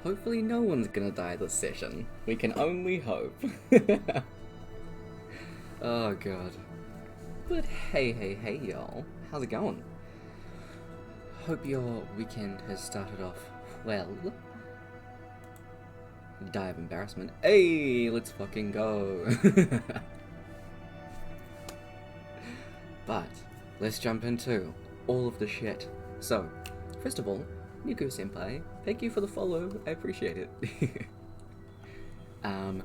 Hopefully no one's gonna die this session. We can only hope. Oh god. But hey y'all. How's it going? Hope your weekend has started off well. Die of embarrassment. Hey, let's fucking go. But let's jump into all of the shit. So, first of all, Niku Senpai, thank you for the follow. I appreciate it. Into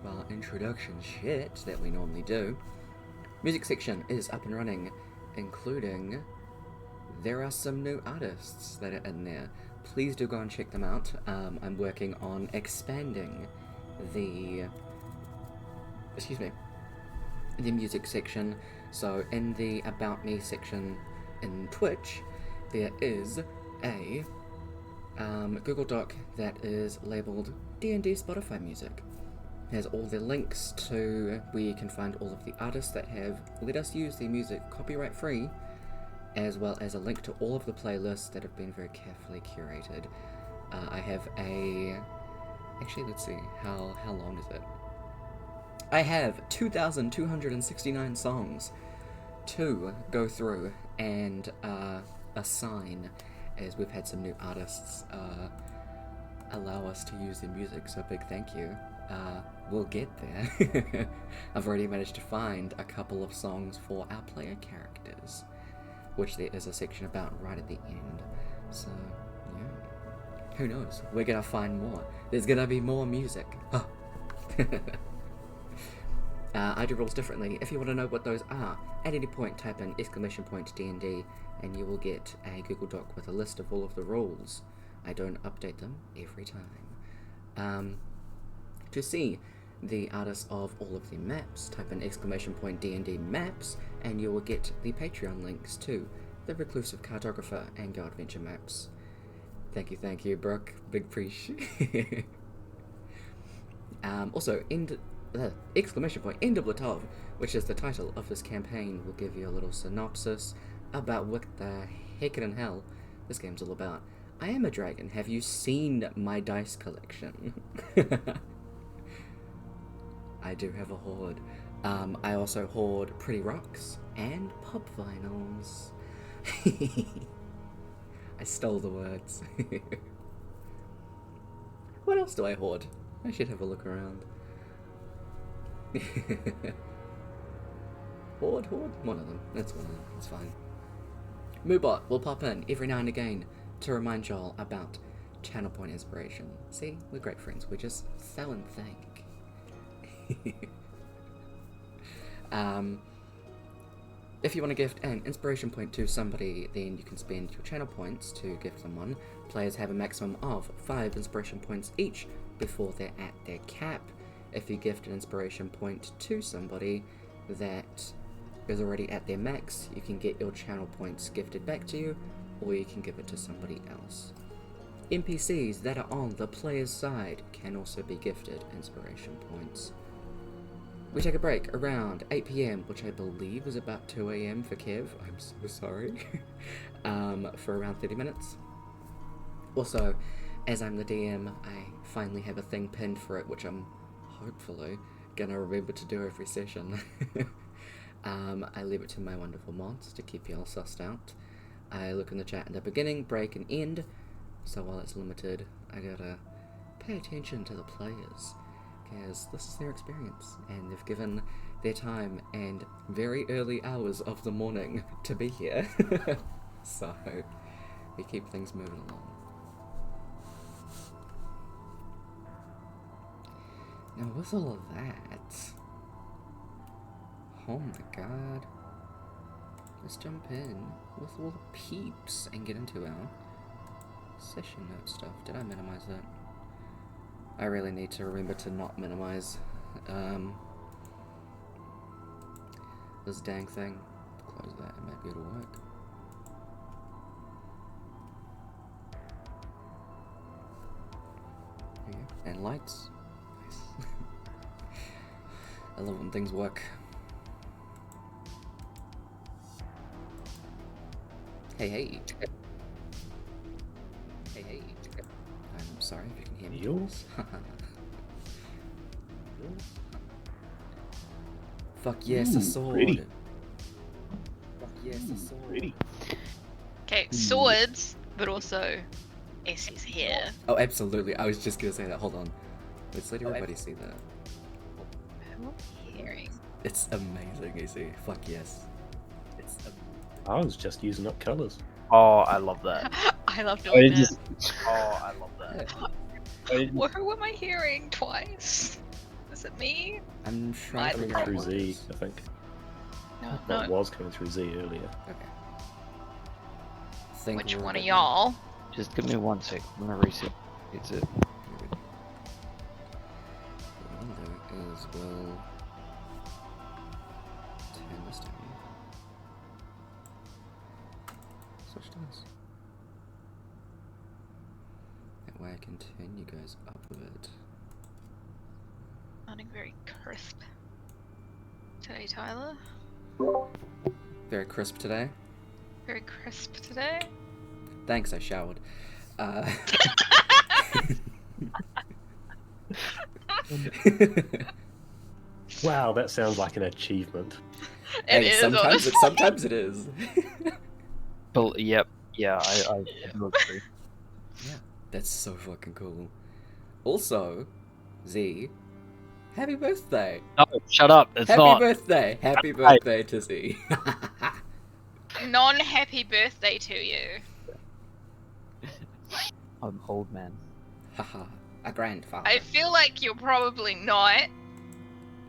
our introduction shit that we normally do. Music section is up and running, including there are some new artists that are in there. Please do go and check them out. I'm working on expanding the music section. So in the About Me section in Twitch, there is a Google Doc that is labeled D&D Spotify music. It has all the links to where you can find all of the artists that have let us use their music copyright free, as well as a link to all of the playlists that have been very carefully curated. I have actually, let's see, how long is it? I have 2,269 songs to go through and assign, as we've had some new artists allow us to use their music, so big thank you. We'll get there. I've already managed to find a couple of songs for our player characters, which there is a section about right at the end. So, yeah. Who knows? We're gonna find more. There's gonna be more music. Oh. I do rules differently. If you want to know what those are, at any point type in !DND and you will get a Google Doc with a list of all of the rules. I don't update them every time. To see the artists of all of the maps, type in !DND maps and you will get the Patreon links to the Reclusive Cartographer and Go Adventure maps. Thank you, Brooke. Big appreciate. Also, End of Latov, which is the title of this campaign, will give you a little synopsis about what the heck in hell this game's all about. I am a dragon. Have you seen my dice collection? I do have a hoard. I also hoard pretty rocks and pop vinyls. I stole the words. What else do I hoard? I should have a look around. Hoard? One of them. That's one of them. It's fine. Moobot will pop in every now and again to remind y'all about channel point inspiration. See? We're great friends. We just sell and thank. If you want to gift an inspiration point to somebody, then you can spend your channel points to gift them one. Players have a maximum of 5 inspiration points each before they're at their cap. If you gift an inspiration point to somebody that is already at their max, you can get your channel points gifted back to you, or you can give it to somebody else. NPCs that are on the player's side can also be gifted inspiration points. We take a break around 8 PM, which I believe is about 2 AM for Kev. I'm so sorry. For around 30 minutes. Also, as I'm the DM, I finally have a thing pinned for it, which I'm hopefully gonna remember to do every session. I leave it to my wonderful mods to keep y'all sussed out. I look in the chat in the beginning, break, and end, so while it's limited, I gotta pay attention to the players, because this is their experience, and they've given their time and very early hours of the morning to be here. So, we keep things moving along. Now, with all of that, oh my god, let's jump in with all the peeps and get into our session note stuff. Did I minimize that? I really need to remember to not minimize this dang thing. Close that and maybe it'll work. There we go. And lights. Nice. I love when things work. Hey. I'm sorry if you can hear me. Heals? Fuck yes, a Ooh, sword. pretty. Fuck yes, a sword. Pretty. Okay, swords, but also Essie's hair. Oh, absolutely. I was just gonna say that. Hold on. Let's let everybody see that. Who am I hearing? It's amazing, Izzy. Fuck yes. It's I was just using up colours. Oh, I love that. I love I doing that. just... Oh, I love that. Well, who am I hearing twice? Is it me? I'm trying to Coming figure out through what Z, it is. I think. No, Well, it no. was coming through Z earlier. Okay. Think Which we're one of good y'all? Just give me 1 sec. I'm gonna reset. It's it. now. What I'll do is we'll turn this down. Switch dice. That way I can turn you guys up a bit. Sounding very crisp today, Tyler. Very crisp today. Very crisp today. Thanks, I showered. Wow, that sounds like an achievement. It is, honestly. Sometimes it is. But yep, yeah, I do agree. Yeah, that's so fucking cool. Also, Z, happy birthday! No, shut up. It's Happy not. birthday! Happy birthday to Z. Non-happy birthday to you. I'm old man. Haha, a grandfather. I feel like you're probably not.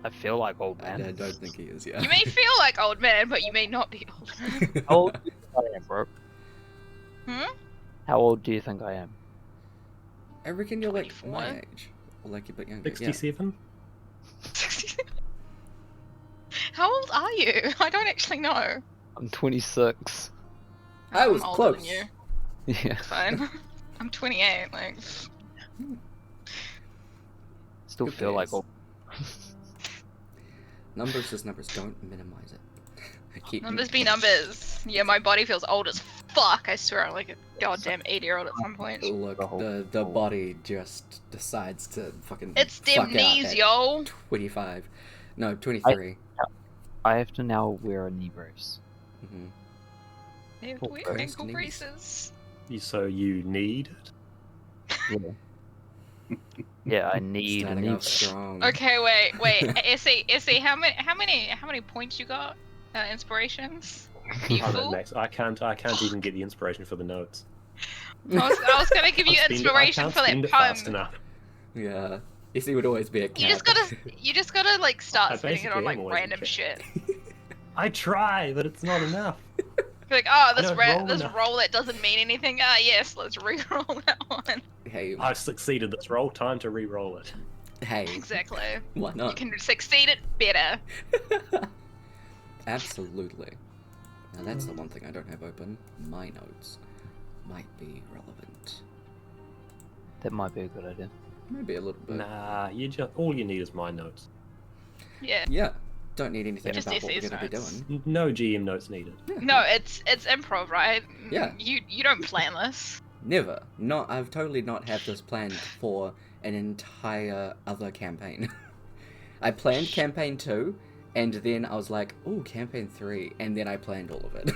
I feel like old I man. don't think he is, yeah. You may feel like old man, but you may not be old man. How old do you think I am, bro? Hmm? How old do you think I am? I reckon you're like 24? my age. Or like a bit younger. 67? How old are you? I don't actually know. I'm 26. I was I'm older close. than you. Yeah. Fine. I'm 28. Like, Still Good feel like days. old. Numbers is numbers. Don't minimize it. Keep numbers be numbers. Yeah, my body feels old as fuck. I swear, I'm like a goddamn 80-year-old at some point. Look, the body just decides to fucking. It's fuck them knees, out at yo. 25. No, 23. I have to now wear a knee brace. Mm-hmm. They have to wear Christ, ankle knees. braces. So you need it? Yeah. Yeah, I need a Starting knee off brace. strong. Okay, wait. Essie, how many points you got? Inspirations? You Oh, no, fool? Max, I can't even get the inspiration for the notes. I was gonna give you I inspiration can't for that spend it fast poem. enough. Yeah. Issy would always be a cat. You just gotta like start I spending it on basically like am always a random cat. shit. I try, but it's not enough. Be like, oh, I don't roll this enough. roll that doesn't mean anything. Ah, yes, let's re-roll that one. Hey, I've succeeded this roll, time to re-roll it. hey. Exactly. Why You not? can succeed it better. Absolutely. Now that's the one thing I don't have open. My notes might be relevant. That might be a good idea. Maybe a little bit. Nah, all you need is my notes. Yeah. Yeah. Don't need anything Just about what we're Issy's going to be notes. doing. No GM notes needed. No, it's improv, right? Yeah. You don't plan this. Never. Not. I've totally not had this planned for an entire other campaign. I planned campaign 2, and then I was like, "Ooh, campaign 3," and then I planned all of it.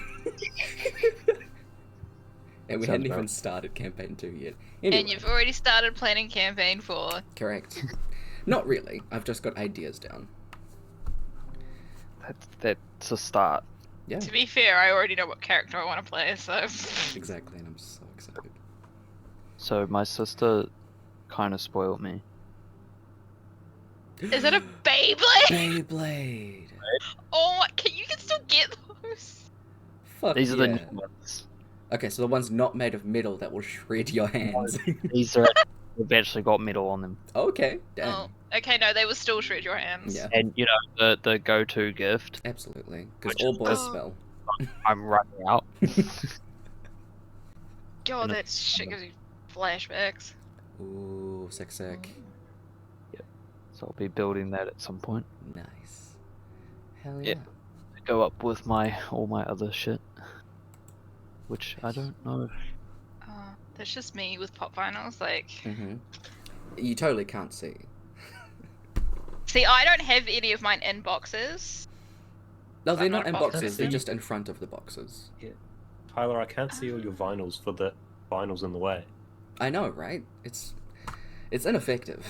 And we hadn't even started campaign 2 yet. Anyway, And you've already started planning campaign 4. correct. Not really. I've just got ideas down. That's a start. Yeah, To be fair, I already know what character I want to play, so. exactly, and I'm so excited. So my sister kind of spoiled me. Is it a Beyblade? Beyblade. Oh, you can still get those. Fuck These are the yeah. new ones. Okay, so the ones not made of metal that will shred your hands. These are they've actually got metal on them. Okay, damn. Oh, okay, no, they will still shred your hands. Yeah, And you know the go-to gift. absolutely. Because Which all is boys Oh. spell. I'm running out. God, that shit gives you flashbacks. Ooh, sick. So I'll be building that at some point. Nice. Hell Yeah. yeah. Go up with all my other shit. Which I don't know. That's just me with pop vinyls. Like, You totally can't see. see, I don't have any of mine in boxes. No, So they're I'm not not in a boxes. box They're person. just in front of the boxes. Tyler, I can't see all your vinyls for the vinyls in the way. I know, right? It's ineffective.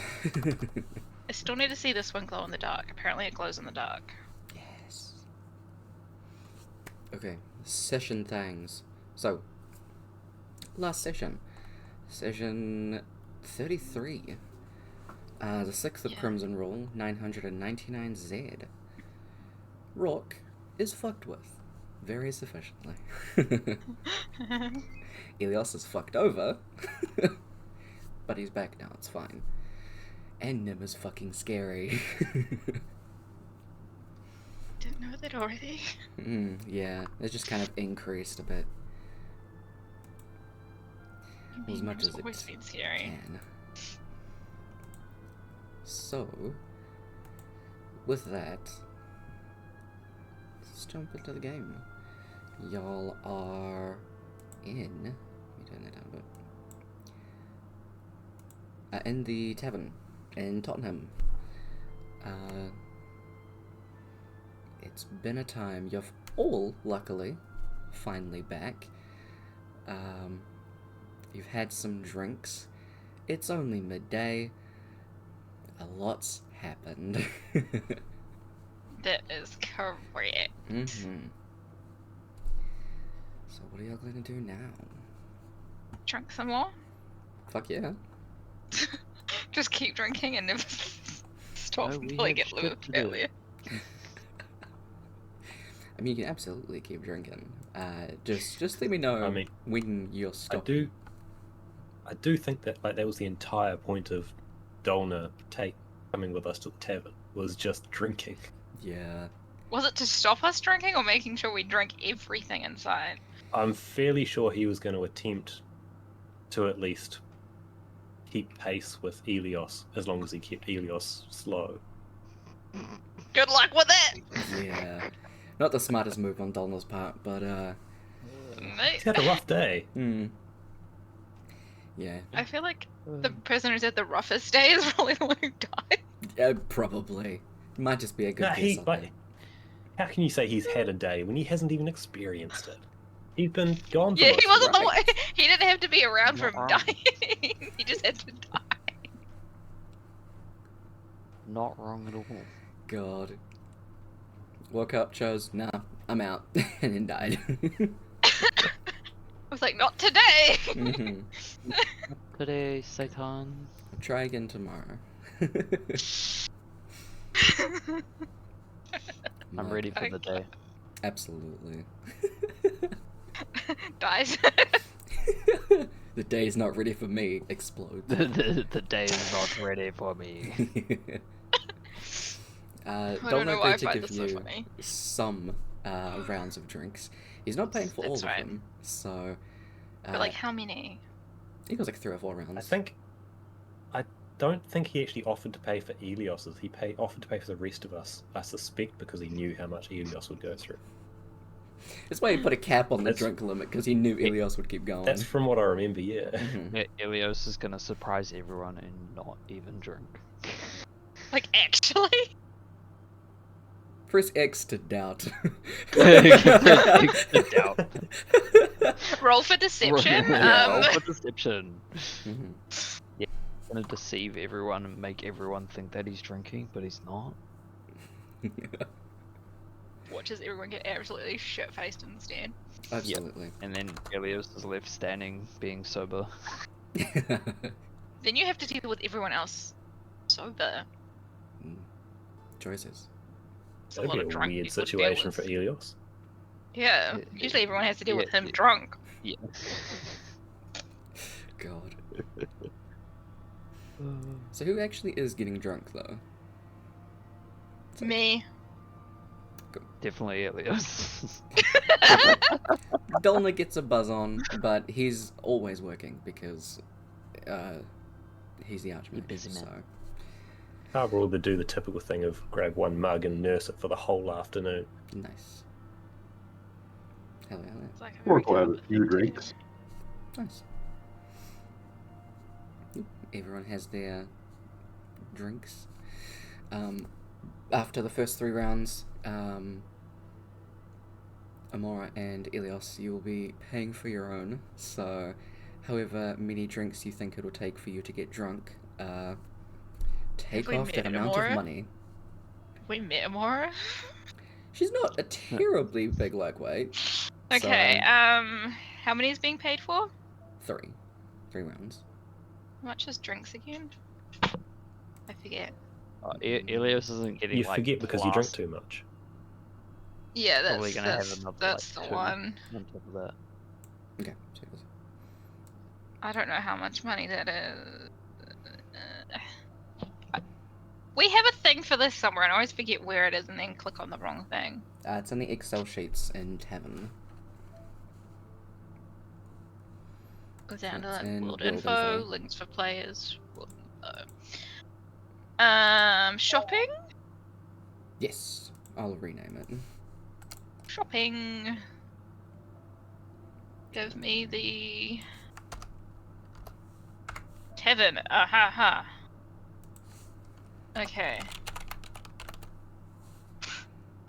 I still need to see this one glow in the dark. Apparently, it glows in the dark. Yes. Okay, session things. So, last session. Session 33. The 6th of Yeah. Crimson Rule, 999Z. Rock is fucked with. Very sufficiently. Elios is fucked over. But he's back now, it's fine. And Nim is fucking scary. Didn't know that already. Yeah, it's just kind of increased a bit. As much It's as always it been scary. can. So, with that, let's jump into the game. Y'all are in. Let me turn that down a bit. In the tavern in Tottenham. It's been a time. You're all, luckily, finally back. You've had some drinks. It's only midday. A lot's happened. That is correct. So what are y'all gonna do now? Drink some more. Fuck yeah. Just keep drinking and never stop No, we until I have get shit liver to do. failure. I mean, you can absolutely keep drinking. Just let me know I mean, when you're stopping. I do think that that was the entire point of Dolna coming with us to the tavern, was just drinking. Yeah. Was it to stop us drinking or making sure we drank everything inside? I'm fairly sure he was going to attempt to at least keep pace with Elios, as long as he kept Elios slow. Good luck with it! Yeah. Not the smartest move on Donald's part, but He's had a rough day. yeah. I feel like the person who's had the roughest day is probably the one who died. Probably. Might just be a good Nah, guess on that. how can you say he's had a day when he hasn't even experienced it? He's been gone for Yeah, most he of wasn't the night. one. He didn't have to be around for him Not wrong. dying. He just had to die. Not wrong at all. God. Woke up, chose, nah, I'm out, and then died. I was like, not today. Mhm. Today, Satan. I'll try again tomorrow. I'm Mug. ready for the day. Absolutely. Dies. The day is not ready for me. Explodes. The day is not ready for me. I Don't don't know why I agreed to find give this so you funny. some rounds of drinks. He's not paying for all That's of right. them, so But like, how many? I think it was like 3 or 4 rounds. I don't think he actually offered to pay for Elios's. He offered to pay for the rest of us. I suspect because he knew how much Elios would go through. That's why he put a cap on the That's- drink limit, because he knew Elios would keep going. That's from what I remember. Yeah. Mhm. Yeah, Ilios is gonna surprise everyone and not even drink. Like, actually? Press X to doubt. X to doubt. Roll for deception. Roll for deception. Mhm. He's gonna deceive everyone and make everyone think that he's drinking, but he's not. Watches everyone get absolutely shit-faced instead. Absolutely. And then Ilios is left standing, being sober. Then you have to deal with everyone else sober. Choices. It's a That'd lot be of a drunk weird people to deal situation with. for Elios. Yeah, Yeah, usually everyone has to deal with yeah, him yeah. drunk. Yeah. God. So who actually is getting drunk though? It's like- Me. Definitely Ilios. Dolna gets a buzz on, but he's always working because he's the archmage. busy man. So I'd rather do the typical thing of grab one mug and nurse it for the whole afternoon. nice. Hell yeah, It's like a Or very we'll have a good few thing to do. drinks. nice. everyone has their drinks. After the first 3 rounds, Amora and Ilios, you will be paying for your own. So, however many drinks you think it'll take for you to get drunk, take we off met that amount of Amora? money. Have we met Amora? She's not a terribly big lightweight. Okay, So, how many is being paid for? 3 rounds. How much is drinks again? I forget. Ilios isn't getting You like forget because you drink plus- too much. Yeah, Probably gonna have another that's like the 2 one. on top of that. Okay, so it was- I don't know how much money that is. We have a thing for this somewhere, and I always forget where it is, and then click on the wrong thing. it's in the Excel sheets in Tavern. Go down to It's like in world world info, info. links for players. World info. Shopping. Yes, I'll rename it. Shopping. Give me the Tavern. Ha ha. Okay.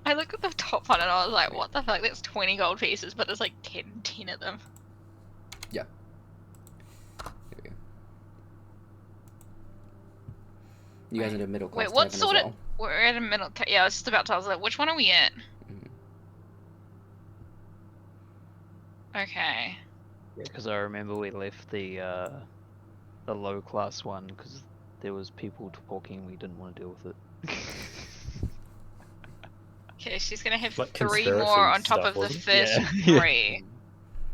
I looked at the top one and I was like, what the fuck? That's 20 gold pieces, but there's like 10 of them. Yeah. Here we go. You guys are a middle class Wait, what tavern sort as of? well. We're at a middle. Yeah, I was just about to. I was like, which one are we at? Mhm. Okay. Yeah, because I remember we left the low class one because there was people talking. We didn't want to deal with it. Okay, she's gonna have Like 3 conspiracy more on top stuff, of the wasn't first Yeah. 3.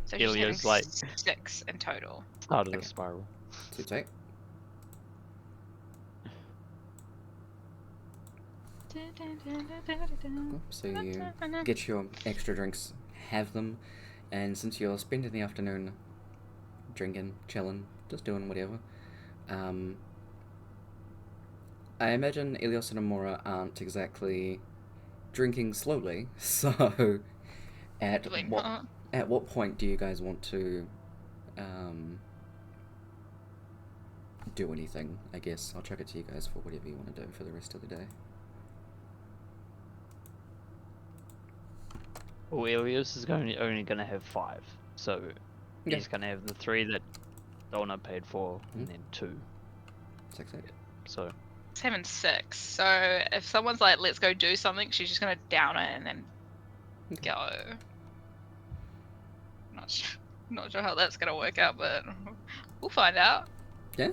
So she's having Ilya's like 6 in total. started Okay. a spiral. So take. So you get your extra drinks, have them, and since you're spending the afternoon drinking, chilling, just doing whatever, I imagine Ilios and Amora aren't exactly drinking slowly, so at Probably what not. at what point do you guys want to do anything? I guess I'll chuck it to you guys for whatever you want to do for the rest of the day. Well, Ilios is only going to have 5, so Okay. he's going to have the 3 that Donna paid for, and then 2. 6, 8. So It's having 6. So if someone's like, let's go do something, she's just gonna down it and then Okay. go. Not sure how that's gonna work out, but we'll find out. Yeah.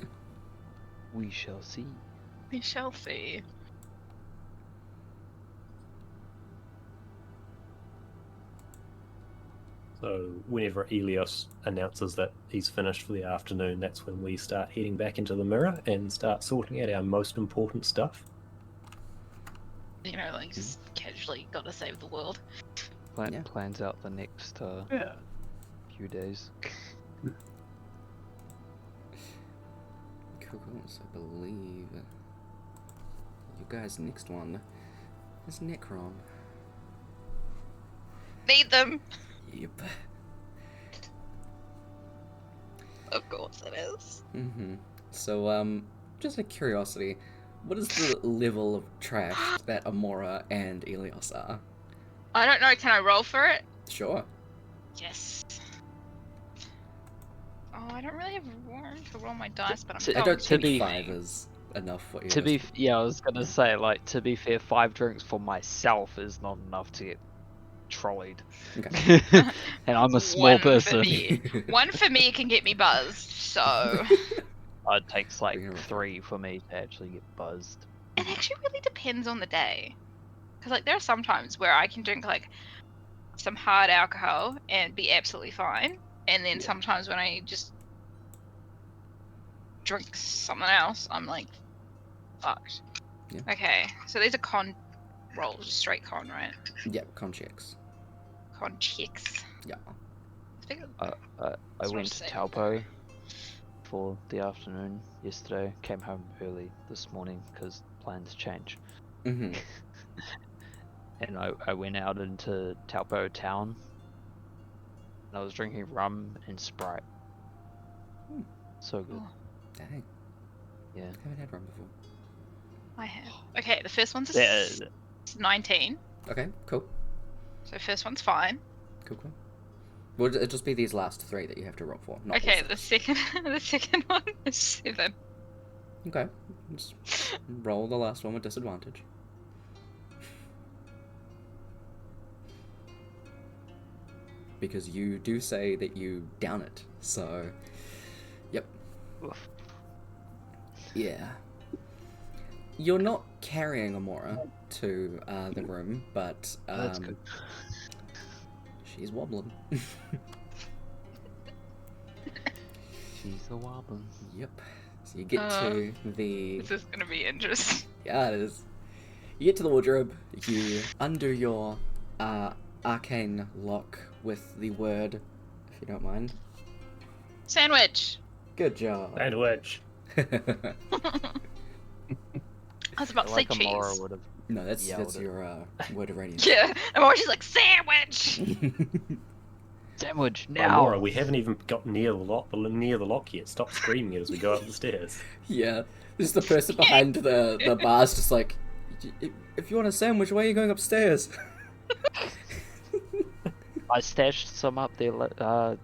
we shall see. We shall see. So whenever Ilios announces that he's finished for the afternoon, that's when we start heading back into the mirror and start sorting out our most important stuff. You know, like just casually gotta save the world. Yeah. Plans out the next few days. Cool. So I believe you guys' next one is Necron. Need them. Yep. Of course it is. So, just a curiosity, what is the level of trash that Amora and Ilios are? I don't know, can I roll for it? Sure. Yes. Oh, I don't really have room to roll my dice, but I'm To- I don't think be- 5 is enough for Ilios. To be yeah, I was gonna say, like, to be fair, 5 drinks for myself is not enough to get trolleyed. Okay. And I'm a small One for person. me. One for me can get me buzzed, so It takes like Bring it around. 3 for me to actually get buzzed. it actually really depends on the day. Because like there are some times where I can drink like some hard alcohol and be absolutely fine, and then sometimes when I just drink something else, I'm like fucked. Yeah. Okay, so these are con rolls, straight con, right? Yep, con checks. Con checks. Yeah. I That's what went I'm to saying. Taupo for the afternoon yesterday. Came home early this morning because plans change. Mm-hmm. And I went out into Taupo town. And I was drinking rum and Sprite. So good. Oh. Dang. Yeah. Haven't had rum before. I have. Okay, the first one's Yeah, 19. Okay, cool. So first one's fine. Cool. Well, it'll just be these last 3 that you have to roll for. Not all Okay, 6. the second the second one is 7. Okay. Just roll the last one with disadvantage. Because you do say that you down it, so... Yep. Oof. Yeah. You're not carrying Amora to the room, but That's good. she's wobbling. She's a wobbler. Yep. So you get to the... This is gonna be interesting. Yeah, it is. You get to the wardrobe, you undo your arcane lock with the word, if you don't mind. Sandwich! Good job. Sandwich. I was about to say Like Amora cheese. would have. No, that's Yelled it. your word of radiance. Yeah, I'm always just like, sandwich! Sandwich Now, now. Laura, we haven't even got near the lock yet. Stop screaming it as we go up the stairs. Yeah, this is the person behind the bar's just like, if you want a sandwich, why are you going upstairs? I stashed some up there the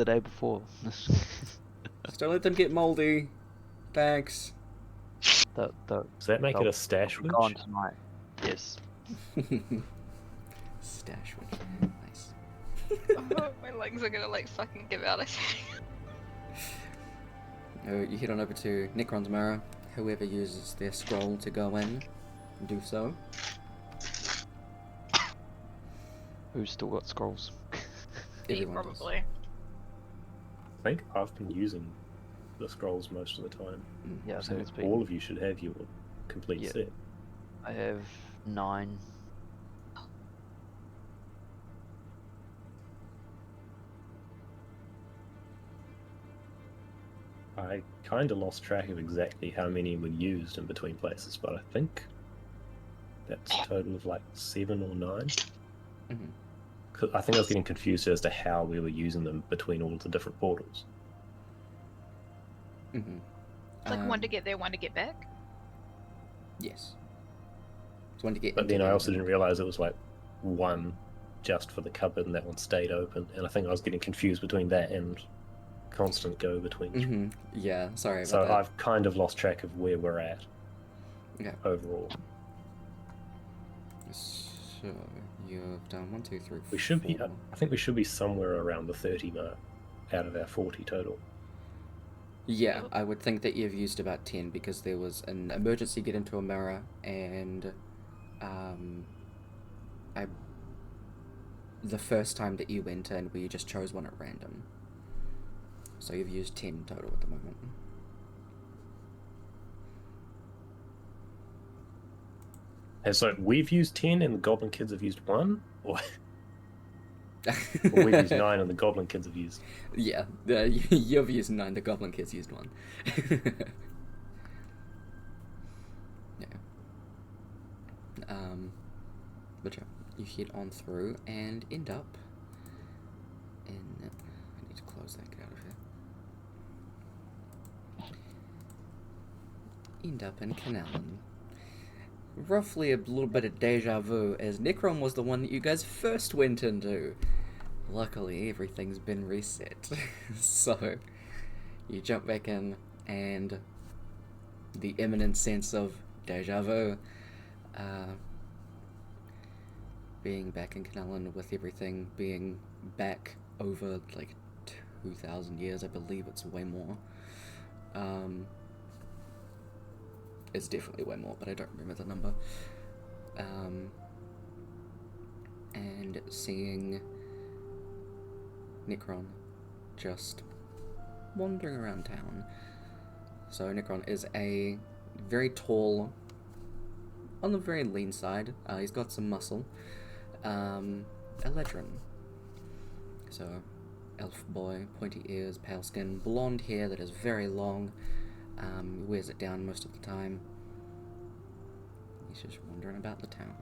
day before. Just don't let them get moldy. Thanks. the Does that make it a stash witch? gone tonight. Yes. Stash witch. Nice. Oh, my legs are gonna like fucking give out, I think. You head on over to Necron's mirror. Whoever uses their scroll to go in, do so. Who's still got scrolls? Me, Everyone does. probably. I think I've been using the scrolls most of the time. Yeah, I So think it's been. all of you should have your complete Yeah. set. I have 9. I kind of lost track of exactly how many were used in between places, but I think that's a total of like 7 or 9. Mhm. 'Cause I think I was getting confused as to how we were using them between all the different portals. Mm-hmm. It's like one to get there, one to get back. Yes. It's one to get. But into then I the- also didn't realize it was like one just for the cupboard and that one stayed open. And I think I was getting confused between that and constant go between. Mhm. Yeah. Sorry about So that. I've kind of lost track of where we're at Okay. overall. So you've done 1, 2, 3. We should be. 4. I think we should be somewhere around the 30 mark out of our 40 total. Yeah, I would think that you've used about 10 because there was an emergency get into a mirror and the first time that you went in where you just chose one at random. So you've used 10 total at the moment. And so we've used 10 and the Goblin Kids have used 1? Or we've used 9 and the Goblin Kids have used... Yeah, you've used 9, the Goblin Kids used 1. Yeah. But yeah, you head on through and end up in... I need to close that, get out of here. End up in Canallan. Roughly a little bit of deja vu, as Necron was the one that you guys first went into. Luckily, everything's been reset. So, you jump back in, and the imminent sense of deja vu, being back in Canallan with everything being back over like 2,000 years, I believe it's way more. It's definitely way more, but I don't remember the number. And seeing Necron just wandering around town. So Necron is a very tall, on the very lean side. He's got some muscle. Eledrin. So, elf boy, pointy ears, pale skin, blonde hair that is very long. Wears it down most of the time. He's just wandering about the town.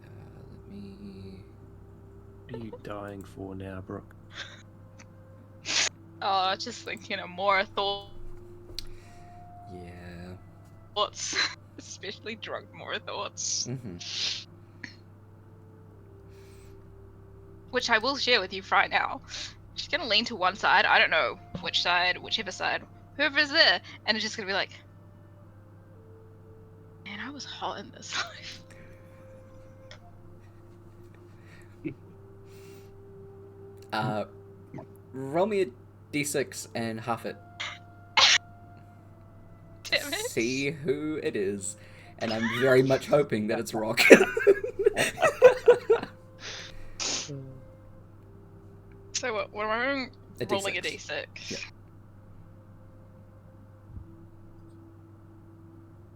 Let me... What are you dying for now, Brooke? Oh, just thinking of more Yeah. thoughts. Especially drunk more thoughts. Mm-hmm. Which I will share with you right now. She's gonna lean to one side, I don't know which side, whichever side, whoever's there, and it's just gonna be like, man, I was hot in this life. Roll me a d6 and half it. Damn it. See who it is. And I'm very much hoping that it's Rock. So what am I doing? A Rolling a D6. d6. Yeah.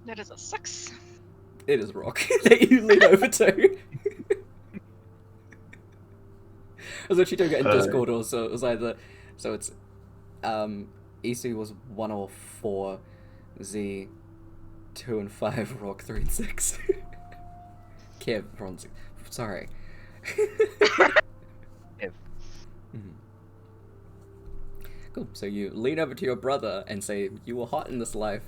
That is a 6. It is Rock that you lean over to. I was actually doing it in Discord also. It was either... So it's... Isu was 1 or 4. Z 2 and 5. Rock 3 and 6. Kev on 6. Sorry. Kev. Mhm. Cool. So you lean over to your brother and say, "You were hot in this life."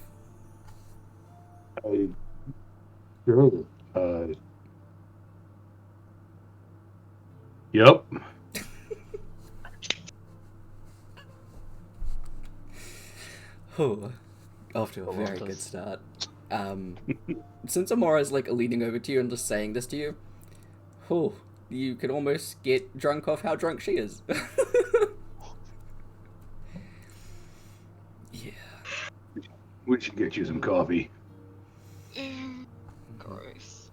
Sure. Yep. Oh, off to a Oh, very well, good does- start. Since Amora's like leaning over to you and just saying this to you, oh, you could almost get drunk off how drunk she is. Yeah. We should get you some coffee, Gross.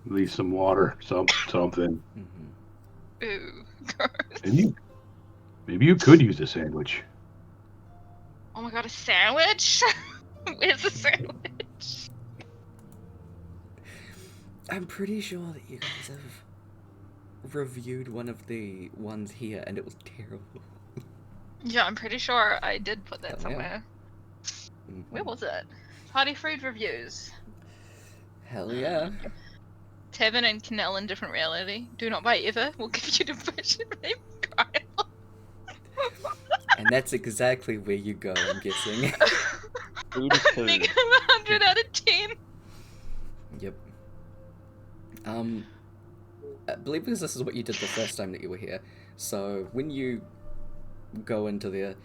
at least some water, something. Mm-hmm. Ooh, gross. Maybe you could use a sandwich. Oh my god, a sandwich? Where's the sandwich? I'm pretty sure that you guys have reviewed one of the ones here, and it was terrible. Yeah, I'm pretty sure I did put that Hell yeah. somewhere. Mhm. Where was it? Party food reviews. Hell yeah. Tevin and Canal in different reality. Do not buy ever. Will give you depression, baby. Kyle. And that's exactly where you go, I'm guessing. 82. Make him 100 out of 10. Yep. I believe this is what you did the first time that you were here. So when you go into there,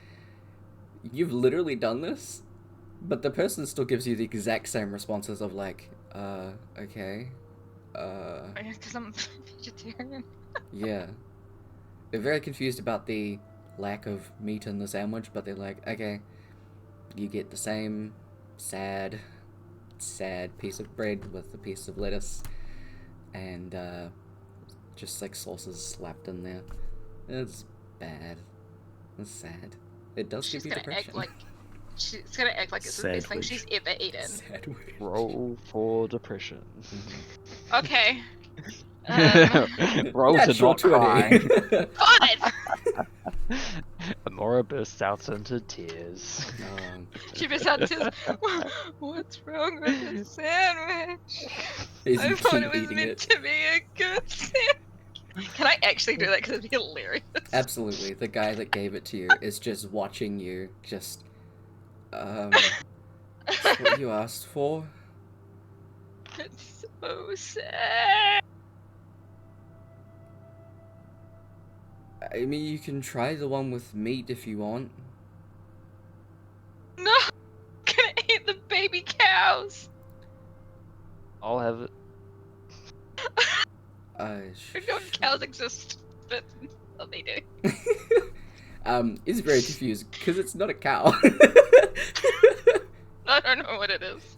you've literally done this, but the person still gives you the exact same responses of like, okay, Because I'm vegetarian. yeah. They're very confused about the lack of meat in the sandwich, but they're like, okay, you get the same sad piece of bread with a piece of lettuce and just like sauces slapped in there. It's bad. It's sad. It does She's give you gonna depression. act like she's gonna act like it's the best thing she's ever eaten. Sandwich. Roll for depression. Okay. Roll to Natural not cry. 20. 5! Amora bursts out into tears. She besides says, "What's wrong with the sandwich? As I you thought keep it was eating meant it. to be a good sandwich." Can I actually do that? Because it'd be hilarious. Absolutely. The guy that gave it to you is just watching you, just, that's what you asked for? It's so sad. I mean, you can try the one with meat if you want. No, I'm gonna eat the baby cows. I'll have it. I don't know if cows exist, but well, they do. Is very confused because it's not a cow. I don't know what it is.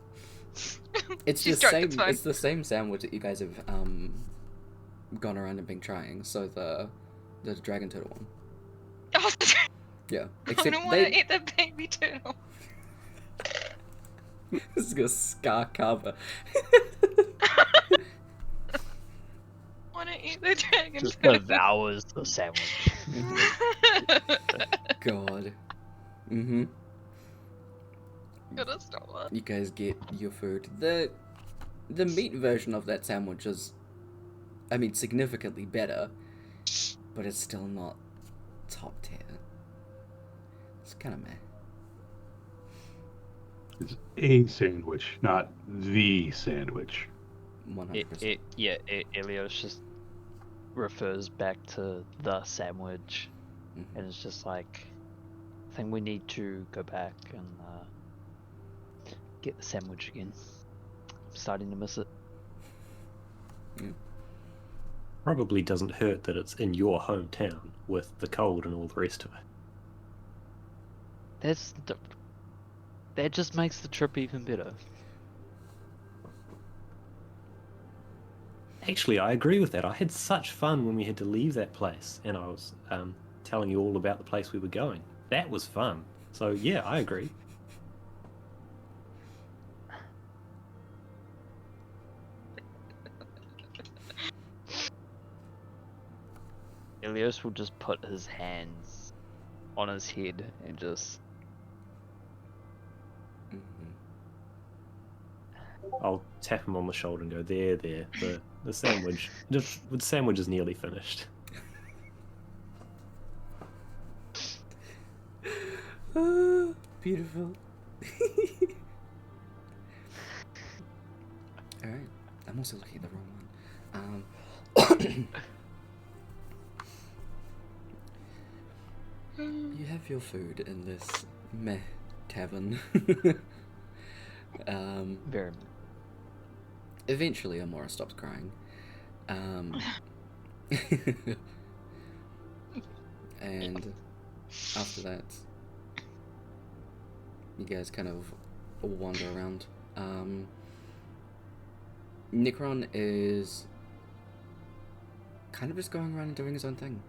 It's She's the drunk, same. it's fine. It's the same sandwich that you guys have gone around and been trying. So the dragon turtle one. Oh, Yeah. I Except don't want to eat the baby turtle. This is gonna scar cover. I want to eat the dragon Just turtle. devours the sandwich. God. Mm-hmm. Gotta stop that. You guys get your food. The meat version of that sandwich is, I mean, significantly better, but it's still not top tier. It's kind of meh. It's a sandwich, not the sandwich. 100%. Ilios just refers back to the sandwich, Mhm. and it's just like, I think we need to go back and get the sandwich again. I'm starting to miss it. Probably doesn't hurt that it's in your hometown with the cold and all the rest of it. That just makes the trip even better. Actually, I agree with that. I had such fun when we had to leave that place, and I was telling you all about the place we were going. That was fun. So yeah, I agree. Ilios will just put his hands on his head and just Mhm. I'll tap him on the shoulder and go, there. The sandwich. The sandwich is nearly finished. Ah, beautiful. Alright. I'm also looking at the wrong one. You have your food in this meh tavern. very. Eventually, Amora stops crying. And after that, you guys kind of wander around. Necron is kind of just going around and doing his own thing.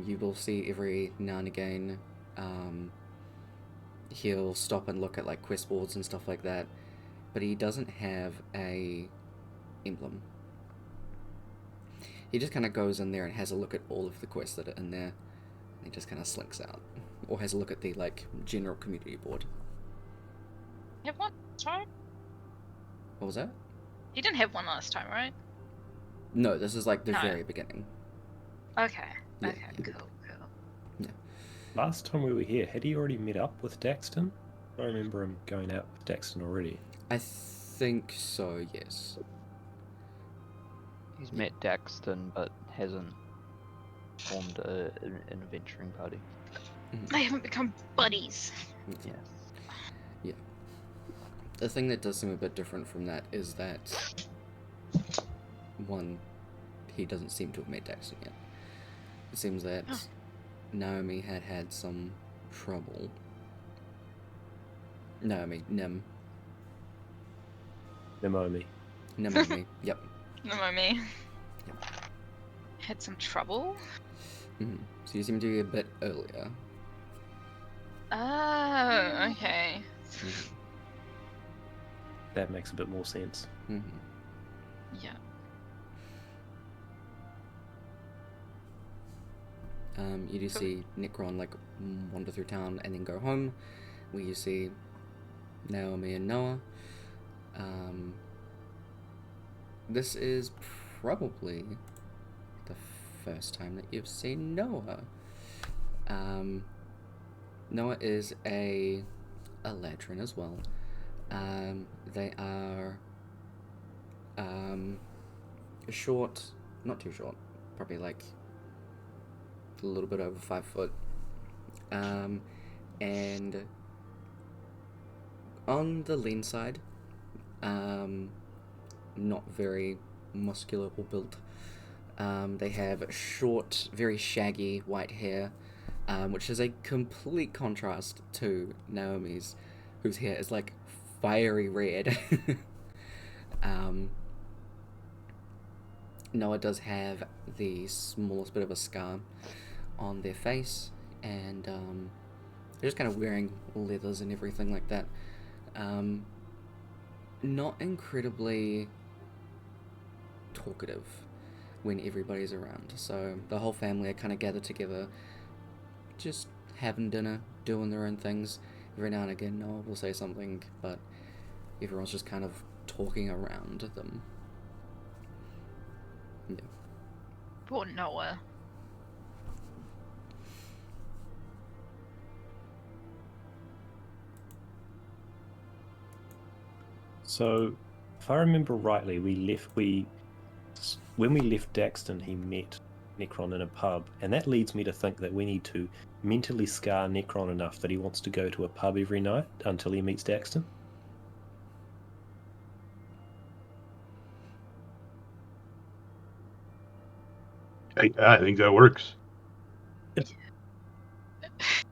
You will see every now and again, he'll stop and look at like quest boards and stuff like that, but he doesn't have a emblem. He just kind of goes in there and has a look at all of the quests that are in there, and he just kind of slinks out, or has a look at the like general community board. You have one last time? What was that? You didn't have one last time, right? No, this is like the No. very beginning. Okay. Yeah. Okay, cool. Last time we were here, had he already met up with Daxton? I remember him going out with Daxton already. I think so, yes. He's met Daxton, but hasn't formed an adventuring party. They haven't become buddies. Yeah. The thing that does seem a bit different from that is that, one, he doesn't seem to have met Daxton yet. It seems that Naomi had some trouble. Naomi, Nim. Nemomi. Naomi, yep. No, me. Yep. Had some trouble. So you seem to be a bit earlier. Oh, okay. Mhm. That makes a bit more sense. Mhm. Yeah. You do see Necron like wander through town and then go home, where you see Naomi and Noah. This is probably the first time that you've seen Noah. Noah is a Latran as well. They are short, not too short, probably like a little bit over 5 foot. And on the lean side, not very muscular or built. They have short, very shaggy white hair, which is a complete contrast to Naomi's, whose hair is like fiery red. Noah does have the smallest bit of a scar on their face, and they're just kind of wearing leathers and everything like that. Not incredibly talkative when everybody's around, so the whole family are kind of gathered together, just having dinner, doing their own things. Every now and again Noah will say something, but everyone's just kind of talking around them. Yeah. Poor Noah. So, if I remember rightly, when we left Daxton, he met Necron in a pub, and that leads me to think that we need to mentally scar Necron enough that he wants to go to a pub every night until he meets Daxton. I think that works.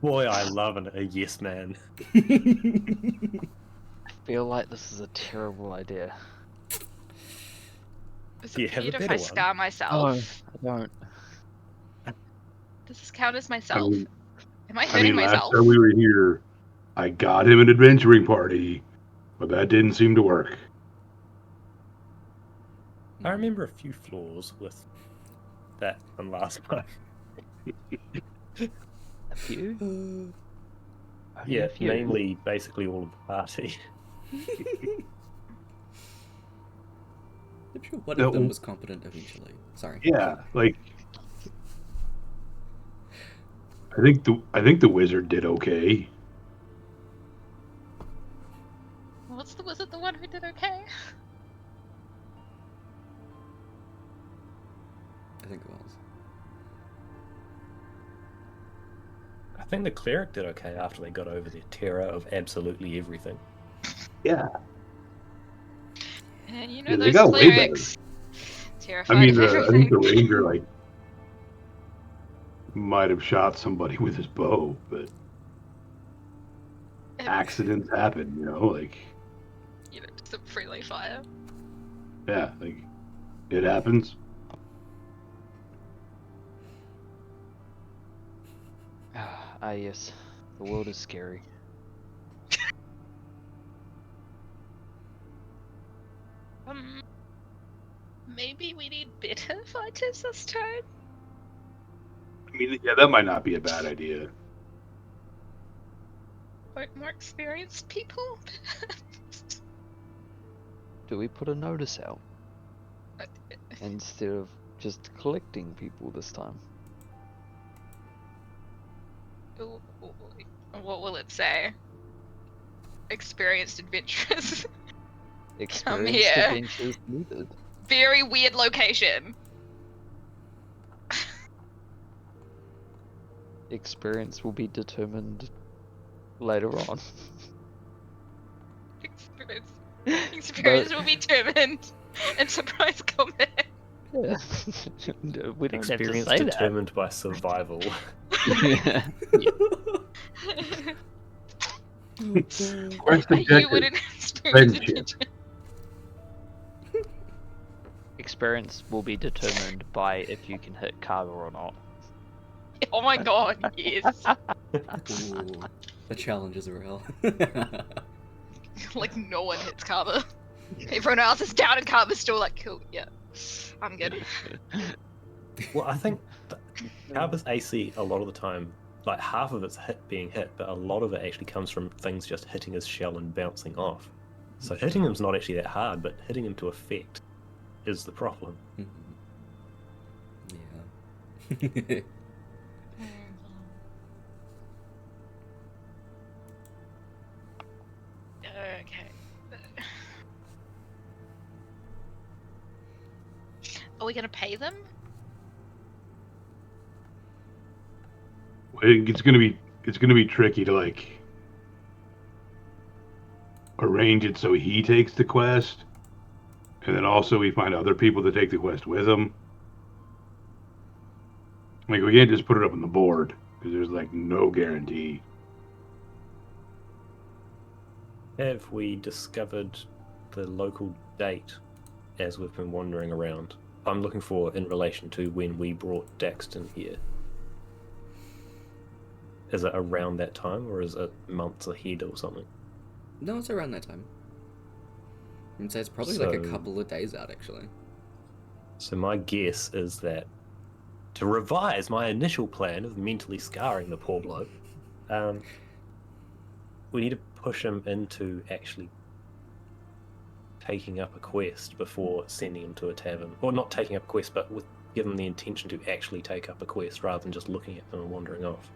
Boy, I love a yes man. I feel like this is a terrible idea. Is Yeah, it have a weird if better I one. scar myself? I don't. Does this count as I myself? mean, Am I hurting last myself? time we were here, I got him an adventuring party, but that didn't seem to work. I remember a few flaws with that one last time. A few? Only Yeah, a few. mainly basically all of the party. I'm sure one No. of them was competent eventually. Sorry. Yeah, like I think the wizard did okay. Was it the one who did okay? I think it was. I think the cleric did okay after they got over their terror of absolutely everything. Yeah, And you know Yeah, they those got way better. clerics. Terrified I mean, of I think everything. the ranger like might have shot somebody with his bow, but accidents happen, you know. Like, You know, just some freely fire. yeah, like it happens. Ah, yes. The world is scary. Maybe we need better fighters this time. I mean, yeah, that might not be a bad idea. Or more experienced people. Do we put a notice out instead of just collecting people this time? What will it say? Experienced adventurers. Experienced here. adventures needed. Very weird location. Experience will be determined later on. Experience will be determined in surprise combat. Yeah. We don't have to Experience say determined by survival. that. Quest You objective. wouldn't experience Friendship. adventure. Experience will be determined by if you can hit Carver or not. Oh my god, yes. Ooh, the challenge is real. Like no one hits Carver. Everyone else is down and Carver's still like, cool, yeah. I'm good. Well, I think Carver's AC a lot of the time, like half of it's being hit, but a lot of it actually comes from things just hitting his shell and bouncing off. So hitting him's not actually that hard, but hitting him to effect is the problem. Yeah. Okay. Are we gonna pay them? It's gonna be tricky to like arrange it so he takes the quest, and then also we find other people to take the quest with him. Like we can't just put it up on the board because there's like no guarantee. Have we discovered the local date as we've been wandering around? I'm looking for in relation to when we brought Daxton here. Is it around that time, or is it months ahead or something? No, it's around that time. I'd say it's probably like a So- couple of days out, actually. So my guess is that to revise my initial plan of mentally scarring the poor bloke, we need to push him into actually taking up a quest before sending him to a tavern. Or not taking up a quest, but give him the intention to actually take up a quest rather than just looking at them and wandering off.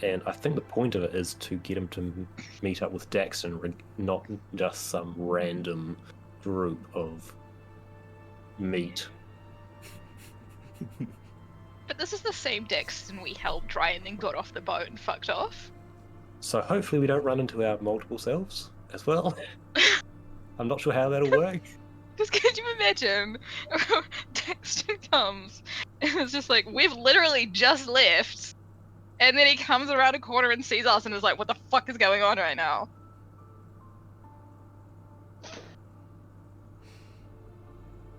And I think the point of it is to get him to meet up with Daxton, not just some random group of meat. But this is the same Daxton we held dry and then got off the boat and fucked off. So hopefully we don't run into our multiple selves as well. I'm not sure how that'll work. Because could you imagine Dexter comes and it's just like, we've literally just left. And then he comes around a corner and sees us and is like, what the fuck is going on right now?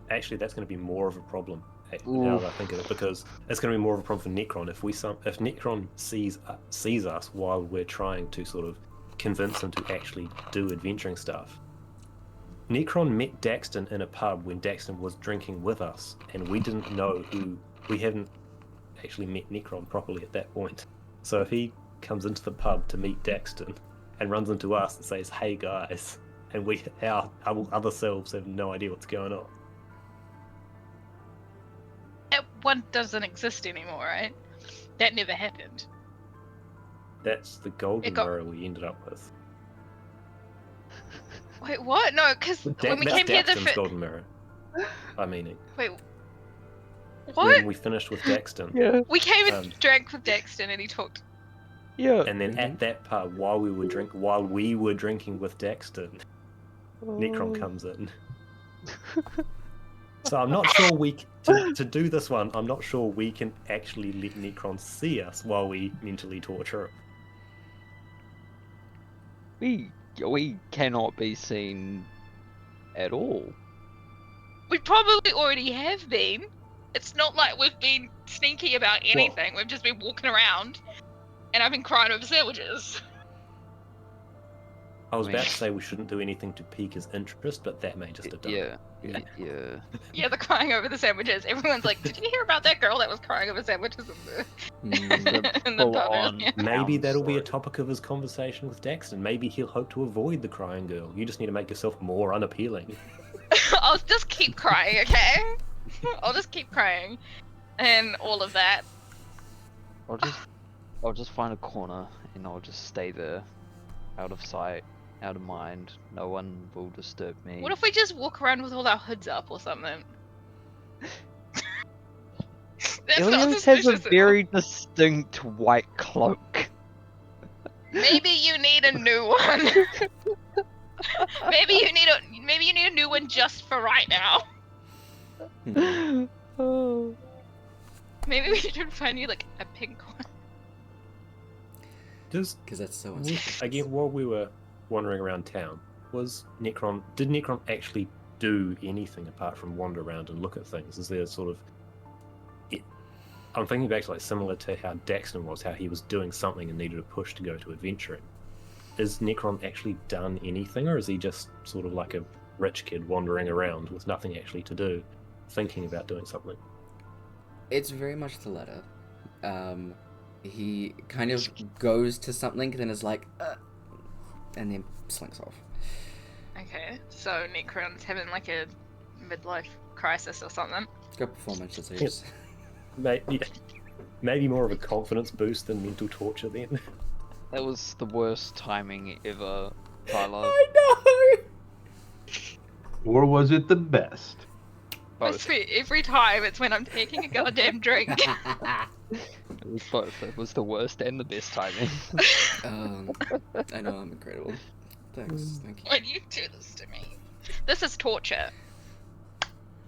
Actually, that's going to be more of a problem now that I think of it, because it's going to be more of a problem for Necron if Necron sees us while we're trying to sort of convince him to actually do adventuring stuff. Necron met Daxton in a pub when Daxton was drinking with us, and we didn't know we hadn't actually met Necron properly at that point. So if he comes into the pub to meet Daxton and runs into us and says, "Hey guys," and our other selves have no idea what's going on. That one doesn't exist anymore, right? That never happened. That's the golden mirror we ended up with. Wait, what? No, because when we came here, Daxton's golden mirror. Wait, what? when we finished with Daxton. Yeah. We came and drank with Daxton, and he talked. Yeah. And then at that pub, while we were drinking with Daxton, Necron comes in. So I'm not sure to do this one. I'm not sure we can actually let Necron see us while we mentally torture him. We cannot be seen at all. We probably already have been. It's not like we've been sneaky about anything. We've just been walking around, and I've been crying over sandwiches. I was about to say we shouldn't do anything to pique his interest, but that may just have done it. Yeah. Yeah, the crying over the sandwiches. Everyone's like, "Did you hear about that girl that was crying over sandwiches in the in the pub earlier?" Maybe that'll be a topic of his conversation with Daxton. Maybe he'll hope to avoid the crying girl. You just need to make yourself more unappealing. I'll just keep crying, okay? I'll just keep crying, and all of that. I'll just find a corner and I'll just stay there, out of sight, out of mind. No one will disturb me. What if we just walk around with all our hoods up or something? That's not Ilios has a suspicious at very distinct white cloak. all. Maybe you need a new one. Maybe you need a new one just for right now. Oh. Maybe we should find you like a pink one. Just Because that's so unsuspicious. again, while we were wandering around town, did Necron actually do anything apart from wander around and look at things? Is there sort of I'm thinking back to like similar to how Daxton was, how he was doing something and needed a push to go to adventuring. Is Necron actually done anything, or is he just sort of like a rich kid wandering around with nothing actually to do, thinking about doing something? It's very much the latter. He kind of goes to something, then is like, and then slinks off. Okay, so Necron's having like a midlife crisis or something. Go performance disease. Maybe more of a confidence boost than mental torture then. That was the worst timing ever, Tyler. I Or was it the best? I Both. swear, every time it's when I'm taking a goddamn drink. know. It was both. It was the worst and the best timing. I know I'm incredible. Thanks. Thank you. When you do this to me. This is torture.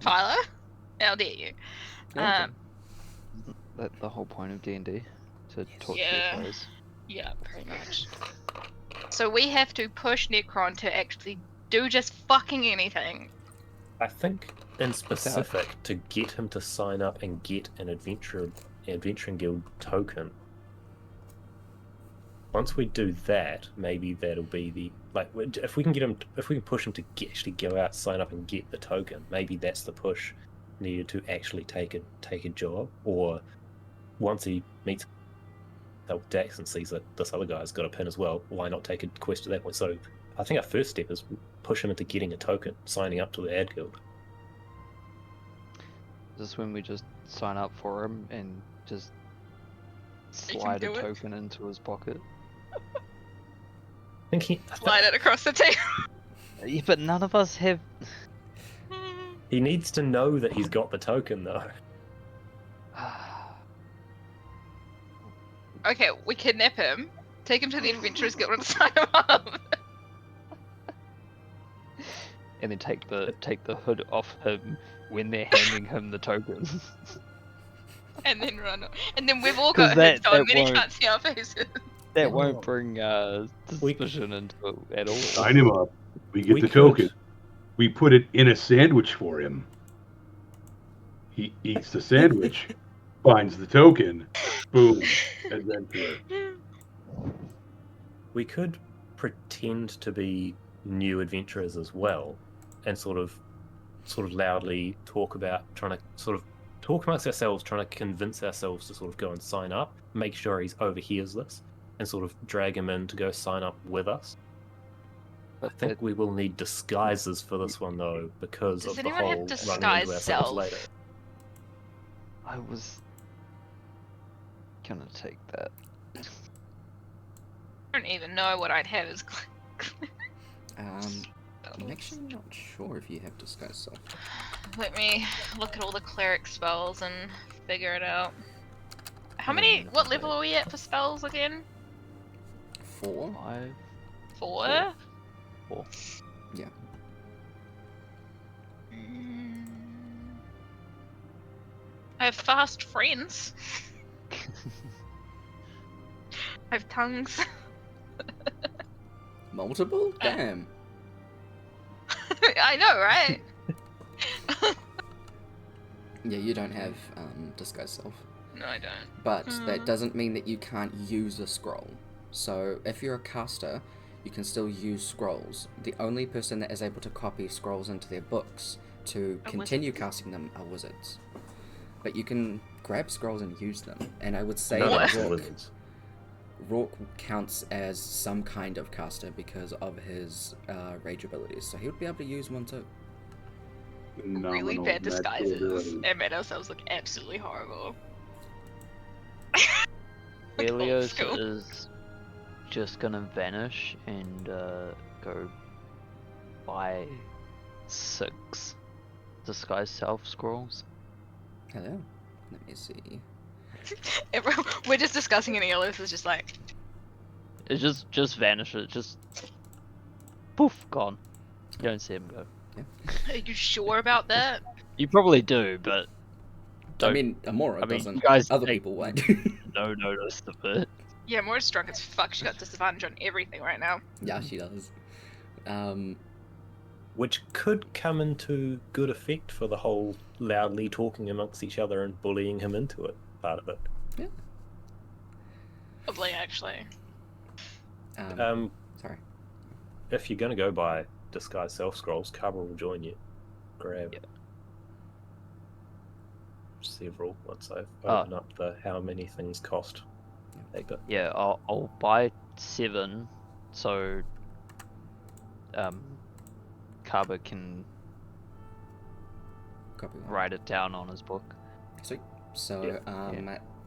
Tyler? How dare you? Okay. That's the whole point of D&D, to torture Yeah. your foes. Yeah, pretty much. So we have to push Necron to actually do just fucking anything. I think in specific to get him to sign up and get an adventuring guild token. Once we do that, maybe that'll be the if we can push him to actually go out, sign up, and get the token. Maybe that's the push needed to actually take a job. Or once he meets up Dax and sees that this other guy's got a pin as well, why not take a quest at that point? So I think our first step is push him into getting a token, signing up to the ad guild. Is this when we just sign up for him and just slide a do it. token into his pocket. Slide it across the table. Yeah, but none of us have. He needs to know that he's got the token, though. Okay, we kidnap him, take him to the Adventurers Guild and sign him up. And then take the hood off him when they're handing him the token. And then run. And then we've all 'Cause got hoods that on, then he won't- can't see our faces. That won't bring suspicion into it at all. Sign him up. We get We the could- token. We put it in a sandwich for him. He eats the sandwich, finds the token, boom, adventurer. We could pretend to be new adventurers as well, and sort of loudly talk amongst ourselves, trying to convince ourselves to sort of go and sign up, make sure he overhears this, and sort of drag him in to go sign up with us. I think we will need disguises for this one though, because Does of the anyone have whole running disguise into ourselves self? later. I was gonna take that. I don't even know what I'd have as I'm actually not sure if you have disguise self. Let me look at all the cleric spells and figure it out. How many? What level are we at for spells again? 4? 5. 4? 4. Yeah. I have fast friends. I have tongues. Multiple? Damn. I know, right? Yeah, you don't have disguise self. No, I don't. But that doesn't mean that you can't use a scroll. So if you're a caster, you can still use scrolls. The only person that is able to copy scrolls into their books to continue casting them are wizards. But you can grab scrolls and use them. And I would say No, that that's Rourke, wizards. Rourke counts as some kind of caster because of his rage abilities. So he would be able to use one too. Really Phenomenal bad magical disguises ability. and made ourselves look absolutely horrible. Helios Cool. is just gonna vanish and go buy 6 disguise self scrolls. Hello. Let me see. Everyone, we're just discussing it, and Elias is just like, It just vanishes, just poof, gone. You don't see him go. are you sure about that? You probably do, but I don't. mean, Amora I mean, doesn't. you guys Other take people would. no notice of it. Yeah, Moira's drunk as fuck. She got disadvantage on everything right now. Yeah, she does. Which could come into good effect for the whole loudly talking amongst each other and bullying him into it part of it. Probably, actually. Sorry. If you're going to go buy disguise self scrolls, Cabra will join you. Grab several once I've opened up the how many things cost paper. Yeah, I'll buy 7, so Kaba can Copy one. write it down on his book. Sweet. So,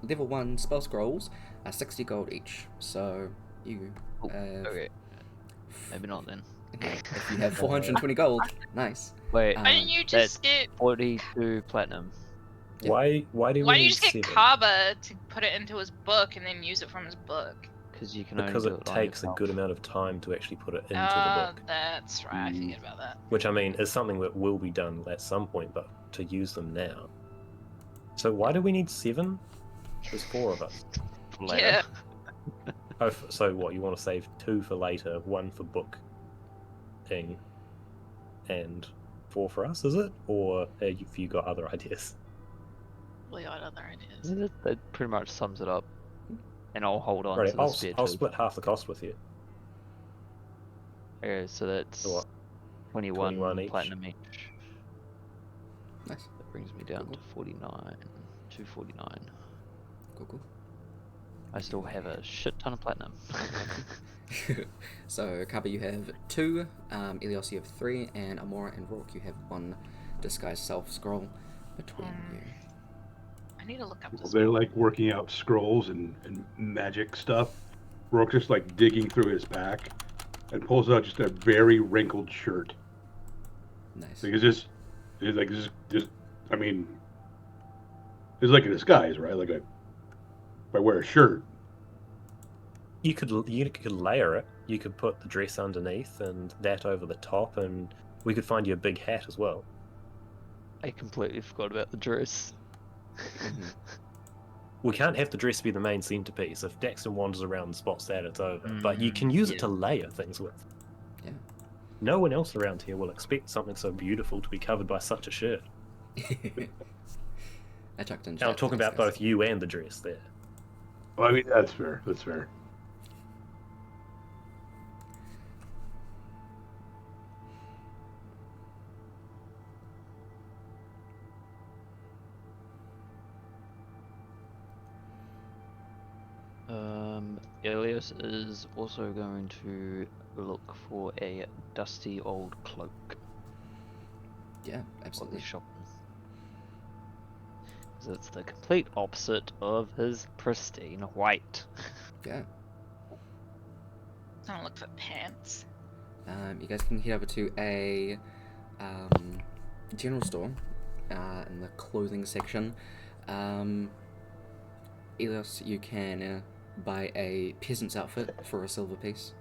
level 1 spell scrolls are 60 gold each. So, you. Oh, okay. Maybe not then. If you have 420 gold, nice. Wait, Why didn't you just get? 42 platinum. Yeah. Why do Why we don't you need just get 7? Kaba to put it into his book and then use it from his book? Because you can Because only do it it on takes a yourself. good amount of time to actually put it into the book. That's right. I forget about that. Which, I mean, is something that will be done at some point, but to use them now. So why do we need 7? There's 4 of us. Later. Yeah. Oh, so what, you want to save 2 for later, 1 for book ing, and 4 for us, is it? Or have you got other ideas? We got other ideas. That pretty much sums it up. And I'll hold on Right, to the I'll spare I'll 2. split half the cost with you. Okay, so that's So what? 21 21 each. platinum each. Nice. That brings me down to 49. 249. Cool. I still have a shit ton of platinum. So, Kaba, you have 2, Elios, you have 3, and Amora and Rourke, you have 1 disguise self scroll between you. I I need to look up this. They're like working out scrolls and magic stuff. Brooke just like digging through his pack and pulls out just a very wrinkled shirt. Nice. Like it's I mean, it's like a disguise, right? Like if I wear a shirt. You could layer it. You could put the dress underneath and that over the top, and we could find you a big hat as well. I completely forgot about the dress. Mhm. We can't have the dress be the main centerpiece. If Daxton wanders around and spots that, it's over. But you can use it to layer things with. Yeah. No one else around here will expect something so beautiful to be covered by such a shirt. I chucked in. Now I'm chat talking to about discuss. both you and the dress there. Well, I mean, that's fair. That's fair. Elias is also going to look for a dusty old cloak. Yeah, What absolutely. he's shopping. 'Cause it's the complete opposite of his pristine white. Yeah. I'm gonna look for pants. You guys can head over to a general store in the clothing section. Elias, you can buy a peasant's outfit for a silver piece.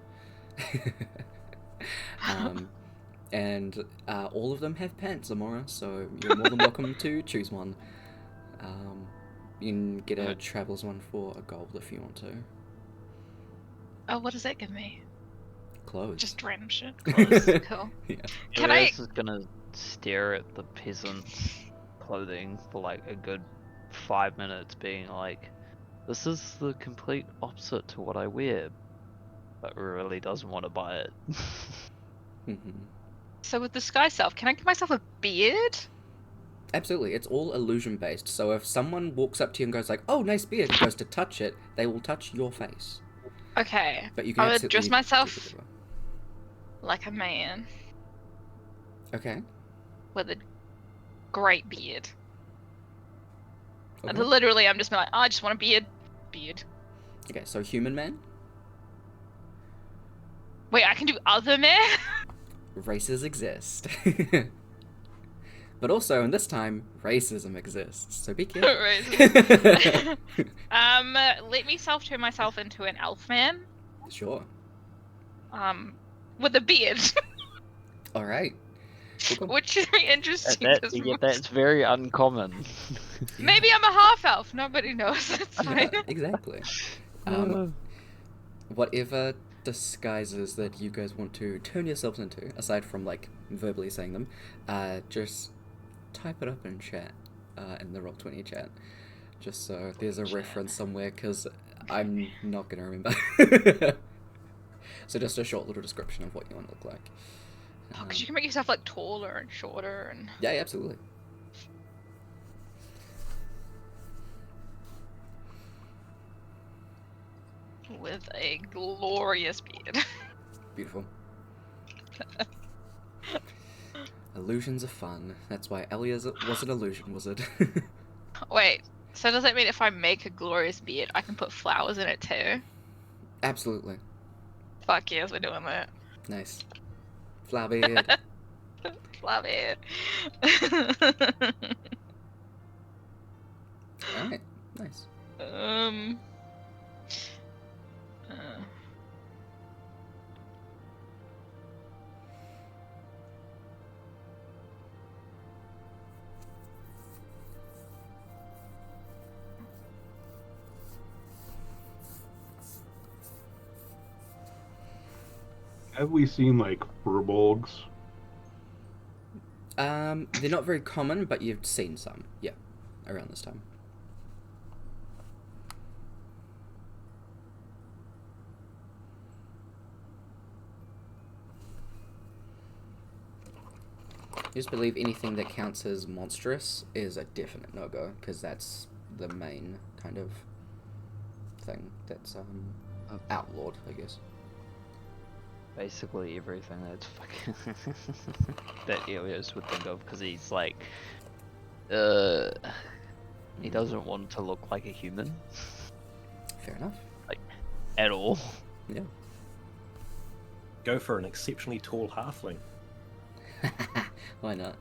And all of them have pants, Amora, so you're more than welcome to choose one. You can get a traveler's one for a gold if you want to. Oh, what does that give me? Clothes. Just random shit. Clothes. Cool. Yeah. Can I? Elias is gonna stare at the peasant's clothing for like a good 5 minutes, being like, this is the complete opposite to what I wear, but really doesn't want to buy it. Mhm. So with the sky self, can I give myself a beard? Absolutely, it's all illusion based. So if someone walks up to you and goes like, "Oh, nice beard," and goes to touch it, they will touch your face. Okay. But you can I would absolutely dress do myself whatever. like a man Okay. with a great beard. Okay. Literally, I'm just like, I just want a beard. Beard. Okay. So human man, Wait, I can do other men? races exist. But also, in this time, racism exists. So be careful. Racism. Let me self-turn myself into an elf man. Sure. With a beard. All right. Cool. Which is very interesting. 'cause That's very uncommon. maybe I'm a half elf. Nobody knows. That's fine. Yeah, exactly. Whatever disguises that you guys want to turn yourselves into, aside from like verbally saying them, just type it up in chat, in the Roll20 chat, just so there's a reference somewhere, because I'm not gonna remember. So just a short little description of what you want to look like. Because you can make yourself like taller and shorter and. Yeah, absolutely. With a glorious beard. Beautiful. Illusions are fun. That's why Elias was an illusion wizard. Wait, so does that mean if I make a glorious beard, I can put flowers in it too? Absolutely. Fuck yes, we're doing that. Nice. Flower beard. Love it. Alright, nice. uh, Have we seen like furbolgs? They're not very common, but you've seen some. Yeah, around this time. Just believe anything that counts as monstrous is a definite no-go, because that's the main kind of thing that's outlawed, I guess. Basically everything that's fucking that Elios would think of, because he's like, He doesn't want to look like a human Fair enough. at all. Yeah. Go for an exceptionally tall halfling. Why not?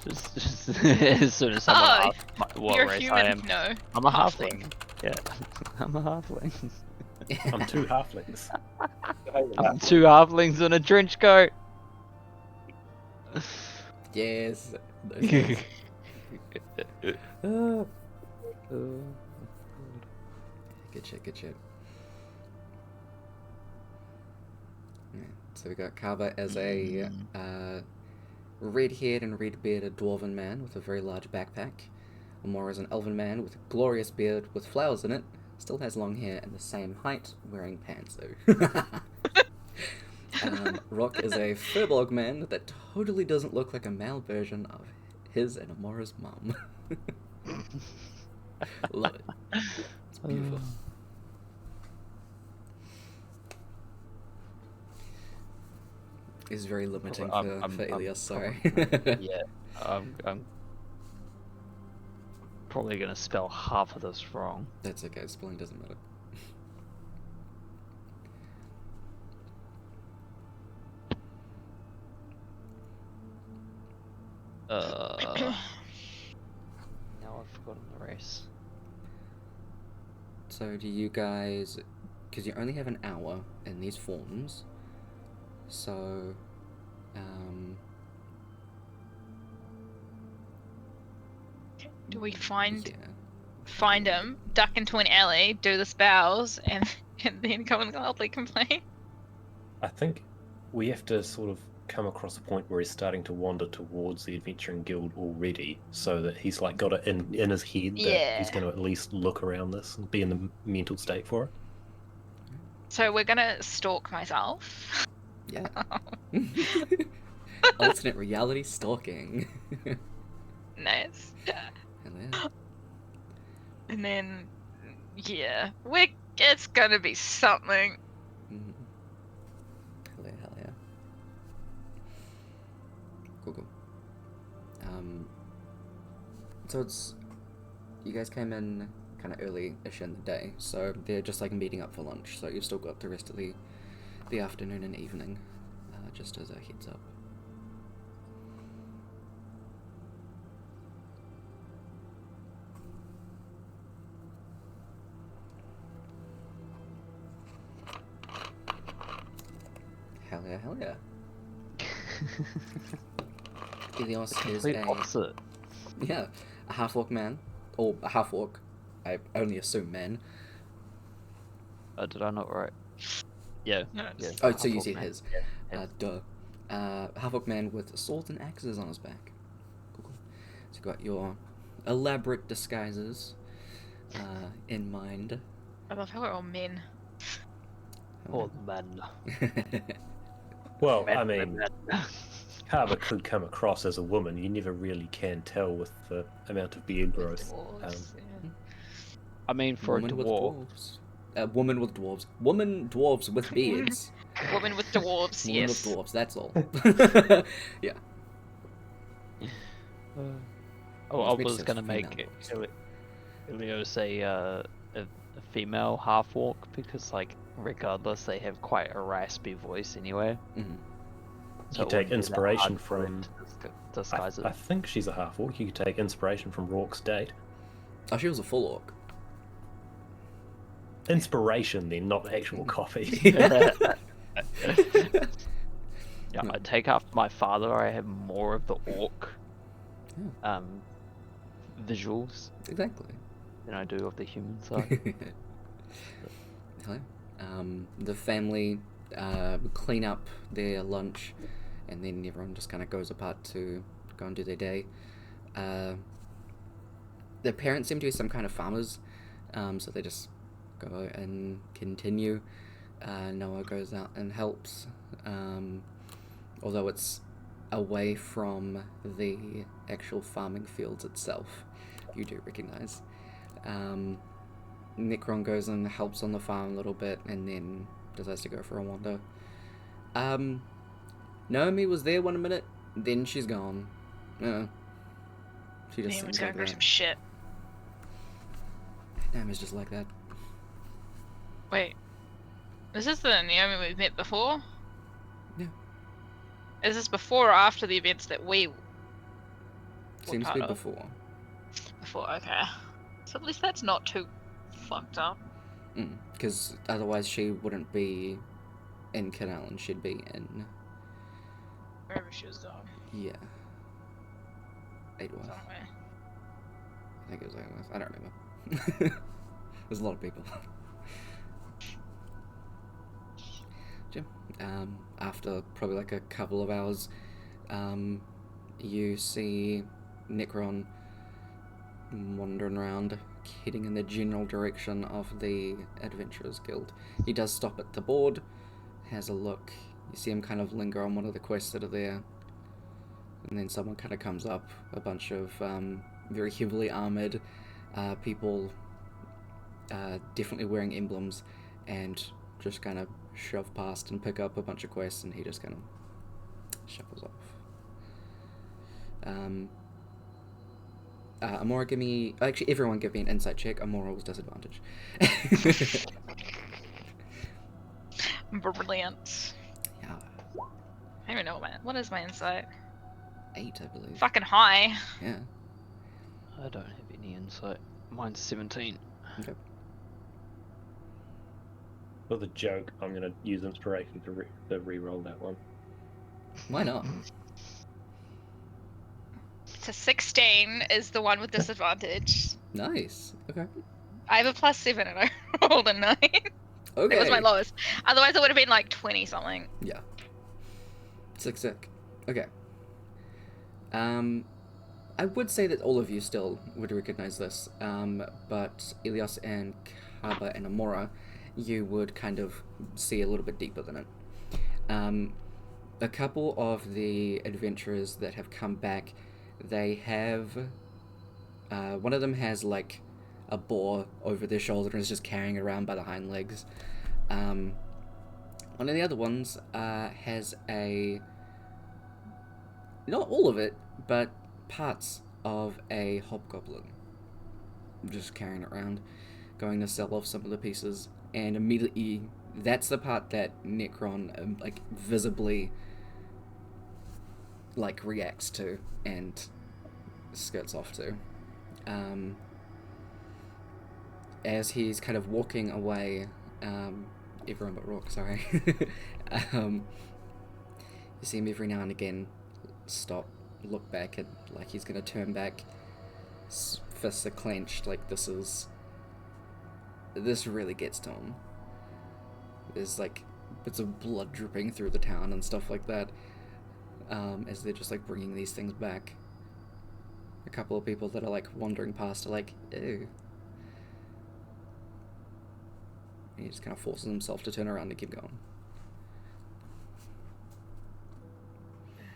just as soon as someone Oh, asks what You're race human. I am, No. I'm a halfling. halfling. Yeah, I'm a halfling. I'm 2 halflings. I'm 2 halflings in a trench coat. Yes. Those guys. Ah, good shit, good shit. Yeah, so we got Kava as a red-haired and red-bearded dwarven man with a very large backpack. Amora is an elven man with a glorious beard with flowers in it, still has long hair and the same height, wearing pants though. Rock is a furbolg man that totally doesn't look like a male version of his and Amora's mum. Love it. It's beautiful. It's very limiting for Elias, sorry. Yeah, I'm probably gonna spell half of this wrong. That's okay, spelling doesn't matter. Now I've forgotten the race. So do you guys, because you only have an hour in these forms, so Do we find yeah. him, duck into an alley, do the spells, and then come and loudly complain? I think we have to sort of come across a point where he's starting to wander towards the Adventuring Guild already, so that he's like got it in his head that he's going to at least look around this and be in the mental state for it. So we're gonna stalk myself. Yeah. Alternate reality stalking. Nice. Hell yeah. And then, yeah, it's gonna be something. Mhm. Hell yeah. Cool. So it's, you guys came in kind of early-ish in the day, so they're just like meeting up for lunch, so you've still got the rest of the afternoon and evening, just as a heads up. Hell yeah. Elios is Complete opposite. a half-orc man, or a half-orc, I only assume man. Did I not right? Yeah. No, Yeah. Oh, so you half-orc said man. his. Yeah. Duh. Half-orc man with swords and axes on his back. Cool. So you got your elaborate disguises in mind. I love how we're all men. Or men. Well, Men, I mean, men. Carver could come across as a woman. You never really can tell with the amount of beard growth. Dwarves, yeah. I mean, for Woman a with dwarf. dwarves. Woman with dwarves. Woman dwarves with beards. Woman with dwarves, Woman yes. with dwarves, that's all. Yeah. I Let's make was sense gonna of make female Ilios a female half orc because, like, regardless, they have quite a raspy voice anyway. Mhm. So You it take wouldn't be that inspiration hard for from. it to disguise I it. think she's a half orc. You could take inspiration from Rourke's date. Oh, she was a full orc. Inspiration, then, not actual copy. Yeah, I take after my father. I have more of the orc visuals Exactly. than I do of the human side. Hello. The family clean up their lunch, and then everyone just kind of goes apart to go and do their day. Their parents seem to be some kind of farmers, so they just go and continue. Noah goes out and helps, although it's away from the actual farming fields itself. You do recognize. Necron goes and helps on the farm a little bit, and then decides to go for a wander. Naomi was there 1 minute, then she's gone. No. She just Naomi's seems going like through that. some shit. Naomi's just like that. Wait. Is this the Naomi we've met before? Yeah. Is this before or after the events that we were Seems to part be of? before. Before, okay. So at least that's not too fucked up. Because otherwise she wouldn't be in Canal and she'd be in... Wherever she was going. Yeah. Eightworth. Somewhere. I think it was Eightworth. I don't remember. There's a lot of people. Jim, after probably like a couple of hours, you see Necron wandering around, heading in the general direction of the Adventurers Guild. He does stop at the board, has a look. You see him kind of linger on one of the quests that are there. And then someone kind of comes up, a bunch of very heavily armored people, definitely wearing emblems, and just kind of shove past and pick up a bunch of quests, and he just kind of shuffles off. Amora, give me... Actually, everyone give me an insight check. Amora was disadvantage. Brilliant. Yeah, I don't even know what is my insight? 8, I believe. Fucking high. Yeah. I don't have any insight. Mine's 17. Okay. For the joke, I'm going to use inspiration to re-roll that one. Why not? So 16 is the one with disadvantage. Nice. Okay. I have a +7 and I rolled a 9. Okay. It was my lowest. Otherwise it would have been like 20 something. Yeah. Sick. Okay. I would say that all of you still would recognize this, but Elias and Kaba and Amora, you would kind of see a little bit deeper than it. A couple of the adventurers that have come back, they have... one of them has, like, a boar over their shoulder and is just carrying it around by the hind legs. One of the other ones has a... Not all of it, but parts of a hobgoblin. Just carrying it around, going to sell off some of the pieces, and immediately that's the part that Necron like visibly like reacts to and skirts off to. As he's kind of walking away, everyone but Rourke, sorry. You see him every now and again stop, look back, and like he's gonna turn back, fists are clenched, like this really gets to him. There's like bits of blood dripping through the town and stuff like that, as they're just like bringing these things back. A couple of people that are like wandering past are like, ew. And he just kind of forces himself to turn around and keep going.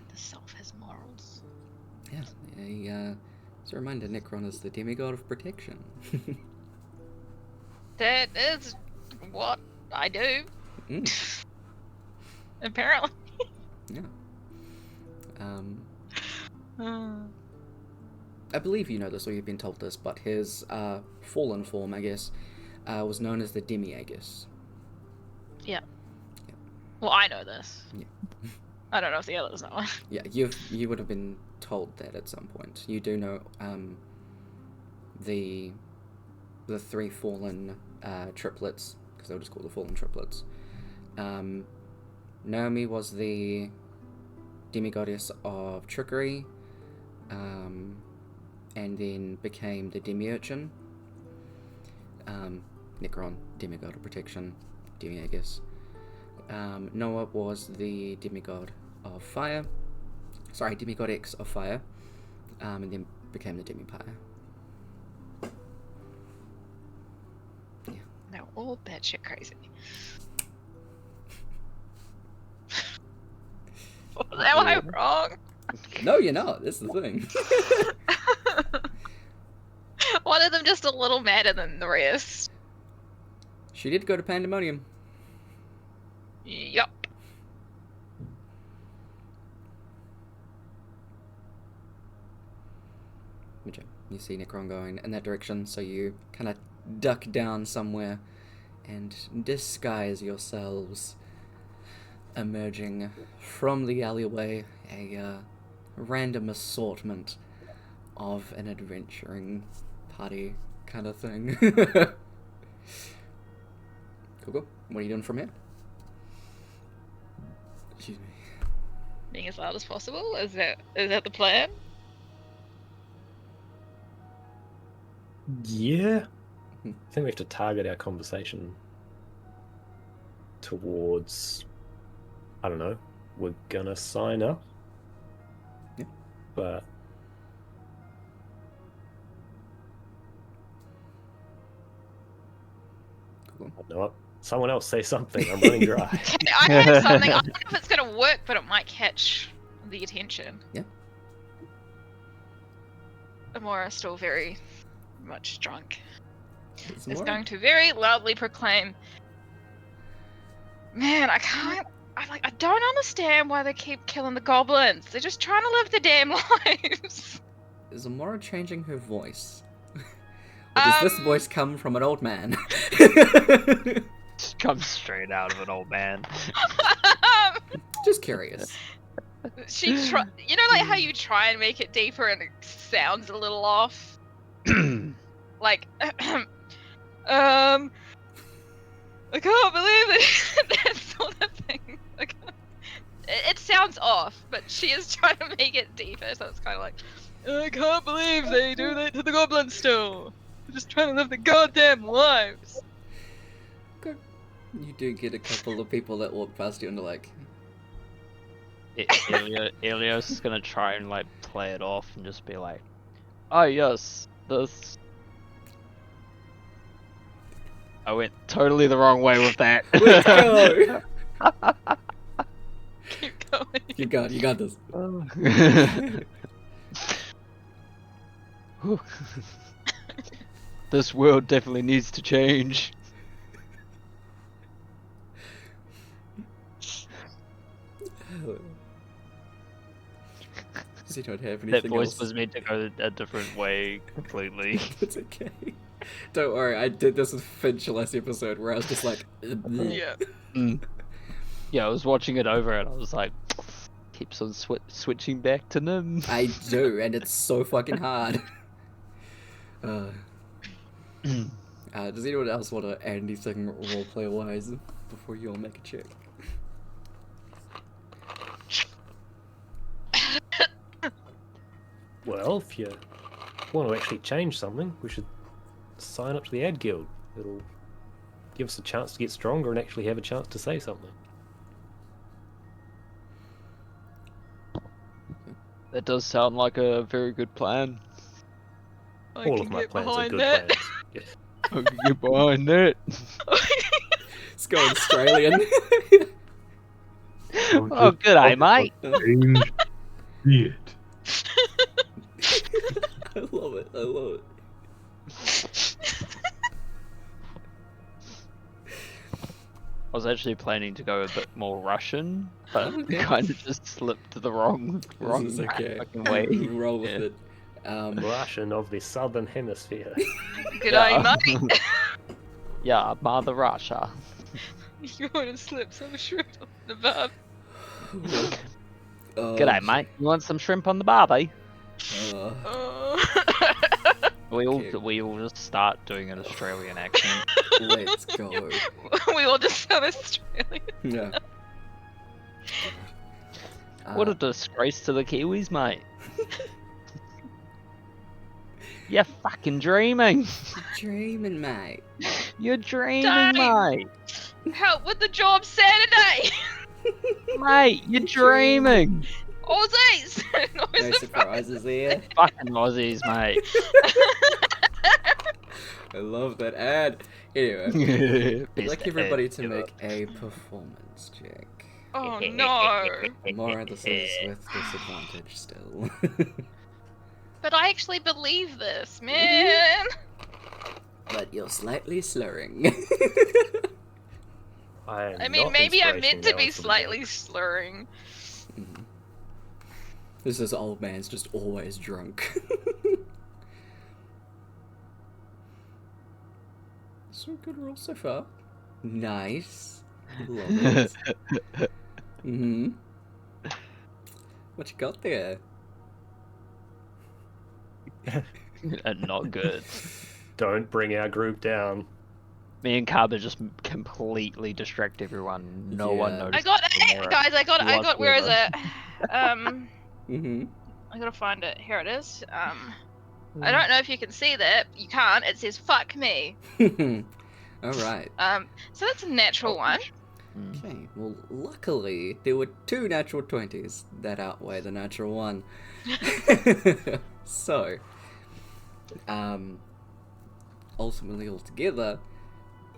The self has morals. Yeah, as a reminder, Necron is the demigod of protection. That is what I do. Apparently. Yeah. I believe you know this or you've been told this, but his fallen form, I guess, was known as the Demiagus. Yeah. Well, I know this. Yeah. I don't know if the others know. Yeah, you would have been told that at some point. You do know the three fallen triplets, because they were just called the fallen triplets. Naomi was the demigoddess of trickery, and then became the demi-urchin. Necron, demigod of protection, demiagus. Noah was the demigod of fire. Sorry, demigodex of fire, and then became the demipire. Yeah. They're all batshit crazy. Am I wrong? No, you're not. This is the thing. One of them just a little madder than the rest. She did go to Pandemonium. Yup. You see Necron going in that direction, so you kind of duck down somewhere and disguise yourselves, emerging from the alleyway, a random assortment of an adventuring party kind of thing. Cool. What are you doing from here? Excuse me. Being as loud as possible? Is that the plan? Yeah. I think we have to target our conversation towards, I don't know, we're gonna sign up. Yeah. But Cool. I don't know what. Someone else say something. I'm running dry. Okay, I have something. I don't know if it's gonna work, but it might catch the attention. Yeah. Amora's still very much drunk. It's Is more- going to very loudly proclaim, "Man, I don't understand why they keep killing the goblins. They're just trying to live their damn lives." Is Amora changing her voice? Or does this voice come from an old man? Comes straight out of an old man. Just curious. You know, like how you try and make it deeper and it sounds a little off. Like, I can't believe it. That sort of thing. Like, it sounds off, but she is trying to make it deeper, so it's kind of like, I can't believe they do that to the goblins still. They're just trying to live their goddamn lives. Good. You do get a couple of people that walk past you and are like, Elios is gonna try and like play it off and just be like, "Oh yes, this." I went totally the wrong way with that. let's go! Keep going. You got this. This world definitely needs to change. Does he not have anything That voice else? was meant to go a different way completely. It's okay. Don't worry, I did this with Finch last episode where I was just like, Yeah. Yeah, I was watching it over and I was like, keeps on switching back to Nim. I do, and it's so fucking hard. Does anyone else want to add anything roleplay wise before you all make a check? Well, if you want to actually change something, we should sign up to the ad guild. It'll give us a chance to get stronger and actually have a chance to say something. That does sound like a very good plan. I All can of my get plans are behind good that. plans. Yeah. I can get behind that. Let's go Australian. Don't Oh, just good talk eye, mate. about change, be it. I love it. I love it. I was actually planning to go a bit more Russian, but Okay. kind of just slipped to the wrong This is okay. fucking way. Roll with Yeah. it. Russian of the southern hemisphere. Good Yeah. eye, mate. Yeah, Mother Russia. You're going to slip some shrimp on the barb. G'day, mate. You want some shrimp on the barbie? Oh. We all just start doing an Australian accent. Let's go. We all just sound Australian. Yeah. What a disgrace to the Kiwis, mate. You're fucking dreaming. Dreaming, mate. You're dreaming, Dang. mate. Help with the job Saturday. Mate, you're dreaming. Aussies. No surprises there. Fucking Aussies, mate. I love that ad. Anyway, I'd Best like everybody ad to ever. make a performance check. Oh no. More, this is with disadvantage still. But I actually believe this, man. But you're slightly slurring. I mean, maybe I'm meant to be slightly slurring. This is old man's just always drunk. So good roll so far. Nice. Love it. Mm-hmm. What you got there? And not good. Don't bring our group down. Me and Carver just completely distract everyone. No one Yeah. notices. I got it, Laura guys. I got. Where is it? Mm-hmm. I gotta find it. Here it is. I don't know if you can see that. You can't. It says "fuck me." Alright. So that's a natural one. Okay, well, luckily, there were 2 natural 20s that outweigh the natural 1. So, ultimately, altogether,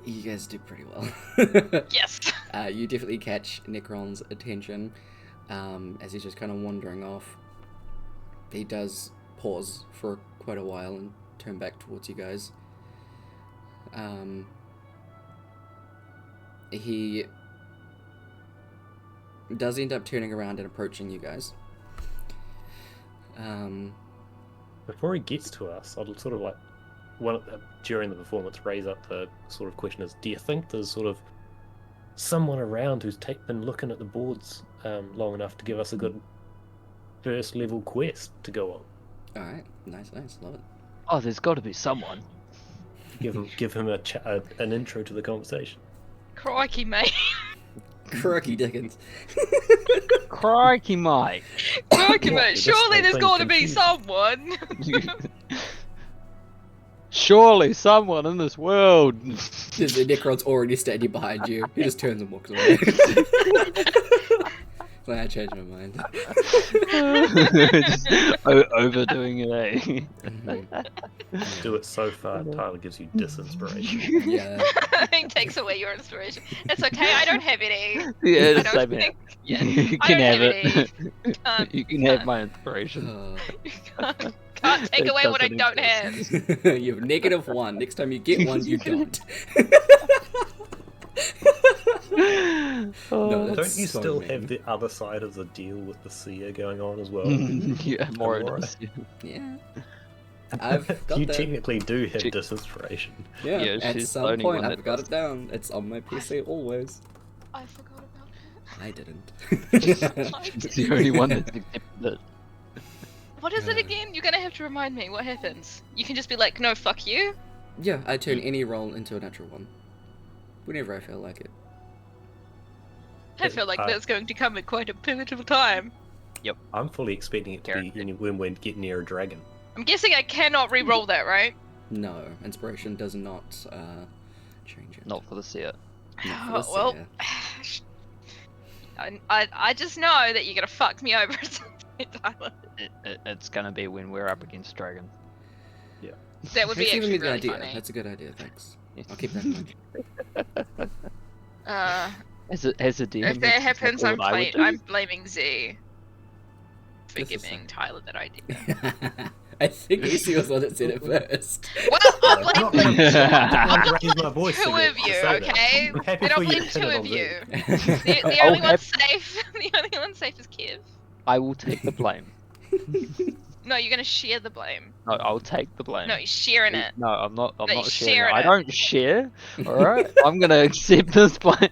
you guys do pretty well. Yes. You definitely catch Necron's attention as he's just kind of wandering off. He does pause for quite a while and turn back towards you guys. He does end up turning around and approaching you guys. Before he gets to us, I'll sort of like during the performance raise up the sort of question is, do you think there's sort of someone around who's been looking at the boards long enough to give us a good first level quest to go on? Alright, nice, love it. Oh, there's got to be someone. Give him an intro to the conversation. Crikey, mate. Crikey Dickens. Crikey, Mike. Crikey, What, mate. this Surely whole there's thing got to be confused. someone. Surely someone in this world. The Necron's already standing behind you. He just turns and walks away. So I changed my mind. Just overdoing it, eh? Mhm. Do it so far, Tyler gives you disinspiration. Yeah. He takes away your inspiration. It's okay. I don't have any. Yeah, I the don't same here. think. Yeah. You I can don't have have it. any. Can't, You can have my inspiration. you can't take It away what I doesn't don't exist. have. You have -1. Next time you get one, you don't. No, Oh. that's Don't you so still mean. have the other side of the deal with the seer going on as well? Yeah, more Amora? it is. Yeah. I've got You that. technically do have She- disinspiration. Yeah, Yeah, at she's the some only point one I've that got does. it down. It's on my PC always. I forgot about that. I didn't. It's the only one that's accepted it. What is it again? You're gonna have to remind me. What happens? You can just be like, no, fuck you. Yeah, I turn any roll into a natural 1. Whenever I feel like it. I feel like that's going to come at quite a pivotal time. I'm fully expecting it to be when we get near a dragon. I'm guessing I cannot re-roll that, right? No, inspiration does not change it. Not for the seer. Not for the Well, seer. I just know that you're gonna fuck me over, Tyler. It's gonna be when we're up against dragon. That would be Thanks for giving actually me the really idea. funny. That's a good idea, thanks. I'll keep that in mind. As a DM, If that that's happens, exactly what I would do. I'm blaming Z for This is giving fine. Tyler that idea. I think Issy was the one that said it first. Well, I'll I'm blame not raise my voice two to of to you, say that. okay? I'm happy And I'll for you blame to two pin it of on you. Z. The I'll only one have- safe. The only one safe is Kev. I will take the blame. No, you're gonna share the blame. No, I'll take the blame. No, you're sharing it. No, I'm not. I'm No, not you're sharing. sharing I it. don't share. All right. I'm gonna accept this blame.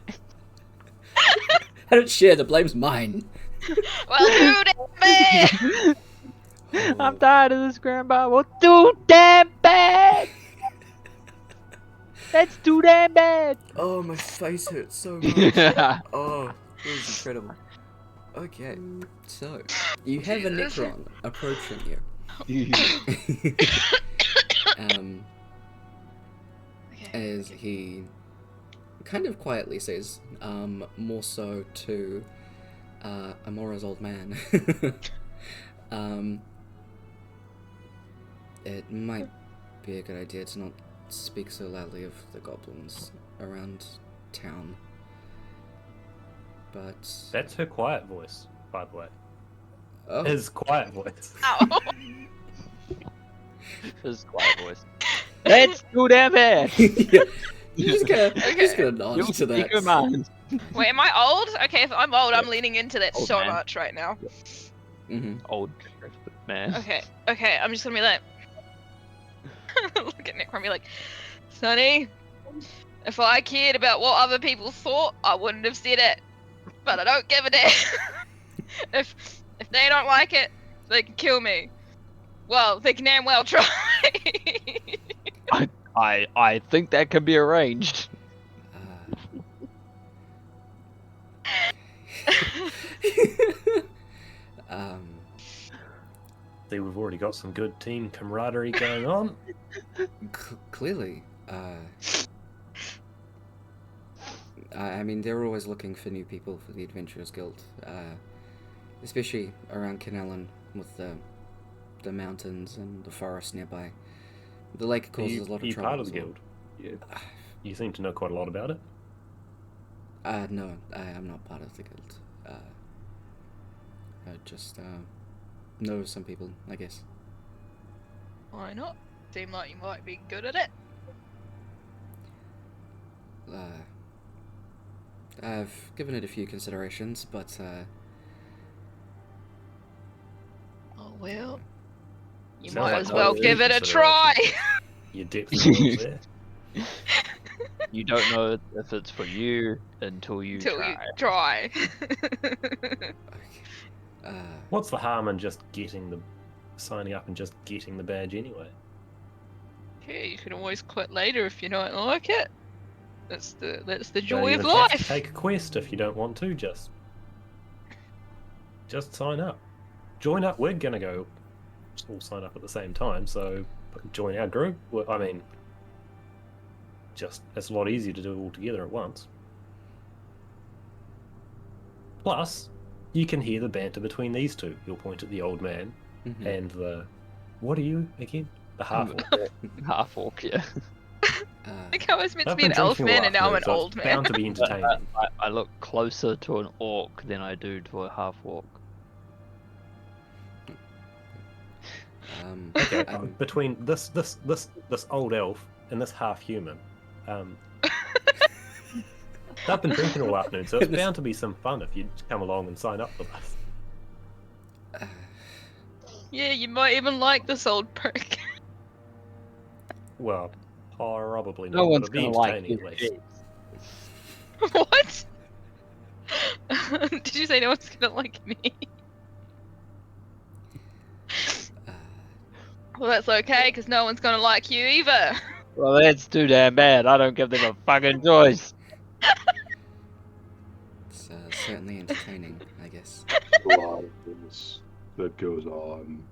I don't share, the blame's mine. Well, dude, man. I'm tired of this grandpa. Well, too damn bad. That's too damn bad. Oh, my face hurts so much. Yeah. Oh, this is incredible. Okay, so you have a Jesus. Necron approaching you. As he kind of quietly says, more so to Amora's old man, it might be a good idea to not speak so loudly of the goblins around town. But That's her quiet voice, by the way. oh, His quiet voice. Ow. His quiet voice. That's too damn bad. yeah, you're just gonna nod You'll to speak that. your mind. Wait, am I old? Okay, if I'm old, I'm leaning into that Old so man. much right now. Mm-hmm. Old man. Okay, I'm just gonna be like, look at Nick and be like, Sonny, If I cared about what other people thought, I wouldn't have said it. But I don't give a damn. if they don't like it, they can kill me. Well, they can damn well try. I think that can be arranged. See, we've already got some good team camaraderie going on. Clearly. I mean, they're always looking for new people for the Adventurers Guild, especially around Canellan with the mountains and the forest nearby. The lake causes a lot of trouble. Part of the as well. guild? Yeah. You seem to know quite a lot about it. No, I'm not part of the guild. I just know some people, I guess. Why not? Seem like you might be good at it. I've given it a few considerations, but Oh well. You Sounds might like as well no give it a try. Your depth of knowledge there. You don't know if it's for you until you try. What's the harm in just signing up and just getting the badge anyway? Yeah, you can always quit later if you don't like it. That's the You joy don't of even have to life. take a quest if you don't want to. Just sign up. Join up. We're gonna go all sign up at the same time. So join our group. Well, I mean, it's a lot easier to do it all together at once. Plus, you can hear the banter between these two. You'll point at the old man and what are you again? The half-orc. Half-orc, yeah. I think I was meant to I've be been an elf drinking a man and lot, now I'm an so it's old man. bound to be entertaining. I look closer to an orc than I do to a half-orc. Okay, between this old elf and this half-human, they've been drinking all afternoon, so it's bound to be some fun if you come along and sign up with us. Yeah, you might even like this old prick. Well, probably No not, one's but it'll be gonna like entertaining you. at least. What? Did you say no one's gonna like me? Well, that's okay, because no one's gonna like you either. Well, that's too damn bad. I don't give them a fucking choice. It's certainly entertaining, I guess. A lot of things that goes on.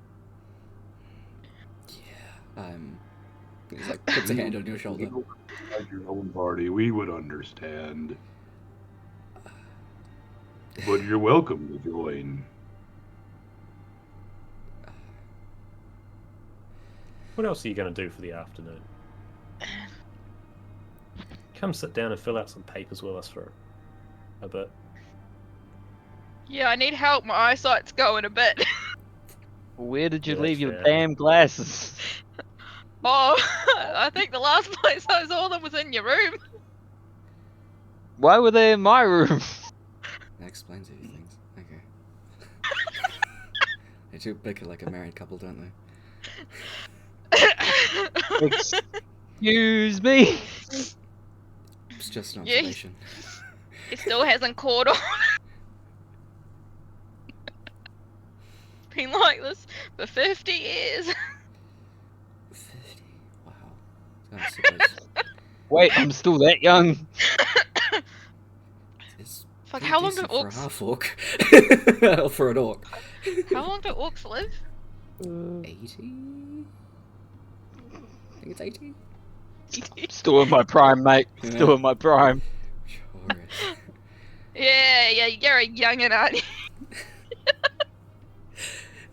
Yeah. He's like puts a hand on your shoulder. If you had your own party, we would understand. But you're welcome to join. What else are you going to do for the afternoon? Come sit down and fill out some papers with us for a bit. Yeah, I need help. My eyesight's going a bit. Where did you Yeah, leave your fair. damn glasses? Oh, I think the last place I saw them was in your room. Why were they in my room? That explains a few things. Okay. They do bicker like a married couple, don't they? Excuse me? It's just an Yeah, observation. It still hasn't caught on. Been like this for 50 years. 50. Wow. I suppose Wait, I'm still that young? it's Fuck, pretty how long do decent for a orcs? half orc? Or for an orc. How long do orcs live? 80? I think it's 80. Still in my prime, mate. Still Yeah. in my prime. Sure is. Yeah, you're a youngin', aren't you?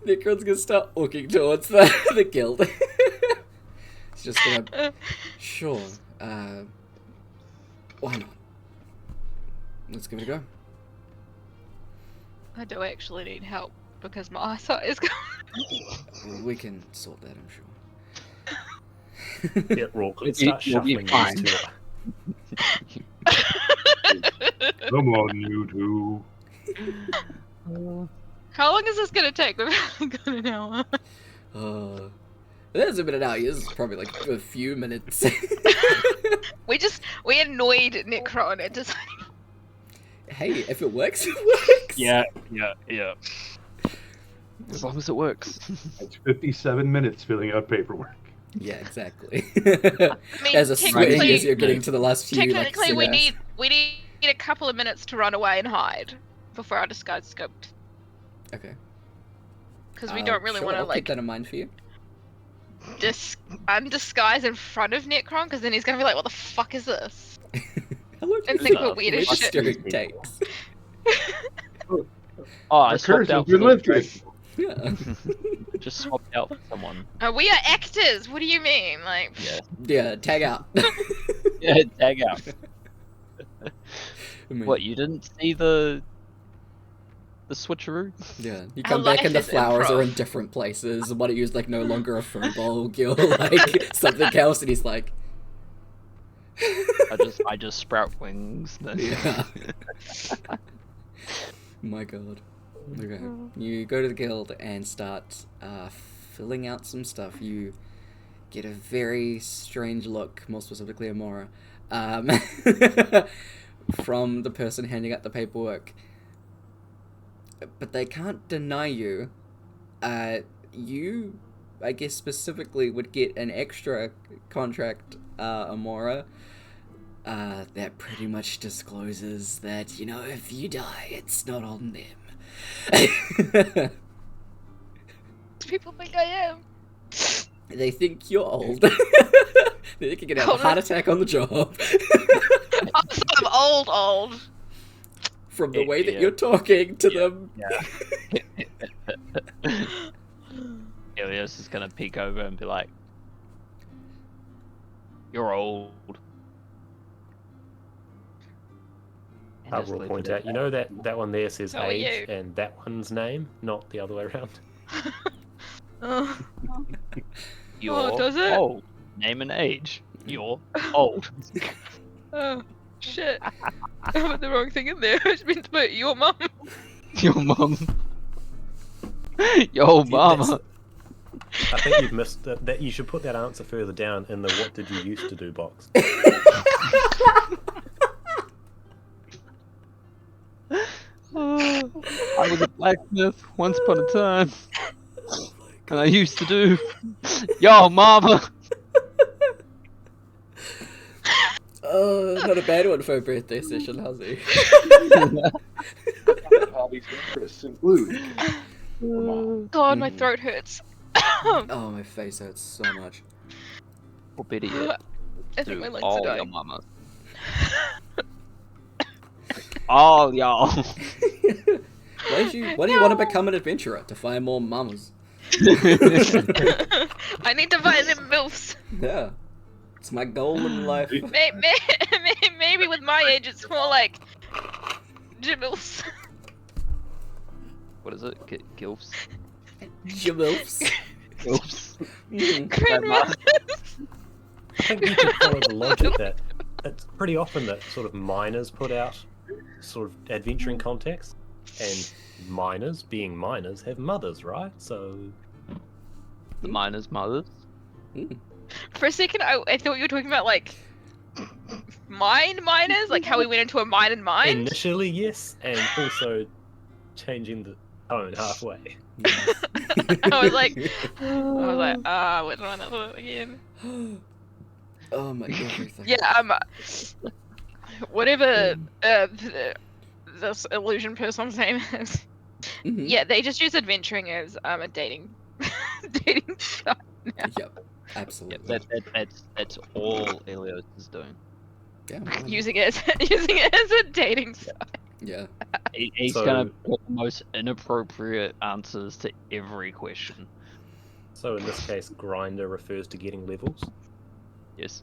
Necron's gonna start walking towards the guild. It's just gonna... Sure. Why not? Let's give it a go. I do actually need help because my eyesight is going. We can sort that, I'm sure. Yeah, Rourke, let's You- start you'll be shuffling fine. these two. Come on, you two. How long is this gonna take? We've only got an hour. There's a minute out. It's probably like a few minutes. We annoyed Necron and just Hey, if it works, it works. Yeah. As long as it works. It's 57 minutes filling out paperwork. Yeah, exactly. I mean, As a swing technically- as you're getting to the last few. technically we singers. need a couple of minutes to run away and hide before our disguise scoped. Okay. Because we don't really sure, want to I'll keep like that in mind for you. undisguise in front of Necron, because then he's gonna be like, "What the fuck is this?" Hello, And people. think we're weird as shit. Registering takes. Oh, I The swapped curse has out been for lifted. Yeah. Just swapped out for someone. We are actors. What do you mean? Like, Yeah. Yeah, tag out. Yeah, tag out. I mean, What, you didn't see the switcheroo? Yeah, you Our come back and the life is flowers are improv. in different places. One of you is like no longer a furball, you're like something else, and he's like, I just sprout wings. Then. yeah. My god. Okay, you go to the guild and start filling out some stuff. You get a very strange look, more specifically Amora, from the person handing out the paperwork. But they can't deny you. You, I guess specifically, would get an extra contract, Amora, that pretty much discloses that, you know, if you die, it's not on them. people think I am. They think you're old. They think you're gonna have a heart attack on the job. I'm old. From the way that Yeah. you're talking to them. Yeah. Ilios is gonna peek over and be like, "You're old." And I just will leave point it at out, you know that one there says How are age, you? and that one's name, not the other way around. Oh, You're does it? old. Name and age. You're old. oh, shit. I put the wrong thing in there. I was meant to put your mum. Your mum. Yo, mama. I think you've missed that. You should put that answer further down in the "What did you used to do" box. I was a blacksmith once upon a time. And I used to do. Yo, mama. Oh, not a bad one for a birthday session, how's he? Hobbies and interests include. God, my throat hurts. Oh, my face hurts so much. Or better yet, I think my do legs all are your dying. mamas. All y'all. Why do you want to become an adventurer? To find more mamas. I need to find them MILFs. Yeah. It's my goal in life. Maybe with my age, it's more like Jimils. What is it? Gilfs? Jimilfs. Gilfs. Grandmas. I think you could follow the logic that it's pretty often that sort of miners put out sort of adventuring context, and miners, being miners, have mothers, right? So The miners' mothers. For a second, I thought you were talking about like miners, like how we went into a mine and mine. initially, yes, and also changing the tone halfway. I was like, what's wrong with that again? Oh my everything. Yeah, whatever this illusion person's name is. Mhm. Yeah, they just use adventuring as a dating site now. Yep. Absolutely. That's all Elios is doing. Yeah. why not? Using it as a dating site. Yeah. He's So- gonna put the most inappropriate answers to every question. So in this case, grinder refers to getting levels. Yes.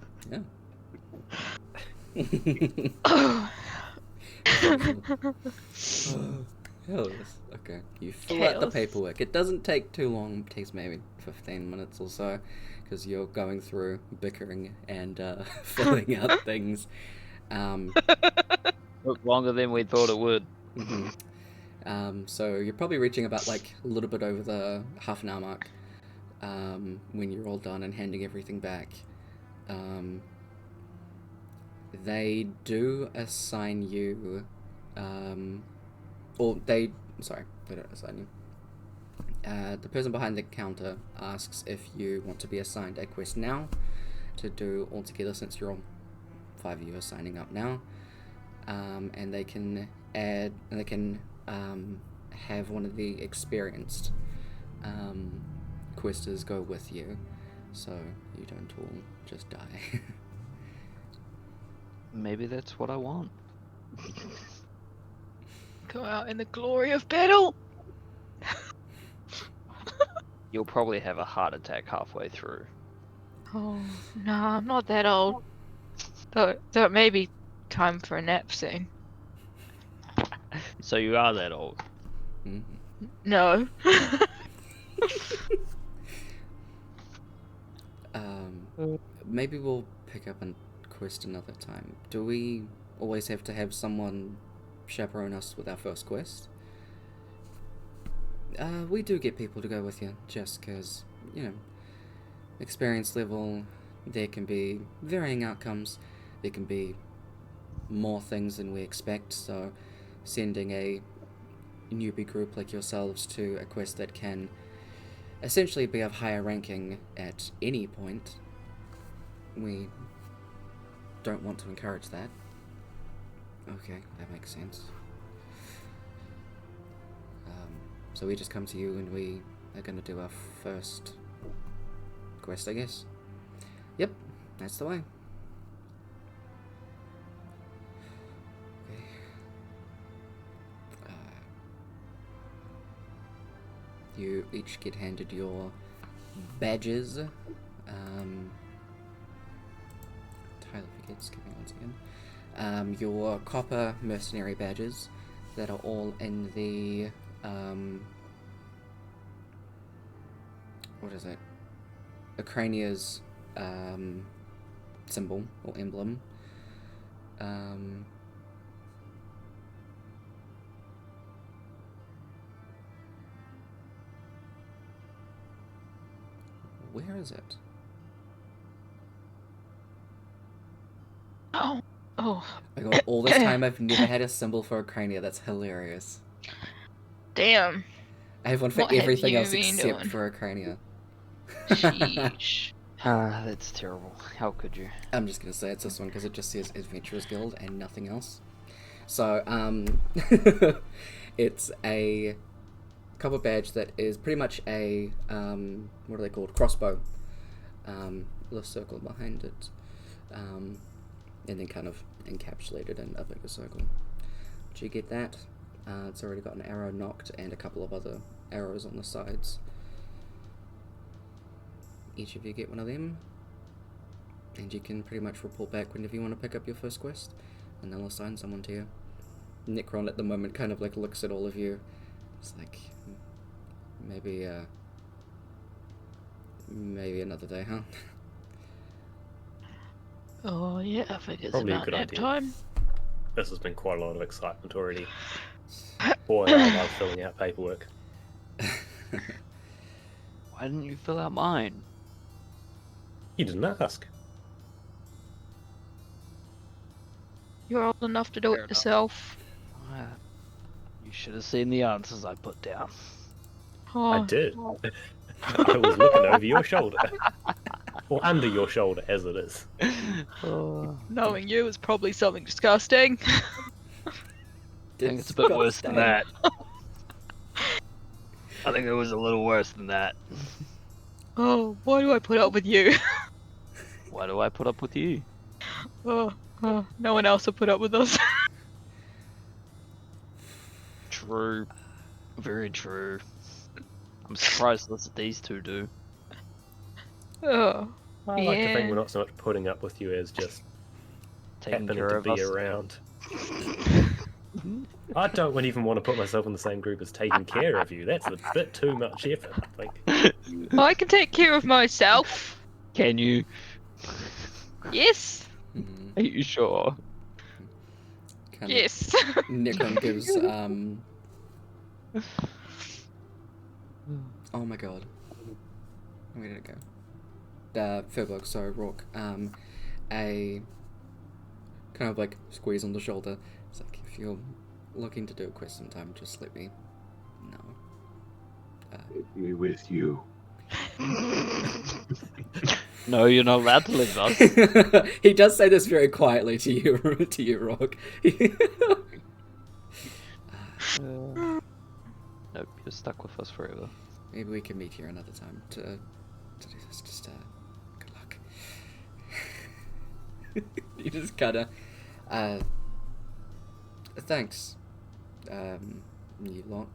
Hell yes. Okay. You fill out the Chaos. paperwork. It doesn't take too long. It takes maybe 15 minutes or so, because you're going through bickering and filling out things. Took longer than we thought it would. So you're probably reaching about like a little bit over the half an hour mark. when you're all done and handing everything back, they do assign you, they don't assign you. The person behind the counter asks if you want to be assigned a quest now to do altogether, since you're all 5 of you are signing up now, and they can have one of the experienced questers go with you, so you don't all just die. Maybe that's what I want. Go out in the glory of battle. You'll probably have a heart attack halfway through. Oh, no, I'm not that old. Though it may be time for a nap soon. So you are that old. Mhm. No. Maybe we'll pick up a quest another time. Do we always have to have someone chaperone us with our first quest? We do get people to go with you, just because, experience level, there can be varying outcomes. There can be more things than we expect, so sending a newbie group like yourselves to a quest that can essentially be of higher ranking at any point, we don't want to encourage that. Okay, that makes sense. So we just come to you and we are going to do our first quest, I guess. Yep, that's the way. Okay. You each get handed your badges. Tyler forgets, give me 1 second. Your copper mercenary badges that are all in the what is it? Ukrainia's symbol or emblem. Where is it? Oh. I got all this time I've never had a symbol for Ukraine. That's hilarious. Damn. I have one for What have everything you else been except doing? for Ukraine. Sheesh. Ah, that's terrible. How could you? I'm just gonna say it's this one because it just says Adventurers Guild and nothing else. So, it's a copper badge that is pretty much a, what are they called? Crossbow. With a circle behind it. And then kind of encapsulated in a bigger circle. Did you get that? It's already got an arrow knocked and a couple of other arrows on the sides. Each of you get one of them, and you can pretty much report back whenever you want to pick up your first quest, and they'll assign someone to you. Necron at the moment kind of like looks at all of you. It's like, maybe another day, huh? Oh yeah, I think it's Probably a about good nap idea. time. This has been quite a lot of excitement already. Boy, I love filling out paperwork. Why didn't you fill out mine? You didn't ask. You're old enough to do Fair it enough. yourself. Ah, you should have seen the answers I put down. Oh, I did. I was looking over your shoulder. Or under your shoulder, as it is. Oh, knowing you is probably something disgusting. I think it's a bit worse than that. I think it was a little worse than that. Oh, why do I put up with you? Why do I put up with you? Oh, no one else will put up with us. True. Very true. I'm surprised that these two do. Oh, I like to think Yeah. we're not so much putting up with you as just Taking happening care to of be us. around. I don't even want to put myself in the same group as taking care of you. That's a bit too much effort. Like, I can take care of myself. Can you? Yes. Mhm. Are you sure? Kind Yes. of, Necron gives, oh my god. Where did it go? Furbolg, sorry, Rourke. A kind of like squeeze on the shoulder. It's like, if you're looking to do a quest sometime, just let me know. Take me with you. No, you're not allowed to live us. He does say this very quietly to you, Rourke. Nope, you're stuck with us forever. Maybe we can meet here another time to do this. Just good luck. You just kinda thanks. You lot.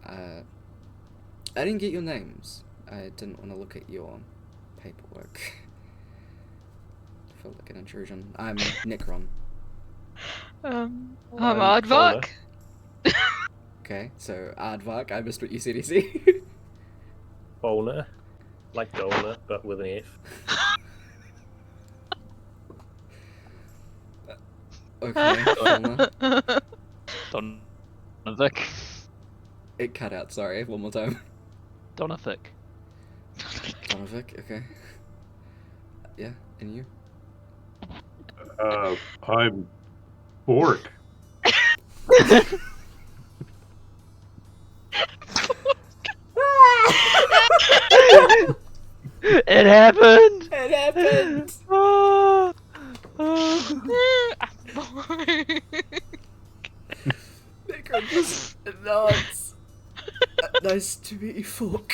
I didn't get your names. I didn't want to look at your paperwork. Felt like an intrusion. I'm Necron. I'm I'm Aardvark. Okay, so Aardvark, I missed what you said, Izzy. Bolner, like Dolner, but with an F. Okay, Dolna. Donovic. It cut out, sorry, one more time. Donovic. Donovic, okay. Yeah, and you? I'm Bork. It happened! It happened! Oh, Necron just nods. Nice to meet you, folk.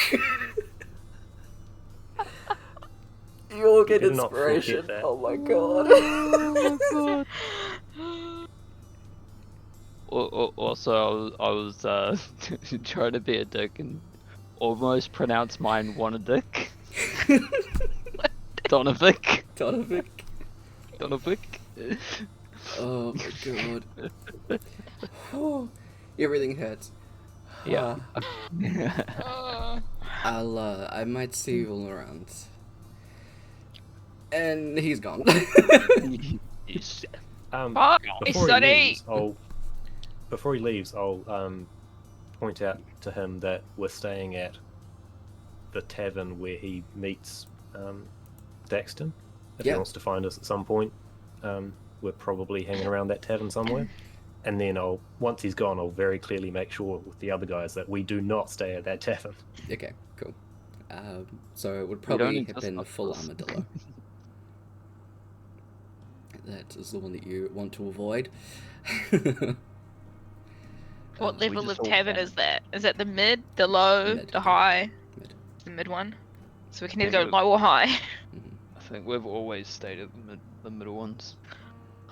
You all get You did not forget inspiration. that. Oh my god. oh my god. Also, I was trying to be a dick and almost pronounced mine Wanadick. Donovic. Donovic. Donovic. Oh my god. Oh, everything hurts. Yeah. I might see you all around. And he's gone. Fuck, Before sonny. he leaves, I'll point out to him that we're staying at the tavern where he meets Daxton. If he Yeah. wants to find us at some point, we're probably hanging around that tavern somewhere. And then once he's gone, I'll very clearly make sure with the other guys that we do not stay at that tavern. Okay, cool. So it would don't probably exist have been the like full this. armadillo. That is the one that you want to avoid. What we level just of all tavern won. is that? Is that the mid, the low, Mid. the high? Mid. The mid one. So we can Yeah, either go but- low or high. I think we've always stayed at the middle ones.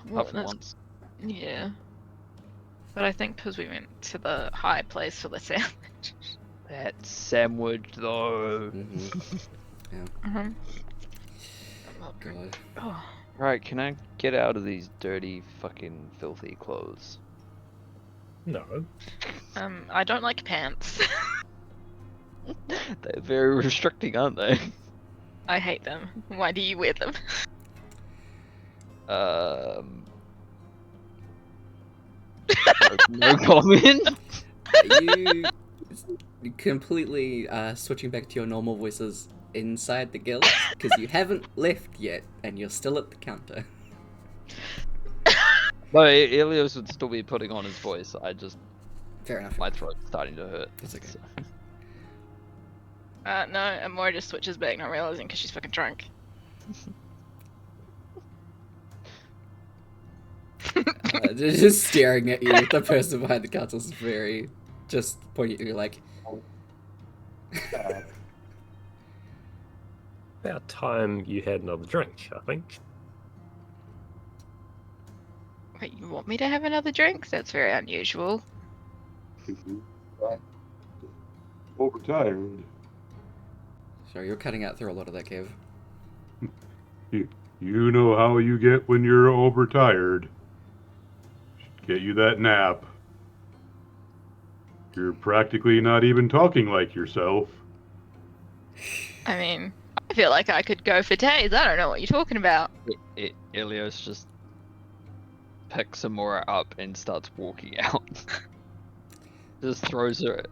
Well, Apart from that's- once. Yeah. But I think because we went to the high place for the sandwich. That sandwich though. Uh-huh. God. Oh. Right, can I get out of these dirty, fucking, filthy clothes? No. I don't like pants. They're very restricting, aren't they? I hate them. Why do you wear them? No comment. Are you completely switching back to your normal voices inside the guild? Because you haven't left yet, and you're still at the counter. No, Elios would still be putting on his voice. Fair enough. My throat's starting to hurt. That's okay. so- No, Amora just switches back, not realizing because she's fucking drunk. They're just staring at you. The person behind the counter is very just pointing at you like, About time you had another drink, I think. Wait, you want me to have another drink? That's very unusual. Overtired. sorry, you're cutting out through a lot of that, Kev. You know how you get when you're overtired. Should get you that nap. You're practically not even talking like yourself. I mean, I feel like I could go for days. I don't know what you're talking about. Elios just picks Amora up and starts walking out. Just throws her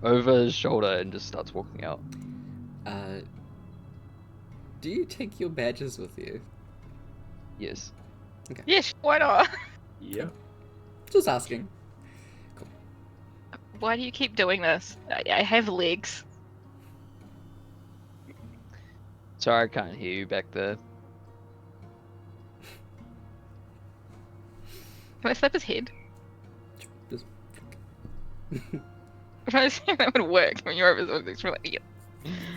over his shoulder and just starts walking out. Do you take your badges with you? Yes. Yes, why not? Yeah. Just asking. Why do you keep doing this? I have legs. Sorry, I can't hear you back there. Can I slap his head? Just- I'm trying to see if that would work when you're over his legs. We're like, yeah.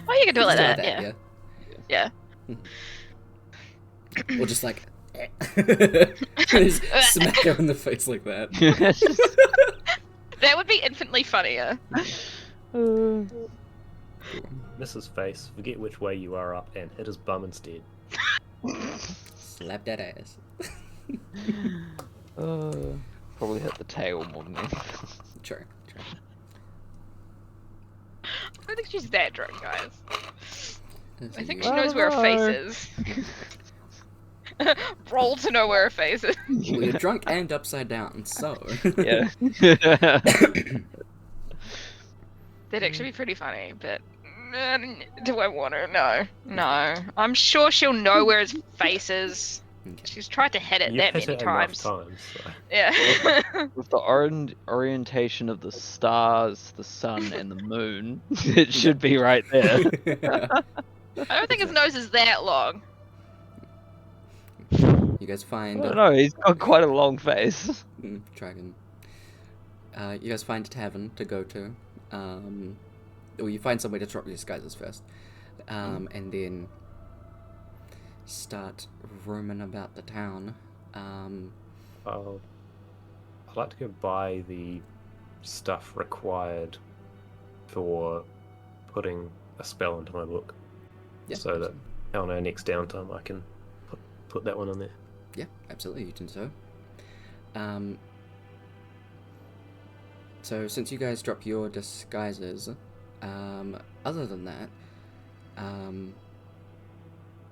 Oh, you can do it like Just that, yeah. yeah. Yeah. Or just like, just smack her in the face like that. That would be infinitely funnier. Miss his face, forget which way you are up, and hit his bum instead. Slap that ass. Probably hit the tail more than anything. True. I don't think she's that drunk, guys. So I think you- she knows where her face is. Roll to know where her face is. Well, you're drunk and upside down, so. Yeah. That'd actually be pretty funny, but do I want her? No. I'm sure she'll know where his face is. Okay. She's tried to hit it You've that hit many it enough times. times, so. Yeah. With the orientation of the stars, the sun, and the moon, it should be right there. I don't think his nose is that long. You guys I find don't know, he's got quite a long face. dragon. You guys find a tavern to go to. Or you find somewhere to drop your disguises first, and then start roaming about the town. I'd like to go buy the stuff required for putting a spell into my book, Yeah, so that on our next downtime I can put that one in there. Yeah, absolutely, you can so. So since you guys drop your disguises, other than that,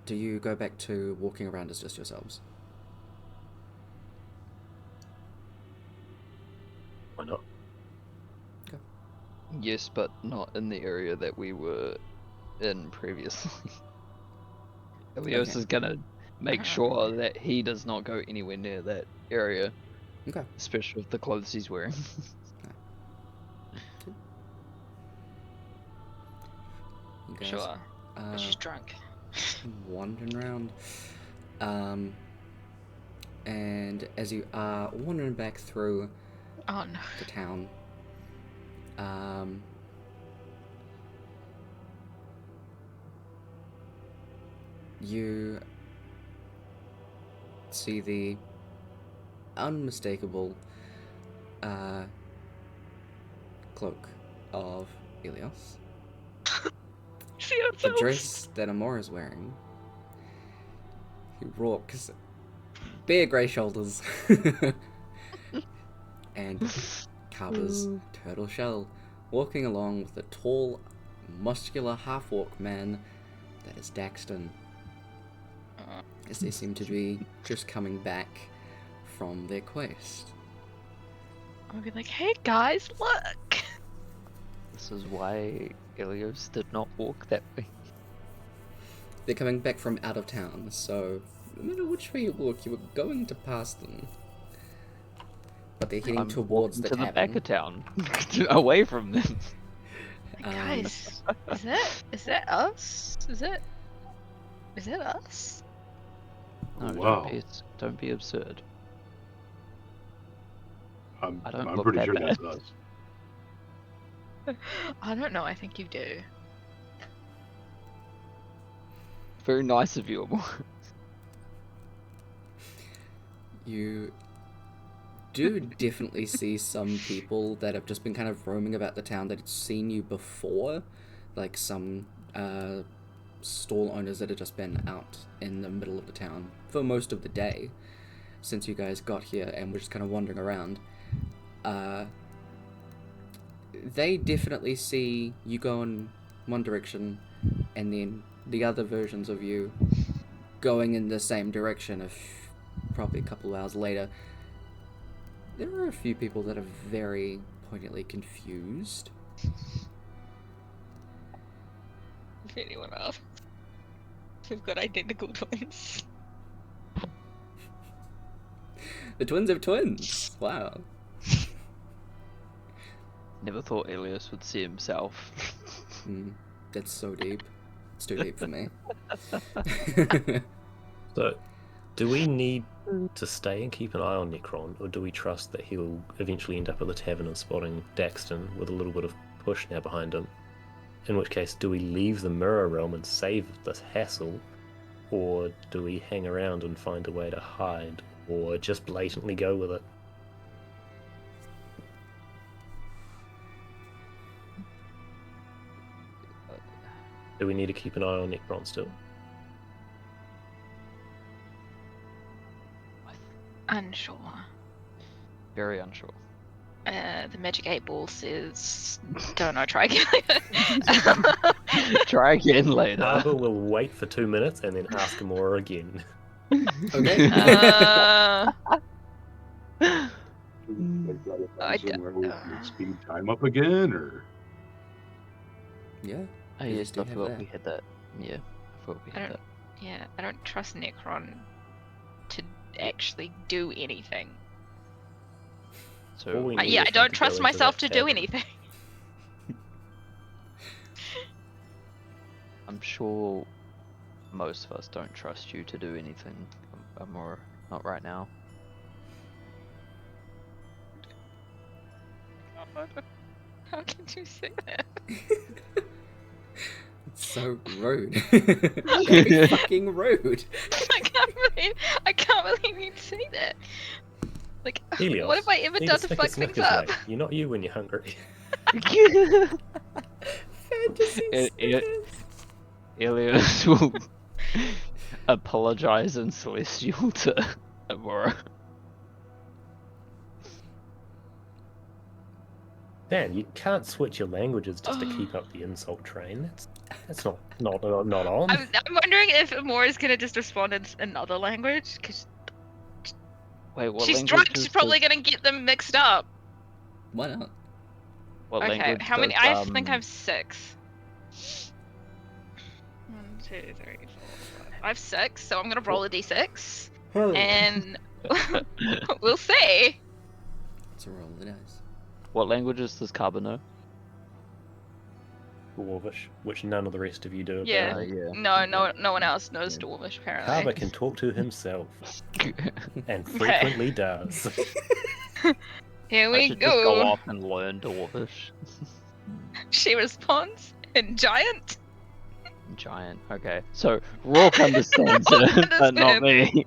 do you go back to walking around as just yourselves? Why not? Yes, but not in the area that we were in previously. Elios Okay. is gonna make sure that he does not go anywhere near that area, Okay. especially with the clothes he's wearing. You guys, Sure. But she's drunk. wandering around. And as you are wandering back through Oh no. the town, you see the unmistakable cloak of Elios. See it The itself. dress that Amora is wearing. He rocks bare grey shoulders and Carver's turtle shell, walking along with a tall, muscular half-orc man that is Daxton, as they seem to be just coming back from their quest. I'll be like, hey guys, look. This is why Elios did not walk that way. They're coming back from out of town, so no matter which way you walk, you were going to pass them. But they're heading I'm towards walking the to tavern. the back of town, away from them. Guys, is that us? Is that us? No, Wow. don't be absurd. I'm I don't I'm look pretty that sure bad. that's us. I don't know. I think you do. Very nice of you, Amor. You do definitely see some people that have just been kind of roaming about the town that had seen you before, like some stall owners that have just been out in the middle of the town for most of the day since you guys got here and were just kind of wandering around. They definitely see you go in one direction and then the other versions of you going in the same direction probably a couple of hours later. There are a few people that are very poignantly confused. to anyone else. We've got identical twins. The twins have twins. Wow. Never thought Elias would see himself. That's so deep. It's too deep for me. So, do we need to stay and keep an eye on Necron, or do we trust that he'll eventually end up at the tavern and spotting Daxton with a little bit of push now behind him? In which case, do we leave the Mirror Realm and save this hassle, or do we hang around and find a way to hide, or just blatantly go with it? Do we need to keep an eye on Necron still? Unsure. Very unsure. The magic 8 ball says, don't know, try again later. Try again later. Harbour will wait for 2 minutes and then ask more again. Okay. I Speed time up again, or Yeah. Oh You yes, just I don't have thought that. we had that. Yeah, I thought we I had don't- that. Yeah, I don't trust Necron to actually do anything. All So we Yeah, need I is him don't to trust go into myself that to do tavern. anything. I'm sure most of us don't trust you to do anything. More not right now. How can you say that? It's so rude. Very fucking rude. I can't believe you'd say that. Like, Helios, what have I ever need done a to Snickers, fuck things Snickers, up? mate. You're not you when you're hungry. Fantasy It- Snickers. Elias will apologize in Celestial to Amora. Dan, you can't switch your languages just to keep up the insult train. That's not on. I'm wondering if Amora's gonna just respond in another language, because Wait, what she's language drunk. is She's probably the- gonna get them mixed up. Why not? What Okay, language how many? does, I think I have 6. 1, 2, 3, 4, 5. I have 6, so I'm gonna roll a d6, and we'll see. It's a roll of the dice. What languages does Carver know? Dwarvish, which none of the rest of you do. Yeah. apparently. Yeah. No one else knows Dwarvish apparently. Carver can talk to himself, and frequently does. Here I we should just go go. off and learn Dwarvish. She responds in giant. Giant. Okay, so Rourke understands it, but not me.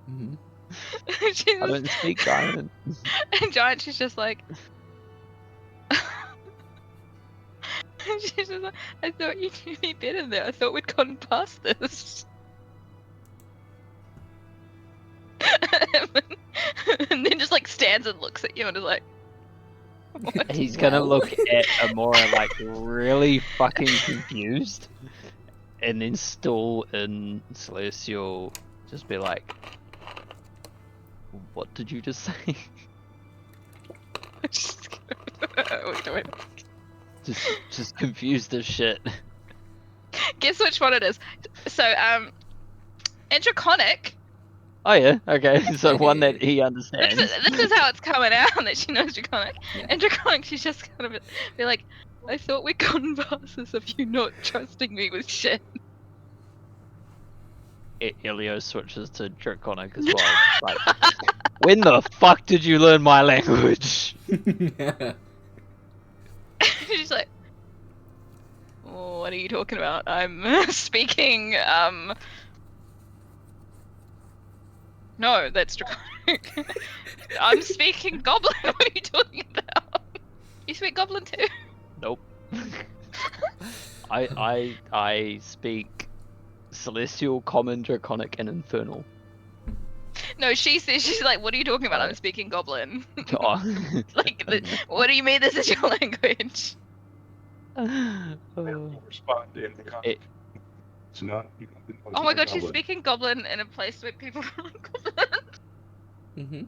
Mm-hmm. She's I don't speak Giant. and giant. She's just like. She's just like, I thought you knew me better there. I thought we'd gone past this. And then just like stands and looks at you and is like, what? He's gonna Well. look at Amora like really fucking confused, and then still in Celestial, just be like, "What did you just say?" Wait. just confused as shit. Guess which one it is. So, in Draconic, Oh yeah, okay. So one that he this understands. is how it's coming out that she knows Draconic. Yeah. In Draconic, she's just kind of be like, I thought we'd gotten past this of you not trusting me with shit. Elio switches to Draconic as well. Like, when the fuck did you learn my language? She's like, what are you talking about? I'm speaking, no, that's Draconic. I'm speaking Goblin. What are you talking about? You speak Goblin too? Nope. I speak Celestial, Common, Draconic, and Infernal. No, she says, she's like, what are you talking about? I'm speaking Goblin. Oh. Like, what do you mean this is your language? Respond in the context. It's not. Oh my god, she's speaking Goblin in a place where people are Goblin. Mm-hmm.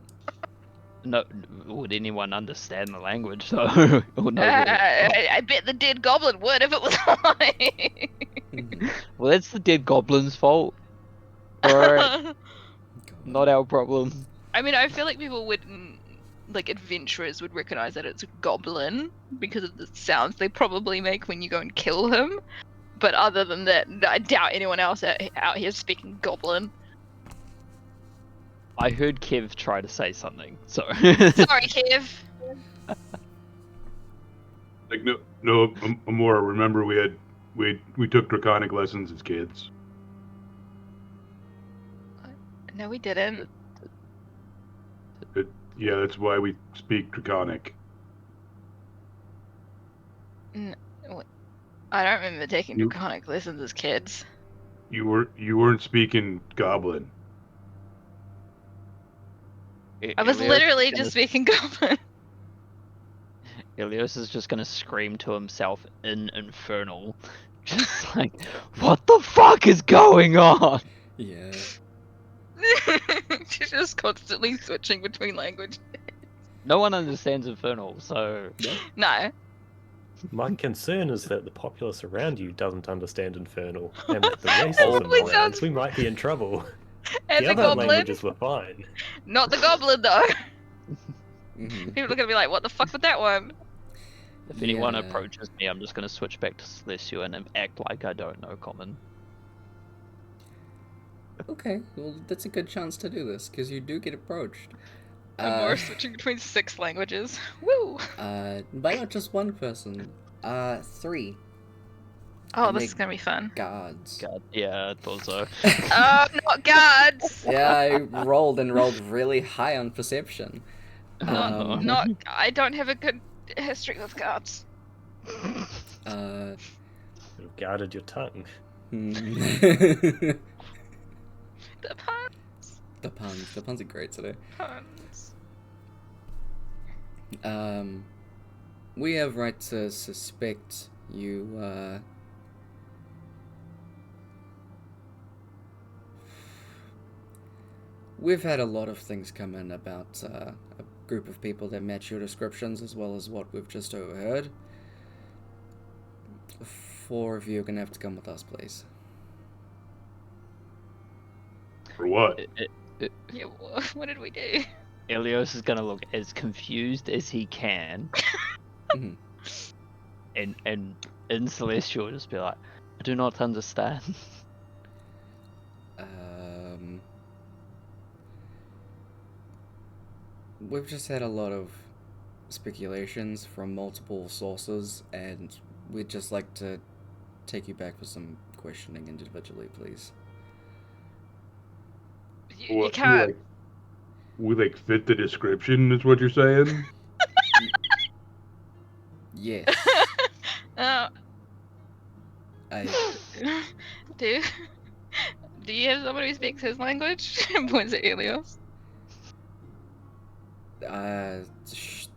No, would anyone understand the language though? Or no? I bet the dead Goblin would if it was on. Mhm. Well, that's the dead goblin's fault. Alright, not our problem. I mean, I feel like people would, like adventurers would recognize that it's a goblin because of the sounds they probably make when you go and kill him. But other than that, I doubt anyone else out here speaking goblin. I heard Kev try to say something, so. Sorry, Kev. Like no, Amora. Remember, we took draconic lessons as kids. No, we didn't. Yeah, that's why we speak draconic. I don't remember taking You- draconic lessons as kids. You weren't speaking goblin. I was Ilios is literally gonna- just speaking goblin. Ilios is just gonna scream to himself in Infernal. Just like, what the fuck is going on? Yeah. She's just constantly switching between language. No one understands Infernal, so. No. My concern is that the populace around you doesn't understand Infernal, and that the Probably racism around, sounds- we might be in trouble. As The a other goblin, languages were fine. not the goblin though. Mhm. People are gonna be like, "What the fuck with that one?" If anyone Yeah. approaches me, I'm just gonna switch back to Celestial and act like I don't know Common. Okay, well, that's a good chance to do this, because you do get approached. And more switching between 6 languages. Woo! By not just one person. 3 Oh, And this they- is gonna be fun. guards. God, yeah, I thought so. Oh, not guards. Yeah, I rolled really high on perception. Um, Not. I don't have a good history with guards. Uh, You've guarded your tongue. the The puns. The puns are great today. puns. We have right to suspect you, We've had a lot of things come in about a group of people that match your descriptions, as well as what we've just overheard. 4 of you are gonna have to come with us, please. For what? Yeah, what did we do? Ilios is gonna look as confused as he can, Mhm. and in Celestial just be like, I do not understand. We've just had a lot of speculations from multiple sources, and we'd just like to take you back for some questioning individually, please. You What, can't. we fit the description, is what you're saying? Yes. Oh, I do you have somebody who speaks his language? Points at Helios.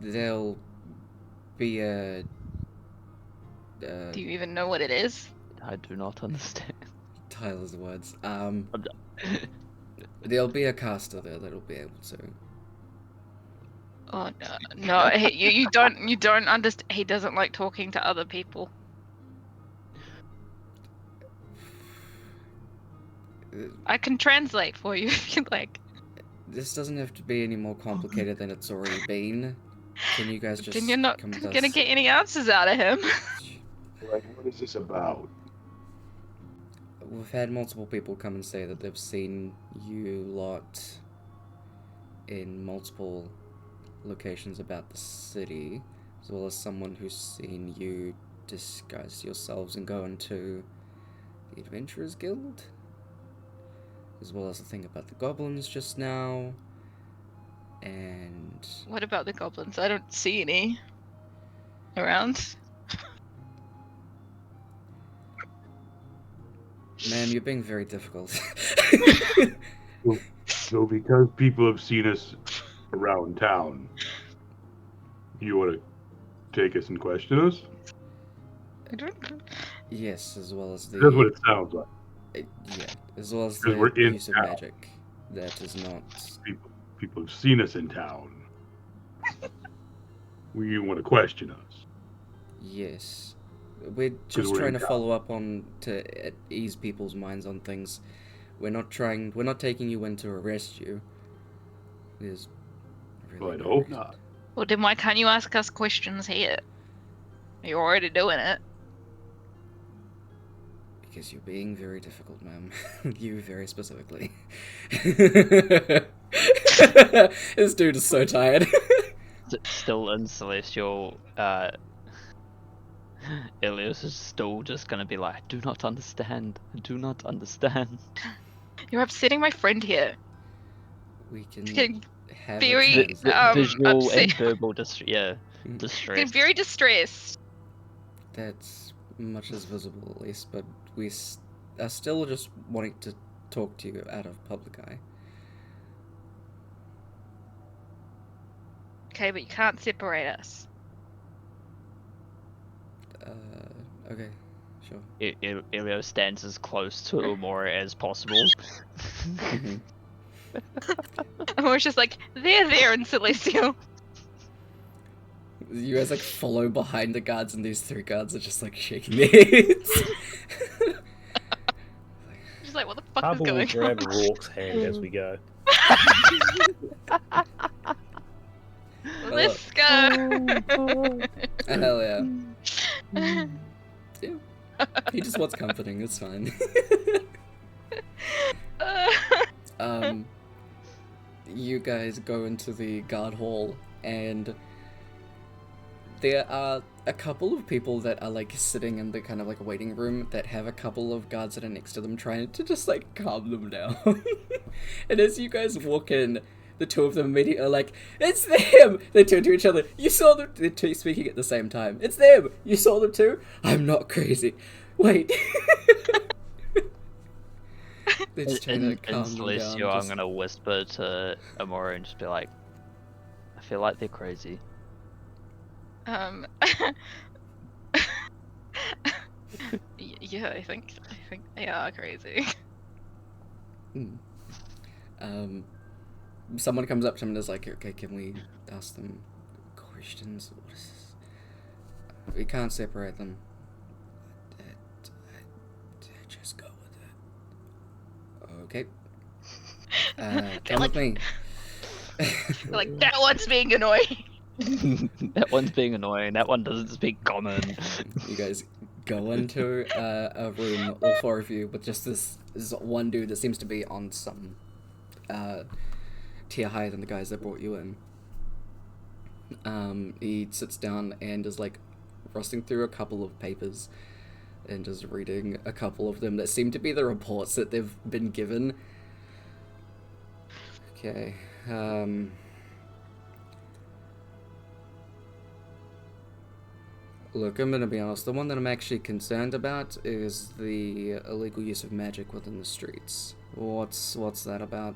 there'll be a Do you even know what it is? I do not understand. Tyler's words. I'm done. There'll be a caster there that'll be able to. Oh no, you don't understand. He doesn't like talking to other people. I can translate for you if you like. This doesn't have to be any more complicated than it's already been. Can you guys just Then you're not come with gonna us? get any answers out of him. Like, what is this about? We've had multiple people come and say that they've seen you lot in multiple locations about the city, as well as someone who's seen you disguise yourselves and go into the Adventurers Guild, as well as the thing about the goblins just now, and What about the goblins? I don't see any around. ma'am, you're being very difficult. So because people have seen us around town, you want to take us and question us? I don't. Yes, as well as the That's what it sounds like. yeah, as well as 'Cause the we're in use of town. magic. That is not. People have seen us in town. You want to question us? Yes. We're just we're trying in to follow up on to ease people's minds on things. We're not taking you in to arrest you. There's really Well, I'd no hope reason. not. Well, then why can't you ask us questions here? You're already doing it. Because you're being very difficult, ma'am. You very specifically. This dude is so tired. Still in Celestial, Ilios is still just gonna be like, do not understand, do not understand. You're upsetting my friend here. We can It's getting have very, a translation. Visual upset. and verbal getting distress. very distressed. That's much as visible, at least, but we are still just wanting to talk to you out of public eye. Okay, but you can't separate us. Okay, sure. Ilios stands as close to Umora as possible. Mhm. And we're just like, they're there in Celestial. You guys like follow behind the guards, and these 3 guards are just like shaking their heads. Just like, what the fuck Harbour will is going grab on? Rourke's hand as we go. Let's go. Hell yeah. Yeah. He just wants comforting, it's fine. You guys go into the guard hall, and there are a couple of people that are like sitting in the kind of like waiting room that have a couple of guards that are next to them trying to just like calm them down. And as you guys walk in, the 2 of them immediately are like, it's them! They turn to each other. You saw them. They're 2 speaking at the same time. It's them! You saw them too? I'm not crazy. Wait. They're just trying to In calm them down. Celestial, I'm just- gonna whisper to Umora and just be like, I feel like they're crazy. Yeah, I think they are crazy. Someone comes up to him and is like, okay, can we ask them questions? What is this? We can't separate them. Just go with it. Okay. Come with me. Like, that one's being annoying. That one's being annoying. That one doesn't speak common. You guys go into a room, all 4 of you, with just this one dude that seems to be on some tier higher than the guys that brought you in. He sits down and is like rusting through a couple of papers and just reading a couple of them that seem to be the reports that they've been given. Okay. Look, I'm gonna be honest, the one that I'm actually concerned about is the illegal use of magic within the streets. What's that about?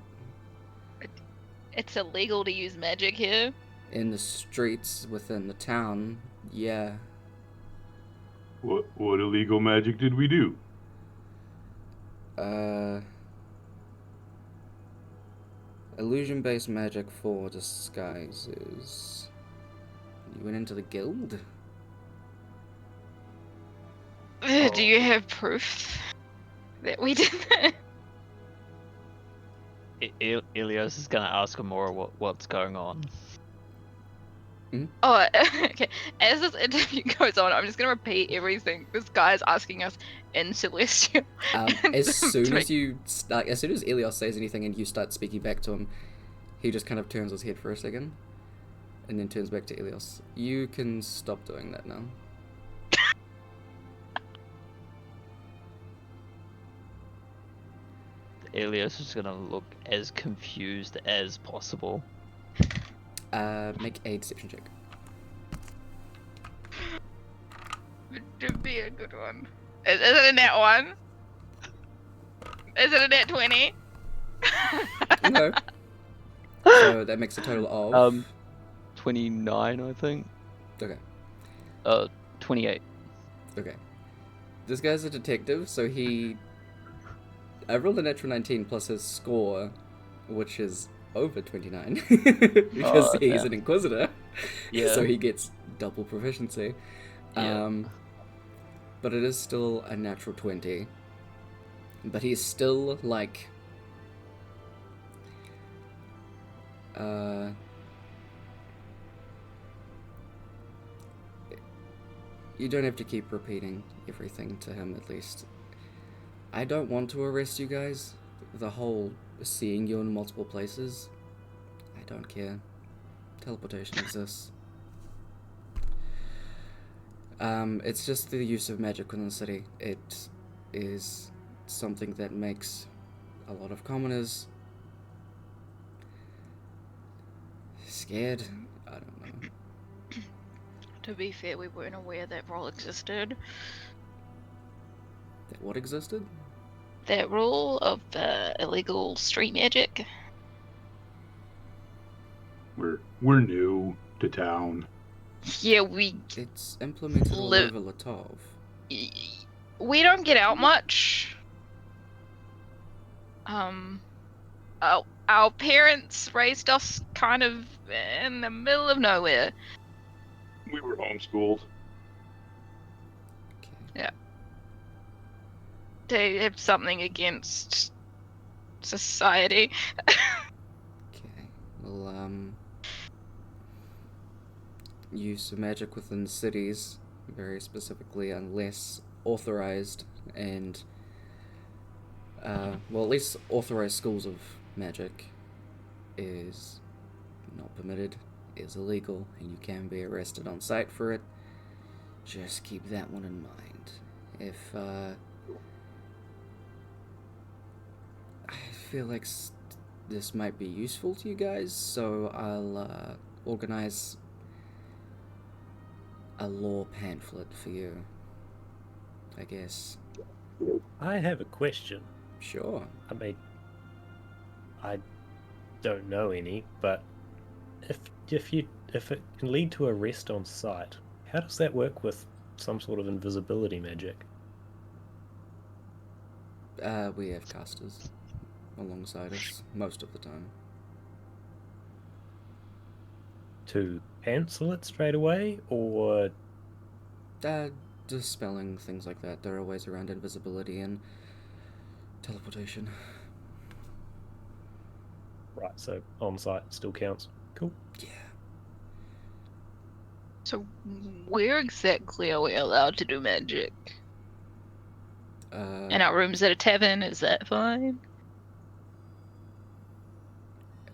It's illegal to use magic here. In the streets within the town, yeah. What illegal magic did we do? Illusion-based magic for disguises. You went into the guild? Do you have proof that we did that? Ilios is gonna ask Umora what's going on. Oh, okay. As this interview goes on, I'm just gonna repeat everything this guy's asking us in Celestial. As soon as Ilios says anything and you start speaking back to him, he just kind of turns his head for a second, and then turns back to Ilios. You can stop doing that now. Ilios is gonna look as confused as possible. Make a deception check. It should be a good one. Is it a net 1? Is it a net 20? No. So that makes a total of 29, I think. Okay. 28. Okay. This guy's a detective, so I rolled a natural 19 plus his score, which is over 29, because he's an inquisitor, Yeah. so he gets double proficiency. Yeah. but it is still a natural 20. But he's still, like... You don't have to keep repeating everything to him, at least. I don't want to arrest you guys. The whole seeing you in multiple places, I don't care. Teleportation exists. It's just the use of magic within the city. It is something that makes a lot of commoners scared. I don't know. To be fair, we weren't aware that rule existed. That what existed? That rule of illegal street magic. We're new to town. Yeah, we It's implemented all Live- over Latov. we don't get out much. Our parents raised us kind of in the middle of nowhere. We were homeschooled. Okay. They have something against society. Okay. Well, use of magic within cities, very specifically, unless authorized, and well, at least authorized schools of magic is not permitted, is illegal, and you can be arrested on sight for it. Just keep that one in mind. If I feel like this might be useful to you guys, so I'll organize a law pamphlet for you, I guess. I have a question. Sure. I mean, I don't know any, but if it can lead to arrest on sight, how does that work with some sort of invisibility magic? We have casters alongside us most of the time. To cancel it straight away, or Dispelling things like that. There are ways around invisibility and teleportation. right? So on site still counts. Cool. Yeah. So where exactly are we allowed to do magic? In our rooms at a tavern, is that fine?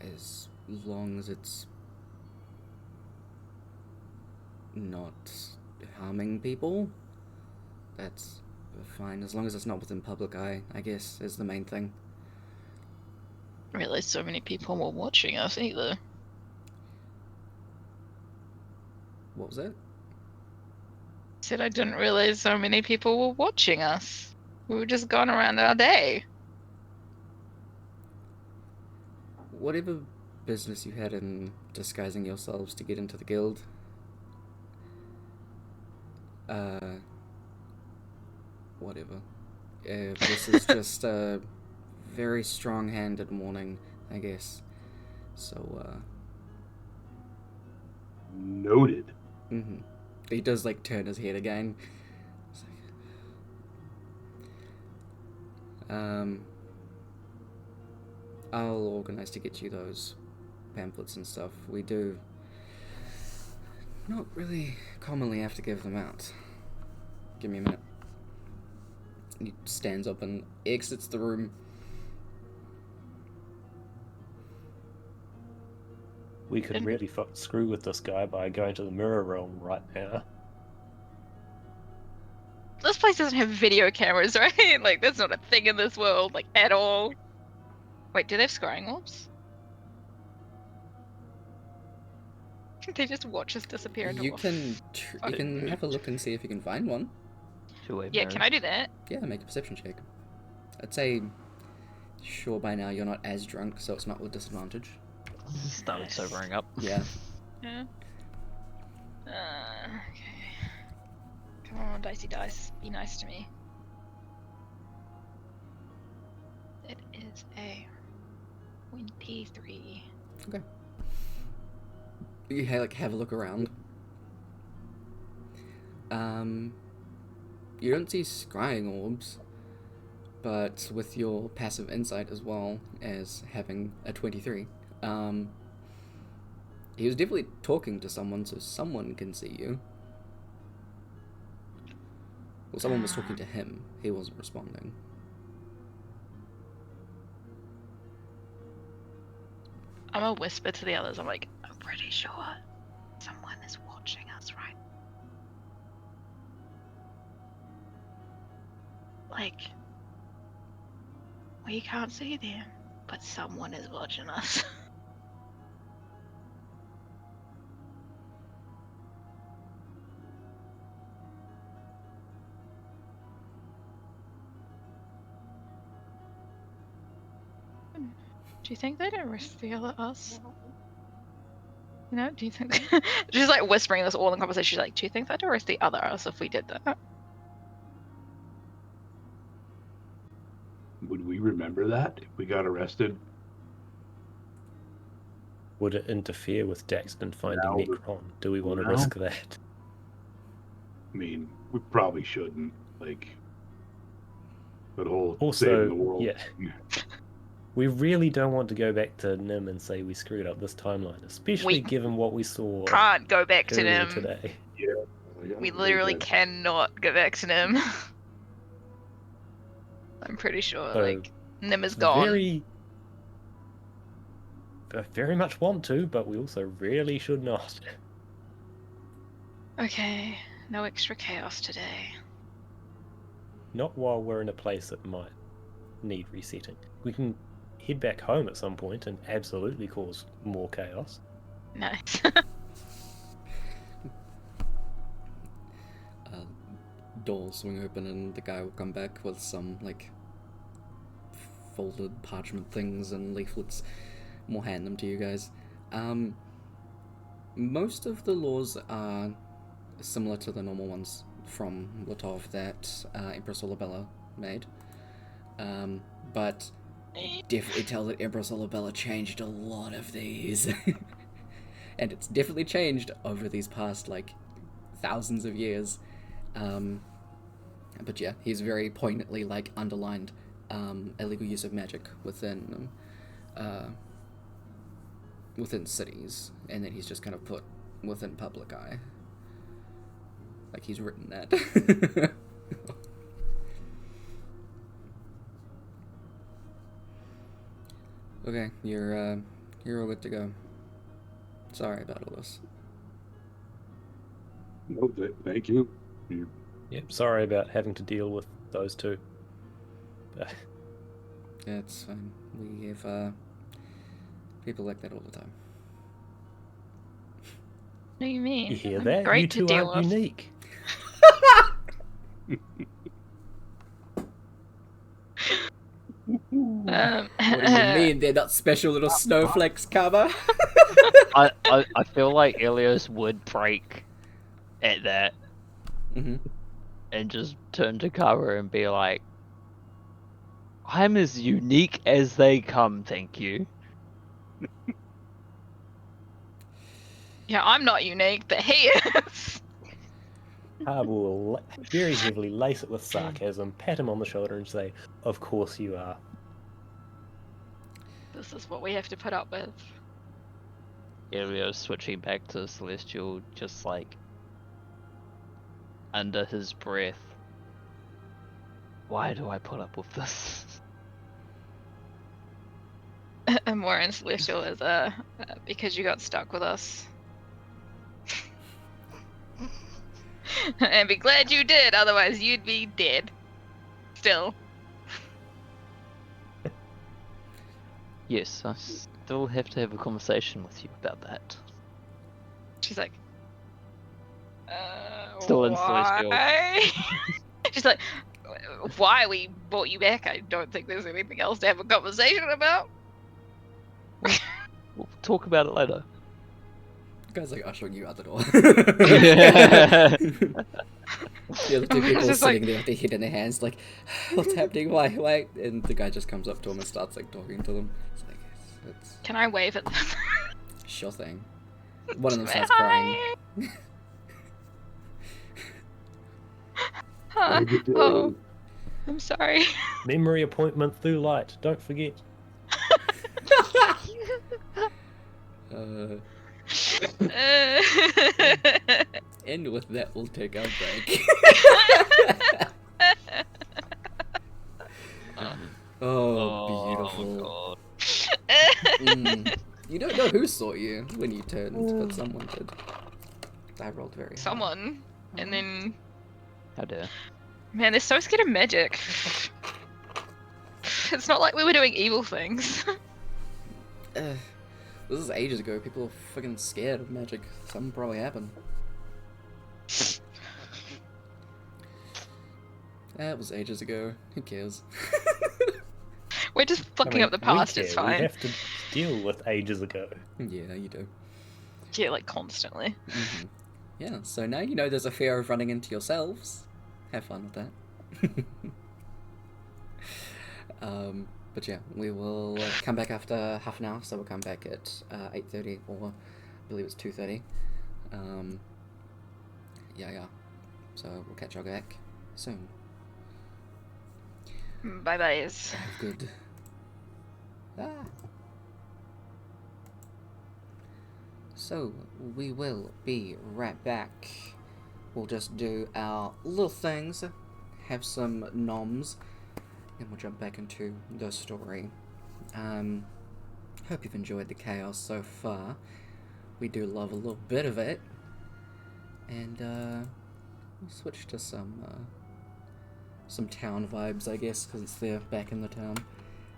As long as it's not harming people, that's fine. As long as it's not within public eye, I guess, is the main thing. I realized so many people were watching us either. What was that? Said I didn't realize so many people were watching us. We were just going around our day. Whatever business you had in disguising yourselves to get into the guild, whatever. This is just a very strong-handed warning, I guess. So, Noted. He does, like, turn his head again. It's like, I'll organize to get you those pamphlets and stuff. We do not really commonly have to give them out. Give me a minute. He stands up and exits the room. We could really screw with this guy by going to the mirror realm right now. This place doesn't have video cameras, right? Like, that's not a thing in this world, like, at all. Wait, do they have scrying orbs? They just watch us disappear into You a can you can have a look and see if you can find one. Two-way Yeah, can I do that? Yeah, make a perception check. I'd say, sure, by now you're not as drunk, so it's not with disadvantage. Started sobering up. Yeah. Yeah. Okay. Come on, dicey dice. Be nice to me. It is a 23. Okay. You have a look around. You don't see scrying orbs, but with your passive insight as well as having a 23, he was definitely talking to someone, so someone can see you. Well, someone was talking to him. He wasn't responding. I'm gonna whisper to the others. I'm like, I'm pretty sure someone is watching us, right? Like, we can't see them, but someone is watching us. Do you think they'd arrest the other us? You know, do you think... She's like whispering this all in conversation. She's like, do you think they'd arrest the other us if we did that? Would we remember that if we got arrested? Would it interfere with Daxton finding No. Necron? Do we want to No. risk that? I mean, we probably shouldn't. Like, the whole Also, saving the world. yeah. We really don't want to go back to Nim and say we screwed up this timeline, especially We given what we saw Can't go back to earlier them. today. We literally cannot go back to Nim. I'm pretty sure, So, like, Nim is gone. I very much want to, but we also really should not. Okay, no extra chaos today. Not while we're in a place that might need resetting. We can head back home at some point and absolutely cause more chaos. Nice. Door swing open and the guy will come back with some, like, folded parchment things and leaflets. We'll hand them to you guys. Most of the laws are similar to the normal ones from Latov that Empress Olabella made. But definitely tell that Empress Olabella changed a lot of these. And it's definitely changed over these past, like, thousands of years. But yeah, he's very poignantly, like, underlined illegal use of magic within cities, and then he's just kind of put within public eye. Like, he's written that. Okay, you're all good to go. Sorry about all this. No, thank you. Yep, sorry about having to deal with those two. Yeah, it's fine. We have people like that all the time. What do you mean? You hear I'm that? Great You to two deal aren't with. unique. What do you mean they're not special little snowflakes, Kaba? I feel like Ilios would break at that Mm-hmm. and just turn to cover and be like, I'm as unique as they come, thank you. Yeah, I'm not unique, but he is. Harbour will very heavily lace it with sarcasm, pat him on the shoulder and say, of course you are. This is what we have to put up with. Ilios switching back to Celestial, just like under his breath. Why do I put up with this? And more in Celestial is because you got stuck with us. And be glad you did, otherwise you'd be dead. Still. Yes, I still have to have a conversation with you about that. She's like, Still in Celestial. why? She's like, why we brought you back? I don't think there's anything else to have a conversation about. We'll talk about it later. The guy's like ushering you out the door. Yeah. The other two people Just sitting like- there with their head in their hands, like, what's happening? Why? And the guy just comes up to him and starts, like, talking to them. It's like, it's Can I wave at them? sure thing. One of them starts Hi. crying. Ah, Have a good day. oh, I'm sorry. Memory appointment through light. Don't forget. Uh, Uh, and with that, we'll take our break. Oh, beautiful. God. You don't know who saw you when you turned, but someone did. I rolled very high. Someone, and then How dare. man, they're so scared of magic. It's not like we were doing evil things. This is ages ago. People were fucking scared of magic. Something probably happened. That was ages ago. Who cares? We're just fucking up the past. We It's care. We fine. have to deal with ages ago. Yeah, you do. Yeah, like constantly. Yeah, so now you know there's a fear of running into yourselves. Have fun with that. But yeah, we will come back after half an hour, so we'll come back at 8:30, or I believe it's 2:30. Yeah. So we'll catch y'all back soon. Bye byes. Have good. So, we will be right back. We'll just do our little things, have some noms, and we'll jump back into the story. Hope you've enjoyed the chaos so far. We do love a little bit of it. And, we'll switch to some town vibes, I guess, because it's there back in the town.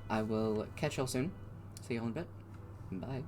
I will catch y'all soon. See y'all in a bit. Bye.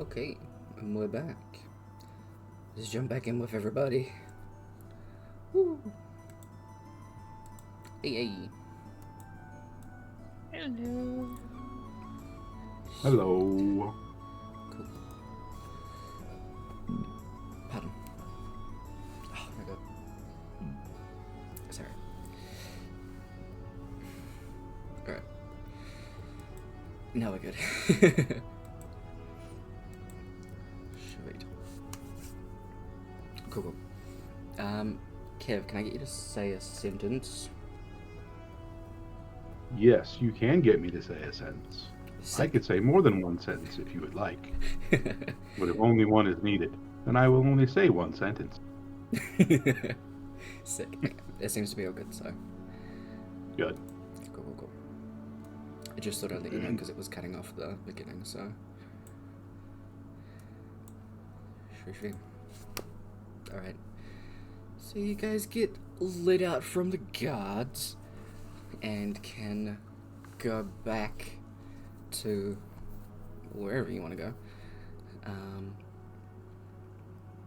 Okay, and we're back. Let's jump back in with everybody. Woo! Hey. Hello. Hello. Cool. Pardon. Oh my god. Sorry. Alright. Now we're good. Sweet. Cool. Kev, can I get you to say a sentence? Yes, you can get me to say a sentence. I could say more than one sentence if you would like. But if only one is needed, then I will only say one sentence. Sick. It seems to be all good, so. Good. Cool. I just thought I'd let you know because it was cutting off the beginning, so. Sure. Alright. So you guys get let out from the guards and can go back to wherever you want to go.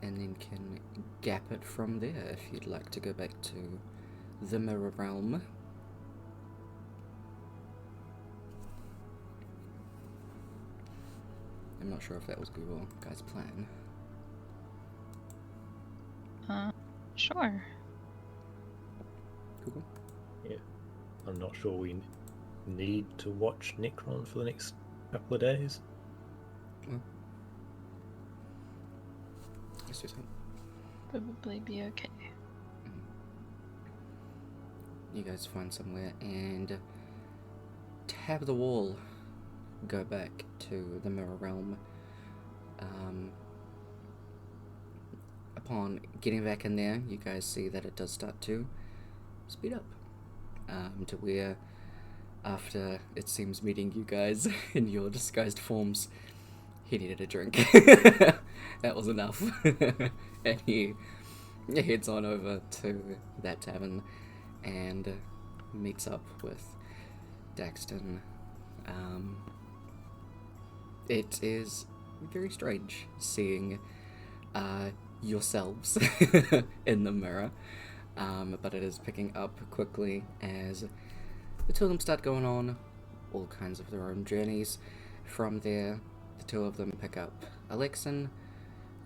And then can gap it from there if you'd like to go back to the Mirror Realm. I'm not sure if that was Google guy's plan. Sure. Google? Yeah. I'm not sure we need to watch Necron for the next couple of days. Well, let's do something. Probably be okay. You guys find somewhere and tab the wall. Go back to the Mirror Realm. Upon getting back in there, you guys see that it does start to speed up. To where, after it seems meeting you guys in your disguised forms, he needed a drink. That was enough. And he heads on over to that tavern and meets up with Daxton. It is very strange seeing yourselves in the mirror, but it is picking up quickly as the two of them start going on all kinds of their own journeys. From there, the two of them pick up Alexin,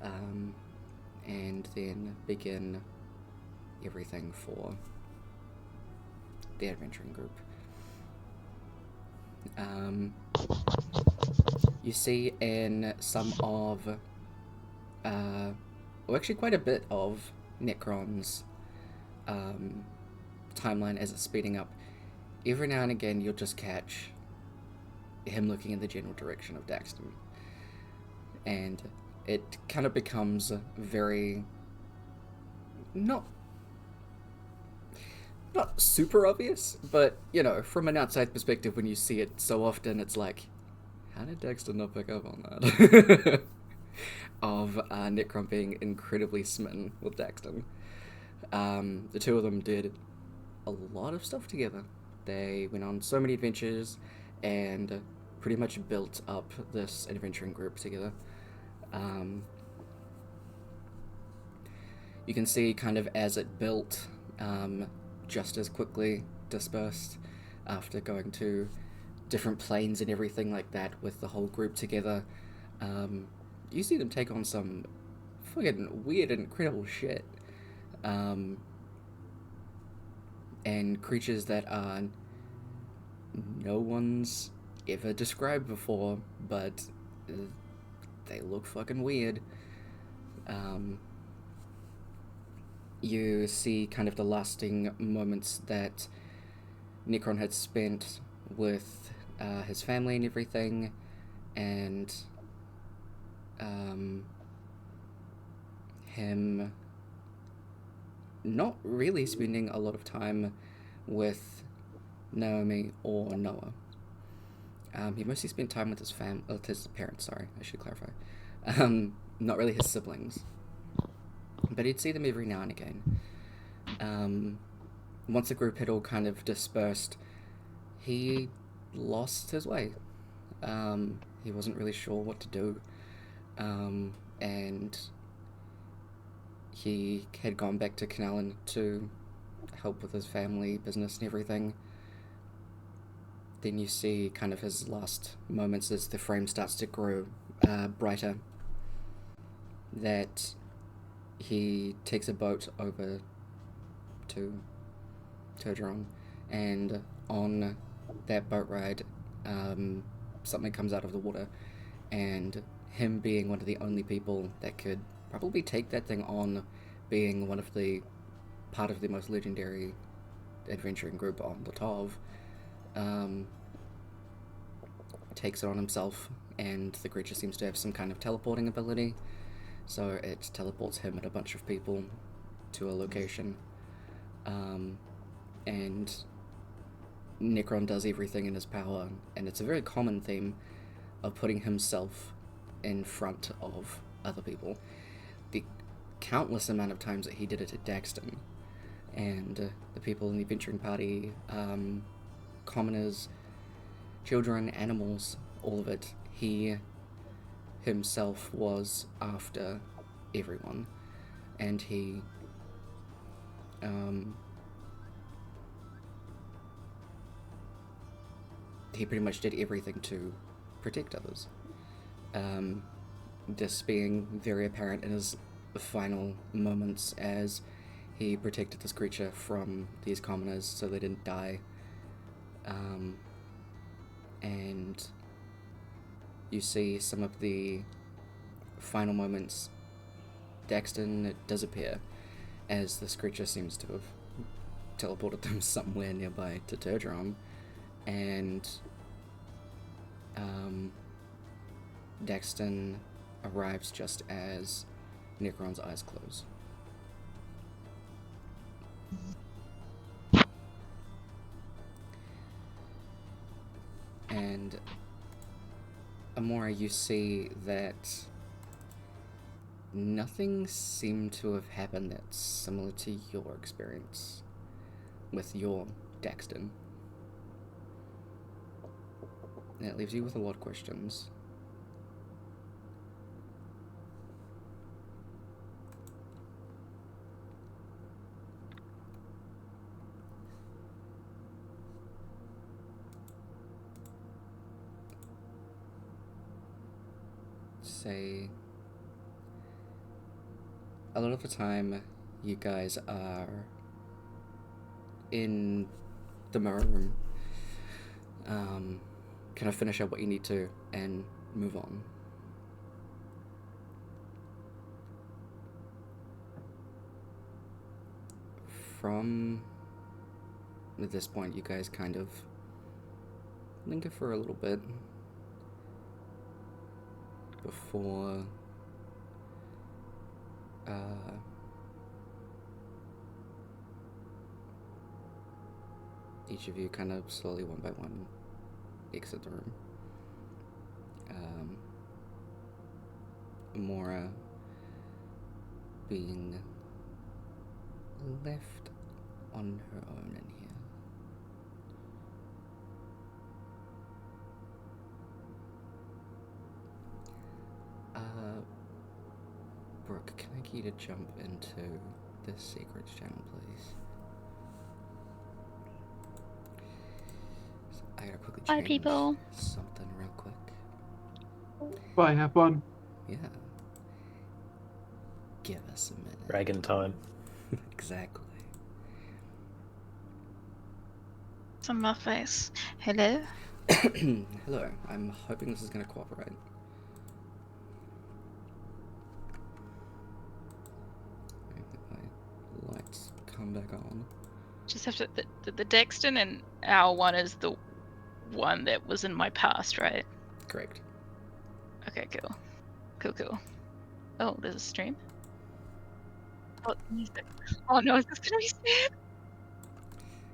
and then begin everything for the adventuring group. You see in some of, well, actually quite a bit of Necron's timeline as it's speeding up. Every now and again, you'll just catch him looking in the general direction of Daxton. And it kind of becomes very... Not super obvious, but, you know, from an outside perspective, when you see it so often, it's like, how did Daxton not pick up on that? Of Necron being incredibly smitten with Daxton. The two of them did a lot of stuff together. They went on so many adventures and pretty much built up this adventuring group together. You can see kind of as it built, just as quickly dispersed after going to different planes and everything like that with the whole group together. You see them take on some fucking weird and incredible shit. And creatures that are no one's ever described before, but they look fucking weird. You see kind of the lasting moments that Necron had spent with his family and everything, and him not really spending a lot of time with Naomi or Noah. He mostly spent time with his parents, sorry, I should clarify. Not really his siblings. But he'd see them every now and again. Once the group had all kind of dispersed, he lost his way. He wasn't really sure what to do. and he had gone back to Canallan to help with his family business and everything. Then you see kind of his last moments as the frame starts to grow brighter, that he takes a boat over to Turgeron, and on that boat ride, something comes out of the water, and him being one of the only people that could probably take that thing on, being one of the part of the most legendary adventuring group on Latov, takes it on himself, and the creature seems to have some kind of teleporting ability, so it teleports him and a bunch of people to a location, and Necron does everything in his power, and it's a very common theme of putting himself in front of other people. The countless amount of times that he did it at Daxton, and the people in the adventuring party, commoners, children, animals, all of it, he himself was after everyone, and he pretty much did everything to protect others. This being very apparent in his final moments as he protected this creature from these commoners so they didn't die. And you see some of the final moments. Daxton does appear as this creature seems to have teleported them somewhere nearby to Turgeron, and Daxton arrives just as Necron's eyes close. And Amora, you see that nothing seemed to have happened that's similar to your experience with your Daxton. And it leaves you with a lot of questions. Say, a lot of the time you guys are in the mirror room, kind of finish up what you need to and move on. From this point, you guys kind of linger for a little bit before each of you kind of slowly, one by one, exit the room. Mora being left on her own in here. Brooke, can I get you to jump into the secrets channel, please? So I gotta quickly change Bye, people. something real quick. Bye, have fun. Yeah. Give us a minute. Dragon time. Exactly. It's on my face. Hello? Hello. I'm hoping this is gonna cooperate. My lights come back on. Just have to. The Daxton and our one is the one that was in my past, right? Correct. Okay, cool. Cool. Oh, there's a stream. Oh, music. Oh no, is this gonna be sad?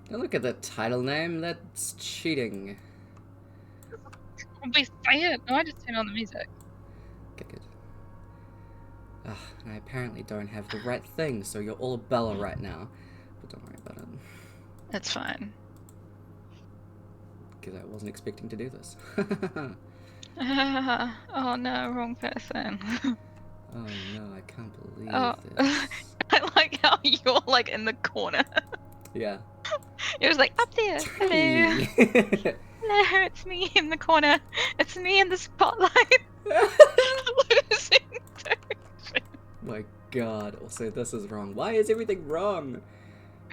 Don't look at the title name. That's cheating. I'll be sad. No, I just turned on the music. Good. And I apparently don't have the right thing, so you're all Bella right now. But don't worry about it. That's fine. Because I wasn't expecting to do this. Oh no, wrong person. Oh no, I can't believe Oh. this. I like how you're like in the corner. Yeah. You're just like up there. Hello. Tiny. Hello, it's me in the corner. It's me in the spotlight. Losing direction. My god. Also, this is wrong. Why is everything wrong?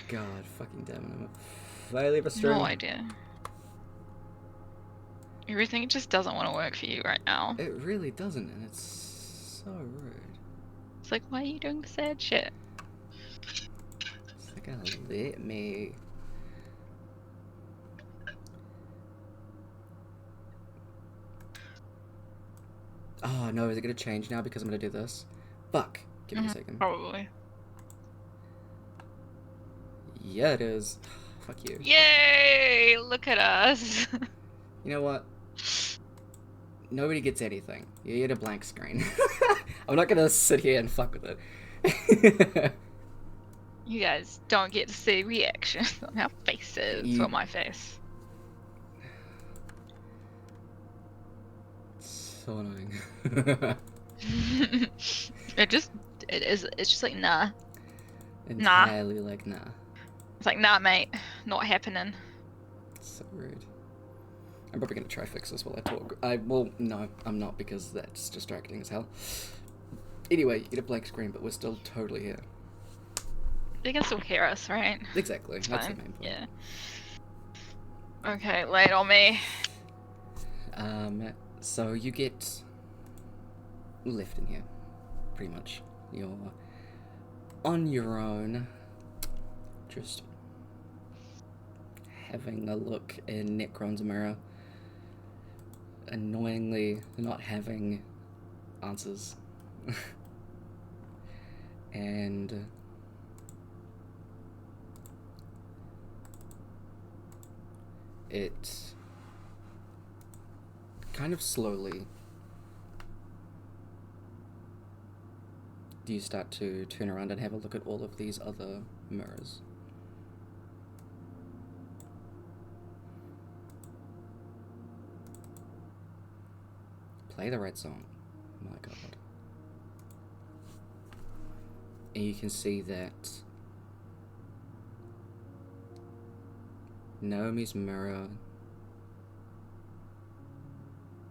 God, fucking damn it. I'm a failure of a string. No idea. Everything just doesn't want to work for you right now. It really doesn't, and it's so rude. It's like, why are you doing the sad shit? It's not gonna let me. Oh no, is it gonna change now because I'm gonna do this? Fuck. Give me a second. Probably. Yeah, it is. Fuck you. Yay! Look at us. You know what? Nobody gets anything. You get a blank screen. I'm not gonna sit here and fuck with it. You guys don't get to see reactions on our faces or my face. So annoying. It's just like, nah. Entirely like, nah. It's like, nah, mate. Not happening. So rude. I'm probably gonna try fix this while I talk. Well, no, I'm not, because that's distracting as hell. Anyway, you get a blank screen, but we're still totally here. You can still hear us, right? Exactly, It's that's fine. the main point. Yeah. Okay, lay it on me. So you get left in here, pretty much. You're on your own, just having a look in Necron's mirror, annoyingly not having answers. And it kind of slowly do you start to turn around and have a look at all of these other mirrors. Play the right song. My god. And you can see that Naomi's mirror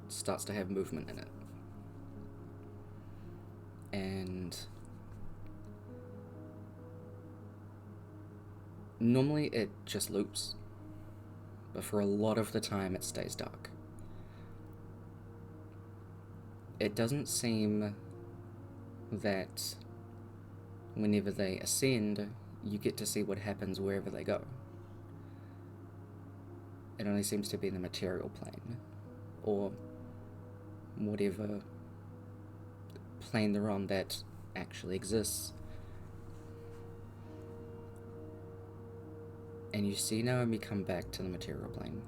starts to have movement in it. And normally it just loops, but for a lot of the time it stays dark. It doesn't seem that whenever they ascend, you get to see what happens wherever they go. It only seems to be the material plane, or whatever plane they're on that actually exists. And you see Naomi come back to the material plane.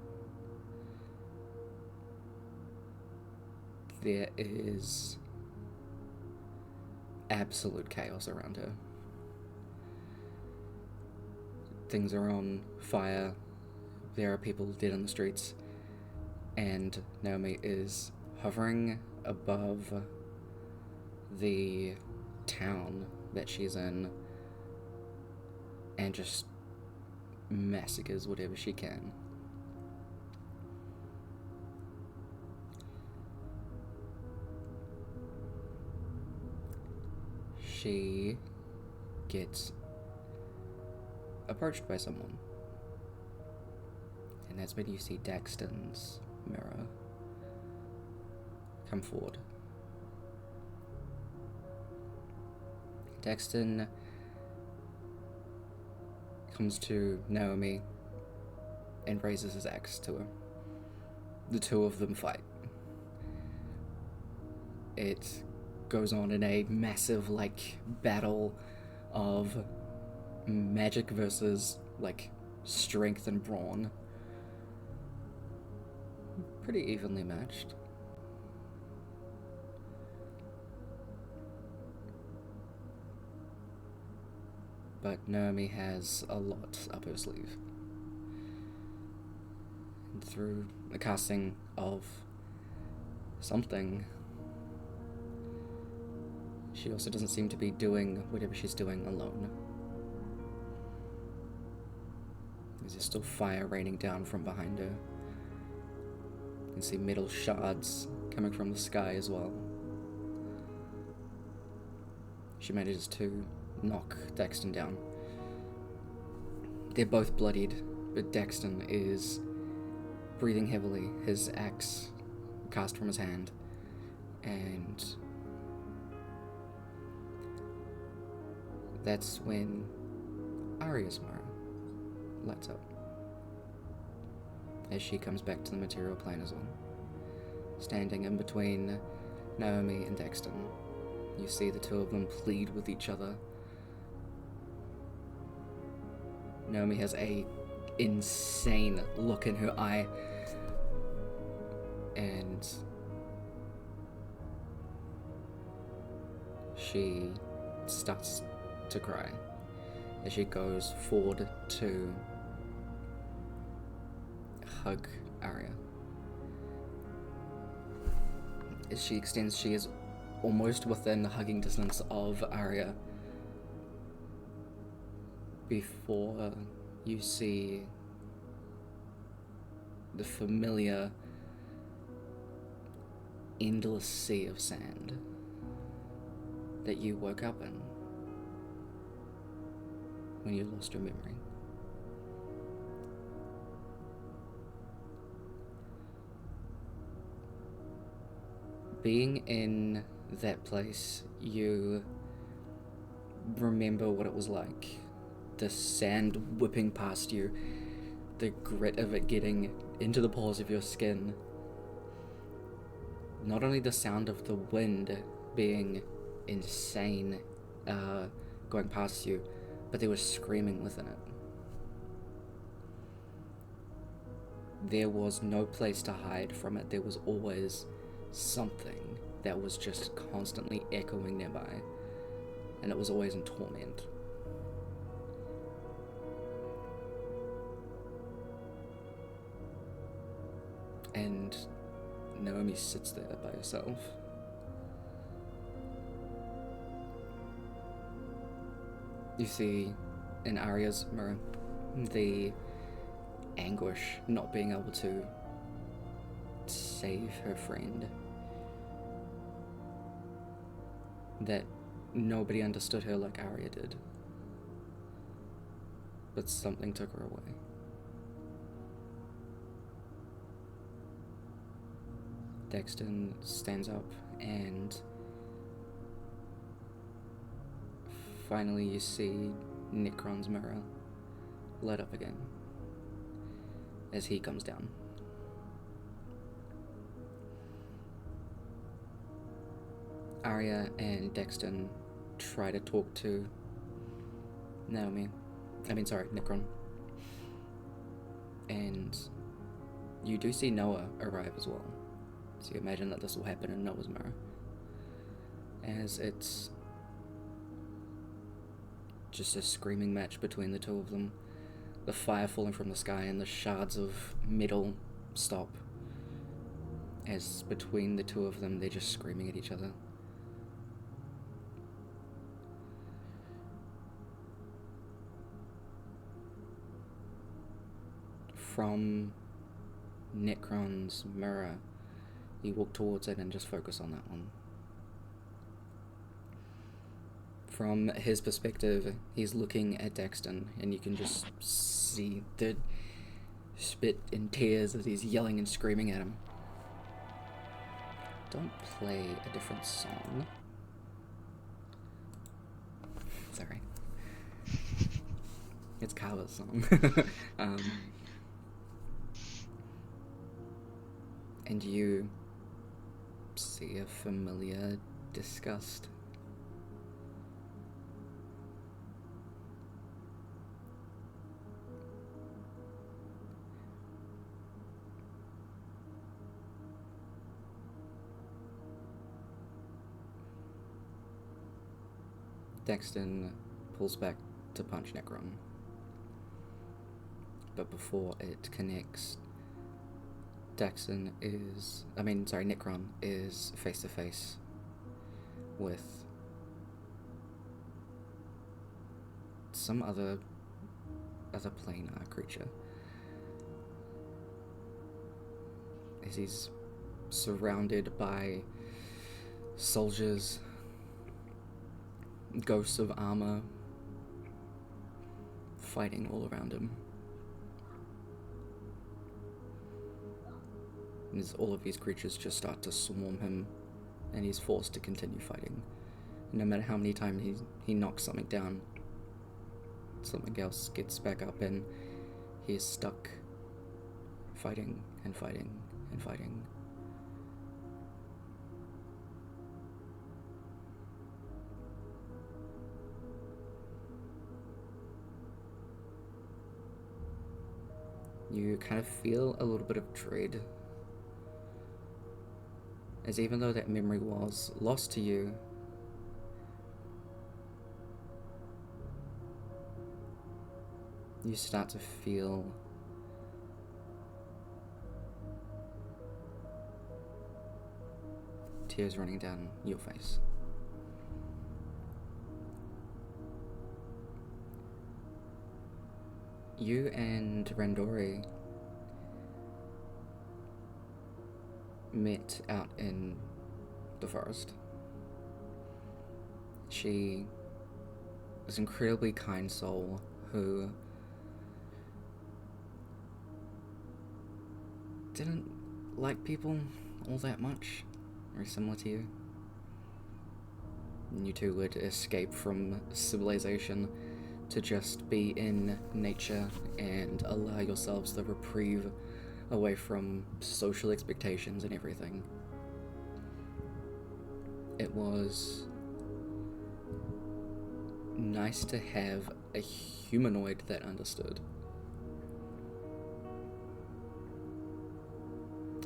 There is absolute chaos around her. Things are on fire. There are people dead in the streets. And Naomi is hovering above the town that she's in and just massacres whatever she can. She gets approached by someone, and that's when you see Daxton's mirror come forward. Daxton comes to Naomi and raises his axe to her. The two of them fight. It goes on in a massive, battle of magic versus, strength and brawn. Pretty evenly matched. But Naomi has a lot up her sleeve. And through the casting of something. She also doesn't seem to be doing whatever she's doing alone. There's still fire raining down from behind her. You can see metal shards coming from the sky as well. She manages to knock Daxton down. They're both bloodied, but Daxton is breathing heavily, his axe cast from his hand, and that's when Arya's mirror lights up as she comes back to the material plane as well. Standing in between Naomi and Daxton, you see the two of them plead with each other. Naomi has a insane look in her eye, and she starts to cry as she goes forward to hug Arya. As she extends, she is almost within hugging distance of Arya before you see the familiar endless sea of sand that you woke up in when you lost your memory. Being in that place, you remember what it was like. The sand whipping past you, the grit of it getting into the pores of your skin. Not only the sound of the wind being insane, going past you, but there was screaming within it. There was no place to hide from it. There was always something that was just constantly echoing nearby, and it was always in torment. And Naomi sits there by herself. You see in Arya's mirror the anguish not being able to save her friend. That nobody understood her like Arya did. But something took her away. Daxton stands up, and finally you see Necron's mirror light up again as he comes down. Arya and Daxton try to talk to Necron. And you do see Noah arrive as well. So you imagine that this will happen in Noah's mirror. As it's just a screaming match between the two of them. The fire falling from the sky and the shards of metal stop. As between the two of them, they're just screaming at each other. From Necron's mirror, you walk towards it and just focus on that one. From his perspective, he's looking at Daxton, and you can just see the spit and tears as he's yelling and screaming at him. Don't play a different song. Sorry. It's Kala's song. And you see a familiar disgust. Daxton pulls back to punch Necron, but before it connects, Necron is face to face with some other planar creature. As he's surrounded by soldiers, ghosts of armor, fighting all around him. And as all of these creatures just start to swarm him, and he's forced to continue fighting. No matter how many times he knocks something down, something else gets back up, and he is stuck fighting and fighting and fighting. You kind of feel a little bit of dread, as even though that memory was lost to you, you start to feel tears running down your face. You and Randori met out in the forest. She was an incredibly kind soul who didn't like people all that much, very similar to you. And you two would escape from civilization to just be in nature and allow yourselves the reprieve away from social expectations and everything. It was nice to have a humanoid that understood.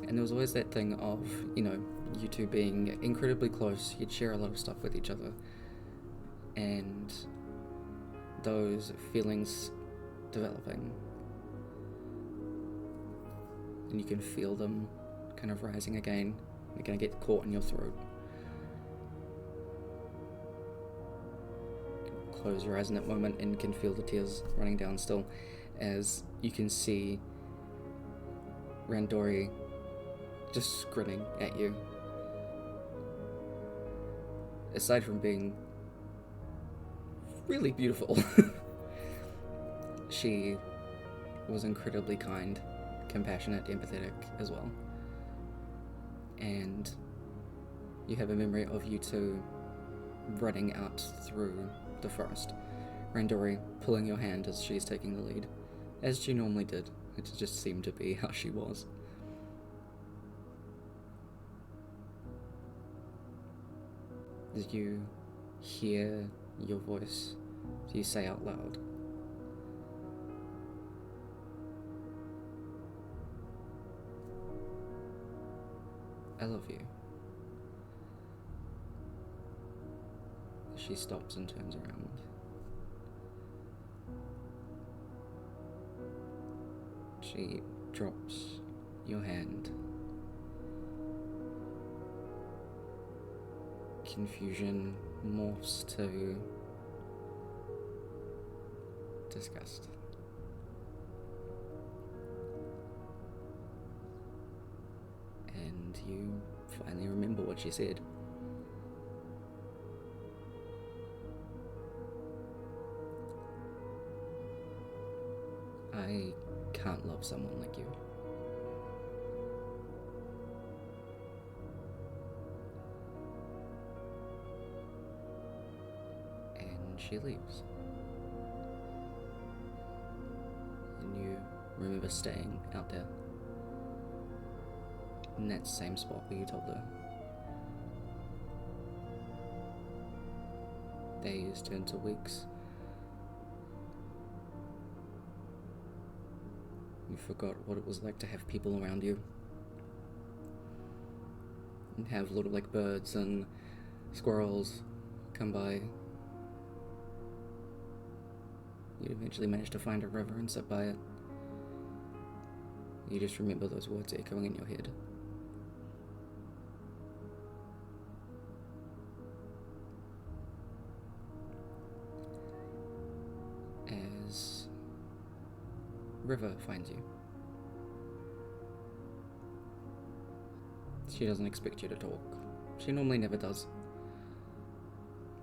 And there was always that thing of, you two being incredibly close, you'd share a lot of stuff with each other. And those feelings developing. And you can feel them kind of rising again. They're going to get caught in your throat. Close your eyes in that moment and can feel the tears running down still, as you can see Randori just grinning at you. Aside from being really beautiful, she was incredibly kind, compassionate, empathetic as well. And you have a memory of you two running out through the forest, Randori pulling your hand as she's taking the lead, as she normally did. It just seemed to be how she was. As you hear your voice, do you say out loud, "I love you"? She stops and turns around. She drops your hand. Confusion morphs to disgust. And you finally remember what she said. I can't love someone like you. And she leaves. And you remember staying out there in that same spot where you told her. Days turn to weeks. You forgot what it was like to have people around you. And have little birds and squirrels come by. You'd eventually manage to find a river and sit by it. You just remember those words echoing in your head. As River finds you. She doesn't expect you to talk. She normally never does.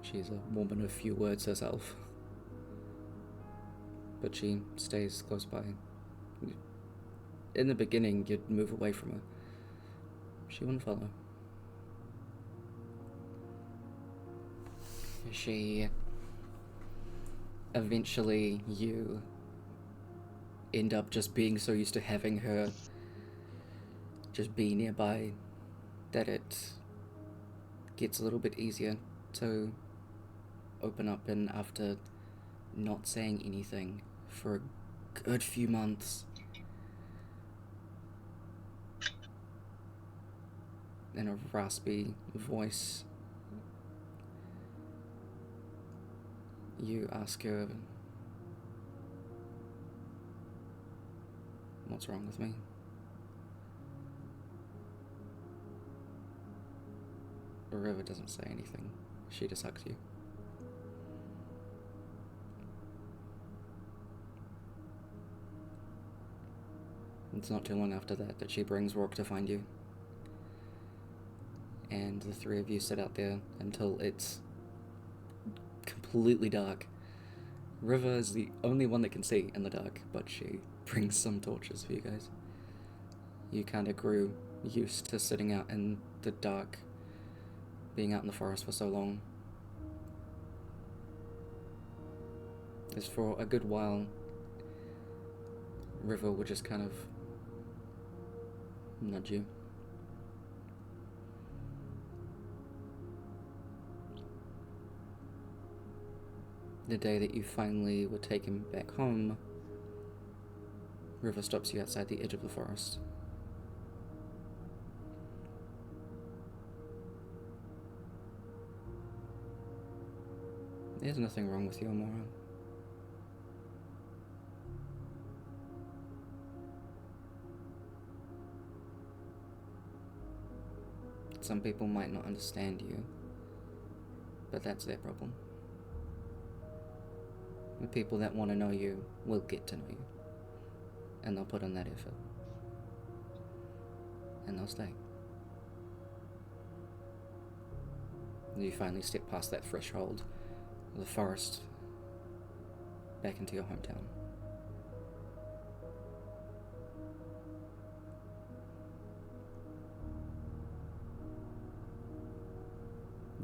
She's a woman of few words herself. But she stays close by. In the beginning, you'd move away from her. She wouldn't follow. She... Eventually, you end up just being so used to having her just be nearby that it gets a little bit easier to open up, and after not saying anything for a good few months, in a raspy voice, you ask her, "What's wrong with me?" River doesn't say anything. She just hugs you. It's not too long after that she brings Rourke to find you. And the three of you sit out there until it's completely dark. River is the only one that can see in the dark, but she brings some torches for you guys. You kind of grew used to sitting out in the dark, being out in the forest for so long. As for a good while, River would just kind of nudge you. The day that you finally were taken back home, River stops you outside the edge of the forest. There's nothing wrong with you, Amora. Some people might not understand you, but that's their problem. The people that want to know you will get to know you, and they'll put in that effort, and they'll stay. You finally step past that threshold of the forest, back into your hometown.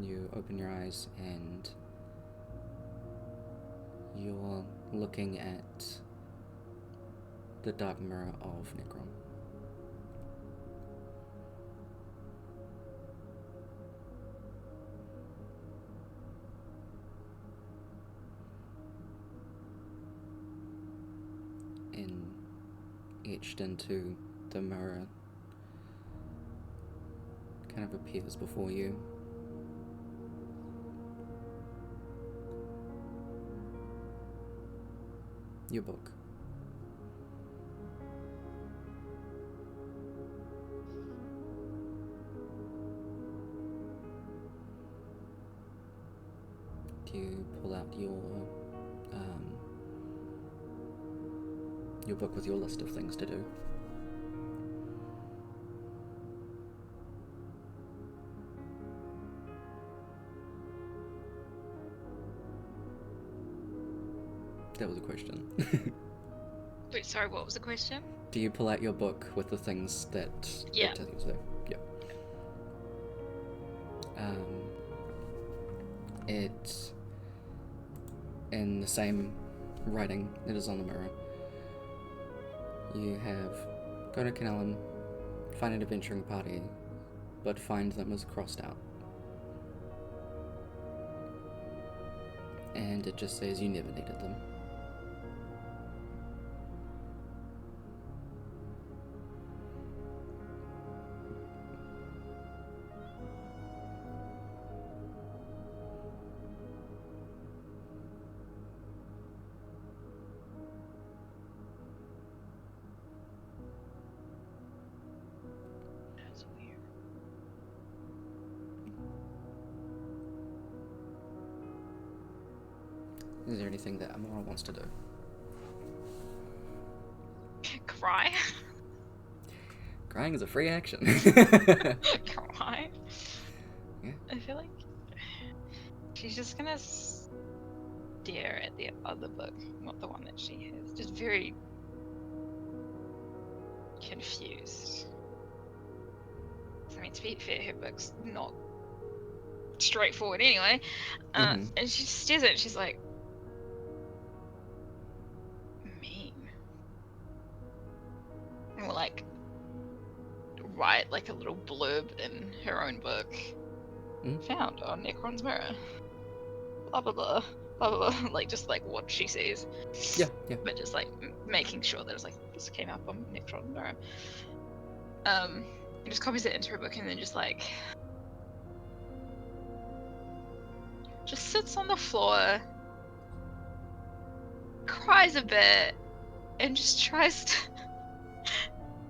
You open your eyes and you're looking at the dark mirror of Necron. And etched into the mirror kind of appears before you. Your book. Do you pull out your book with your list of things to do? That was a question. Wait, sorry, what was the question? Do you pull out your book with the things that Yeah. it tells you to do? Yeah. It's in the same writing that is on the mirror. You have go to Canallan, find an adventuring party, but find them as crossed out. And it just says you never needed them. Is there anything that Amora wants to do? Cry. Crying is a free action. Cry. Yeah. I feel like she's just gonna stare at the other book, not the one that she has. Just very confused. I mean, to be fair, her book's not straightforward anyway. Mhm. And she just stares at it. She's like, mean. And we'll like write like a little blurb in her own book. Mm. Found on Necron's mirror. Blah blah blah. Blah blah blah. Like just like what she sees. Yeah, yeah. But just like making sure that it's like this came up on Necron's mirror. And just copies it into her book and then just like just sits on the floor, cries a bit, and just tries to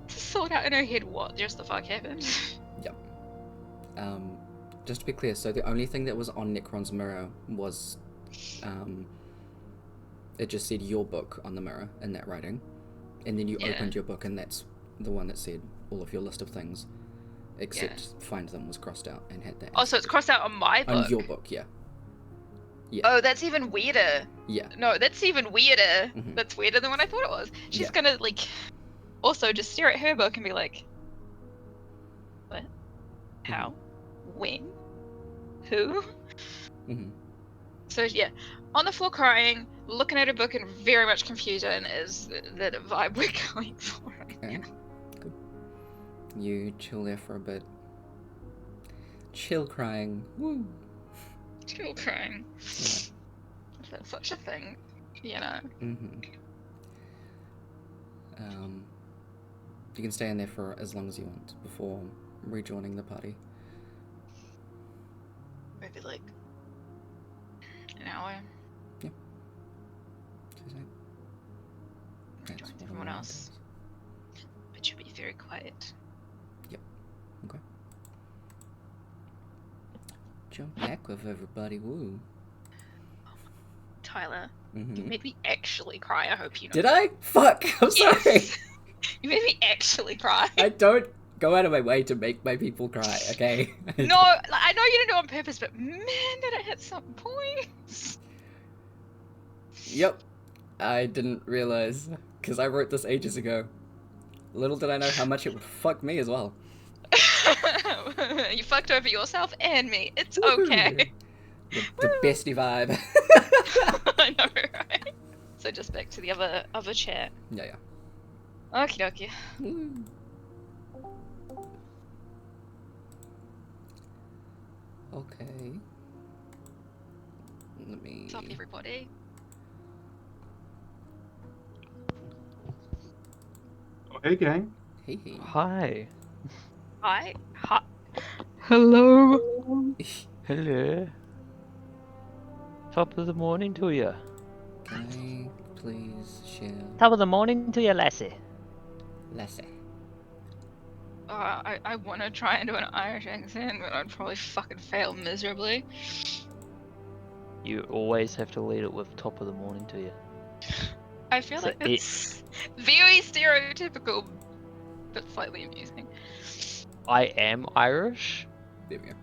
sort out in her head what just the fuck happened. Yep. Just to be clear, so the only thing that was on Necron's mirror was, it just said your book on the mirror in that writing, and then you Yeah. opened your book and that's the one that said all of your list of things, except find them was crossed out and had that. Oh, so it's crossed out on my book. On your book, yeah. Yeah. Oh, that's even weirder. Yeah. No, that's even weirder. Mhm. That's weirder than what I thought it was. She's Yeah. gonna like also just stare at her book and be like, what? How? When? Who? Mhm. So yeah, on the floor crying, looking at her book in very much confusion is the vibe we're going for right Okay. now. Good. You chill there for a bit. Chill crying. Woo. Still crying. Yeah. If that's such a thing, you know. Mm-hmm. You can stay in there for as long as you want before rejoining the party. Maybe like an hour. So is that- that's Join what everyone a else. But you'll be very quiet. Okay. Jump back with everybody. Woo. Tyler, you Mm-hmm. made me actually cry. I hope you know. Did I? Fuck! I'm sorry. Yes. You made me actually cry. I don't go out of my way to make my people cry. Okay. No, like, I know you didn't do it on purpose, but man, did it hit some points. Yep. I didn't realize because I wrote this ages ago. Little did I know how much it would fuck me as well. You fucked over yourself and me. It's okay. The bestie vibe. I know, right? So just back to the other chat. Yeah. Okie dokie. Woo. Okay. Let me. What's up, everybody? Oh, hey, gang. Hey. Hi. Hi. Hi. Hello. Hello. Top of the morning to you. Can I please share Top of the morning to you, lassie. Lassie? I want to try and do an Irish accent, but I'd probably fucking fail miserably. You always have to lead it with top of the morning to you. I feel So like it's very stereotypical, but slightly amusing. I am Irish, There we go.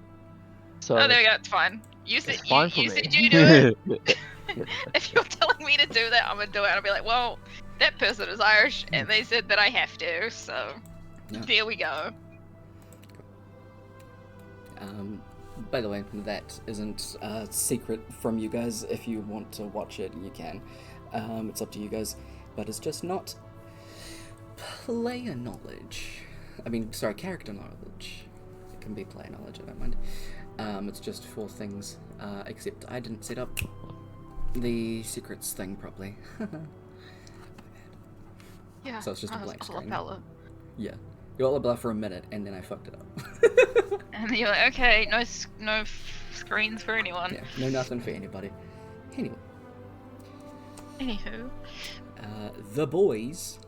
so Oh, there we go. It's fine. You said it's fine for you me. said you do it. If you're telling me to do that, I'm gonna do it. I'll be like, well, that person is Irish, and they said that I have to, so Yeah. there we go. By the way, that isn't a secret from you guys. If you want to watch it, you can. It's up to you guys, but it's just not player knowledge. I mean, sorry, character knowledge. It can be player knowledge, I don't mind. It's just 4 things, except I didn't set up the secrets thing properly. Yeah. So it's just a blank screen. Yeah. You all blah for a minute, and then I fucked it up. And then you're like, okay, no screens for anyone. Yeah, no nothing for anybody. Anyway, Anywho. the boys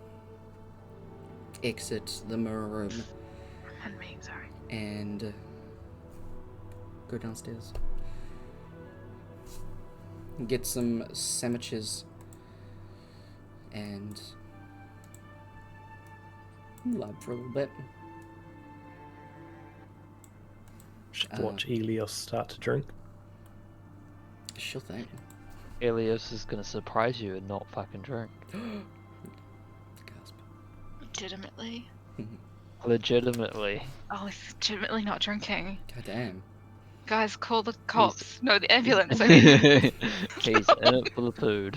exit the mirror room And me, sorry. and go downstairs. get some sandwiches and lab for a little bit. Should watch Elios start to drink. Sure thing. Elios is gonna surprise you and not fucking drink. Gasp. Legitimately. Legitimately. Oh, he's legitimately not drinking. God damn. Guys, call the cops. No, the ambulance. I He's in it for the food.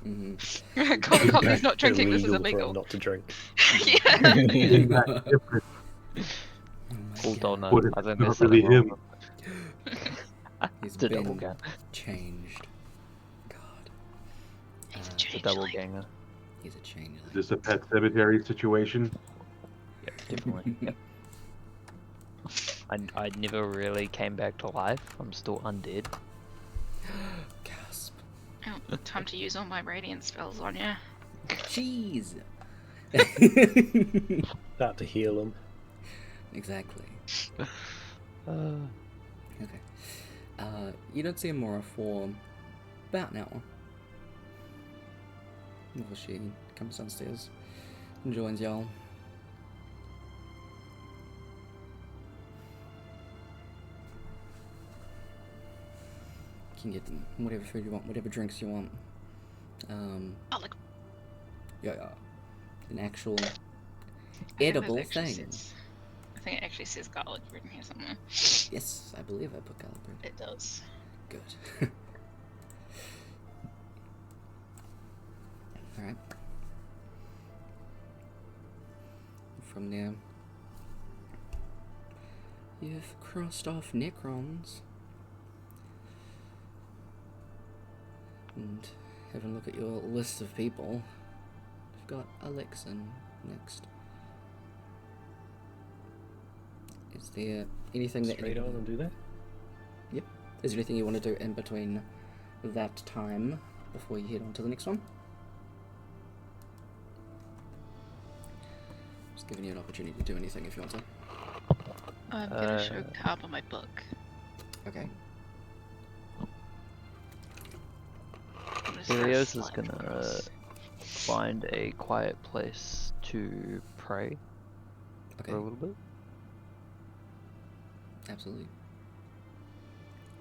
mean, call the cops. He's not drinking. This is For him illegal. not to drink. Yeah. Exact difference. Oh my Full God. donut. What if I think it's they not said really it wrong. He's It's a double been gang. changed. God. He's a Uh, It's a double changeling. ganger. He's a changeling. Is this a Pet Cemetery situation? Yep, definitely. Yep. I never really came back to life. I'm still undead. Gasp. Oh, time to use all my radiant spells on you. Jeez. Start to heal him. Exactly. Uh, Okay. You don't see Amora for about an hour. Before she comes downstairs and joins y'all. You can get them whatever food you want, whatever drinks you want. Oh, like Yeah. An actual I think edible it actually thing. I think it actually says garlic bread in here somewhere. Yes, I believe I put garlic bread. It does. Good. Alright. From there, you've crossed off Necrons. And having a look at your list of people, you've got Alexin next. Is there anything that Straight on and do that. Is there anything you want to do in between that time before you head on to the next one? Just giving you an opportunity to do anything if you want to. I'm gonna show Carver my book. Okay. I'm just gonna Helios is slide gonna across. find a quiet place to pray Okay. for a little bit. Absolutely.